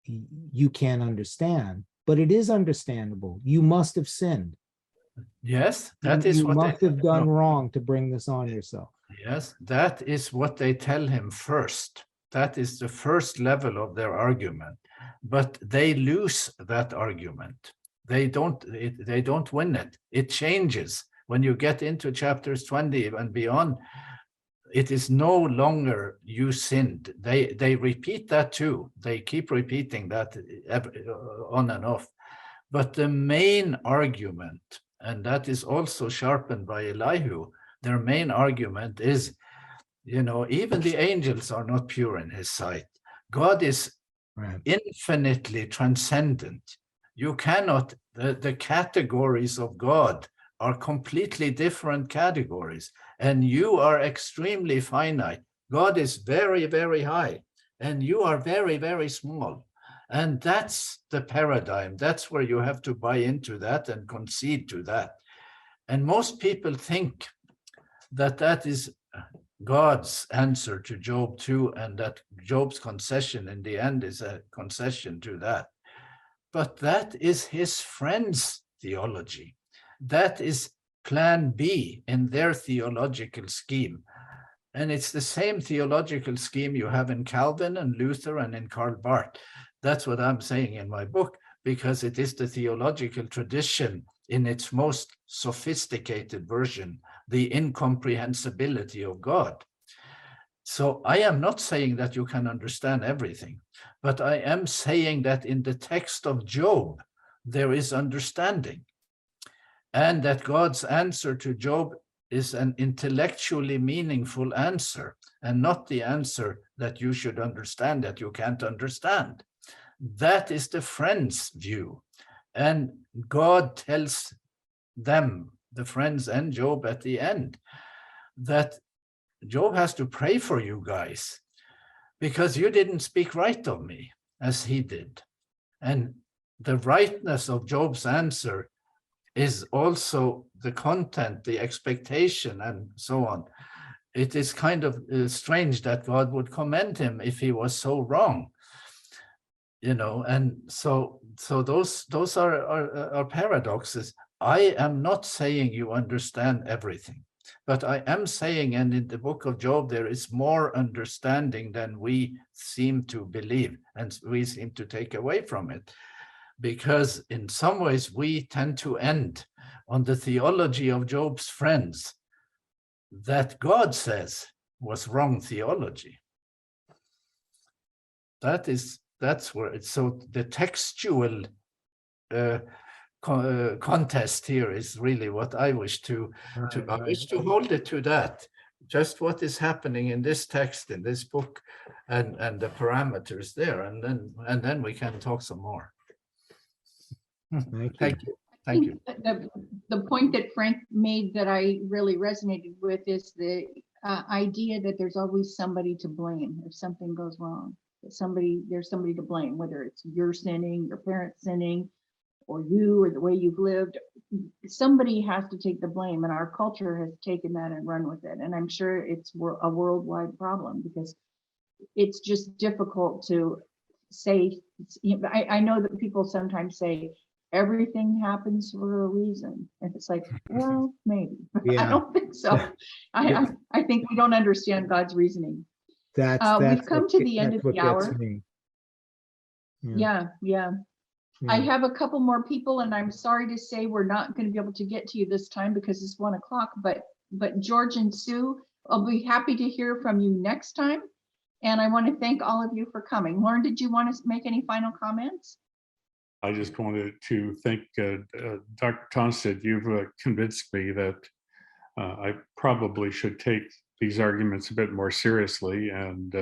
you can't understand, but it is understandable. You must have sinned.
Yes, that is what
you must have done wrong to bring this on yourself.
Yes, that is what they tell him first. That is the first level of their argument, but they lose that argument. They don't win it. It changes when you get into chapters 20 and beyond, it is no longer you sinned. They repeat that too. They keep repeating that on and off. But the main argument, and that is also sharpened by Elihu, their main argument is, even the angels are not pure in his sight. God is infinitely transcendent. You cannot, the categories of God are completely different categories, and you are extremely finite. God is very, very high, and you are very, very small. And that's the paradigm. That's where you have to buy into that and concede to that. And most people think that that is God's answer to Job 2, and that Job's concession in the end is a concession to that. But that is his friend's theology. That is plan B in their theological scheme. And it's the same theological scheme you have in Calvin and Luther and in Karl Barth. That's what I'm saying in my book, because it is the theological tradition in its most sophisticated version, the incomprehensibility of God. So I am not saying that you can understand everything, but I am saying that in the text of Job, there is understanding, and that God's answer to Job is an intellectually meaningful answer, and not the answer that you should understand that you can't understand. That is the friend's view. And God tells them, the friends and Job at the end, that Job has to pray for you guys because you didn't speak right of me as he did. And the rightness of Job's answer is also the content, the expectation, and so on. It is kind of strange that God would commend him if he was so wrong. And so those are paradoxes. I am not saying you understand everything, but I am saying, and in the book of Job, there is more understanding than we seem to believe, and we seem to take away from it, because in some ways we tend to end on the theology of Job's friends that God says was wrong theology. That's where it's, so the textual contest here is really what I wish to hold it to that, just what is happening in this text, in this book, and the parameters there, and then we can talk some more. Thank you. Thank you.
The point that Frank made that I really resonated with is the idea that there's always somebody to blame if something goes wrong. There's somebody to blame, whether it's you're sinning, your parents sinning, or you, or the way you've lived. Somebody has to take the blame, and our culture has taken that and run with it. And I'm sure it's a worldwide problem, because it's just difficult to say. I know that people sometimes say everything happens for a reason, and it's like, well, maybe.
Yeah.
I don't think so. I think we don't understand God's reasoning. We've come to the end of the hour. Yeah. I have a couple more people, and I'm sorry to say we're not going to be able to get to you this time because it's 1 o'clock, but George and Sue, I'll be happy to hear from you next time. And I want to thank all of you for coming. Lauren, did you want to make any final comments?
I just wanted to thank Dr. Tonstad. You've convinced me that I probably should take these arguments a bit more seriously and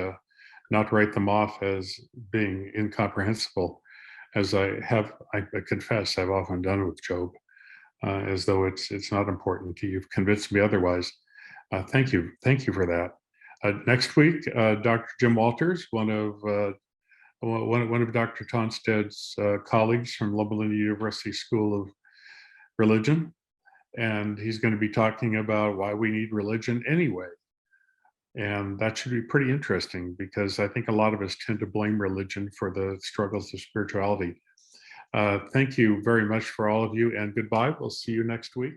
not write them off as being incomprehensible, as I confess I've often done with Job, as though it's not important to you. You've convinced me otherwise. Thank you for that. Next week, Dr. Jim Walters, one of Dr. Tonstad's colleagues from Loma University School of Religion, and he's going to be talking about why we need religion anyway. And that should be pretty interesting, because I think a lot of us tend to blame religion for the struggles of spirituality. Thank you very much for all of you, and goodbye. We'll see you next week.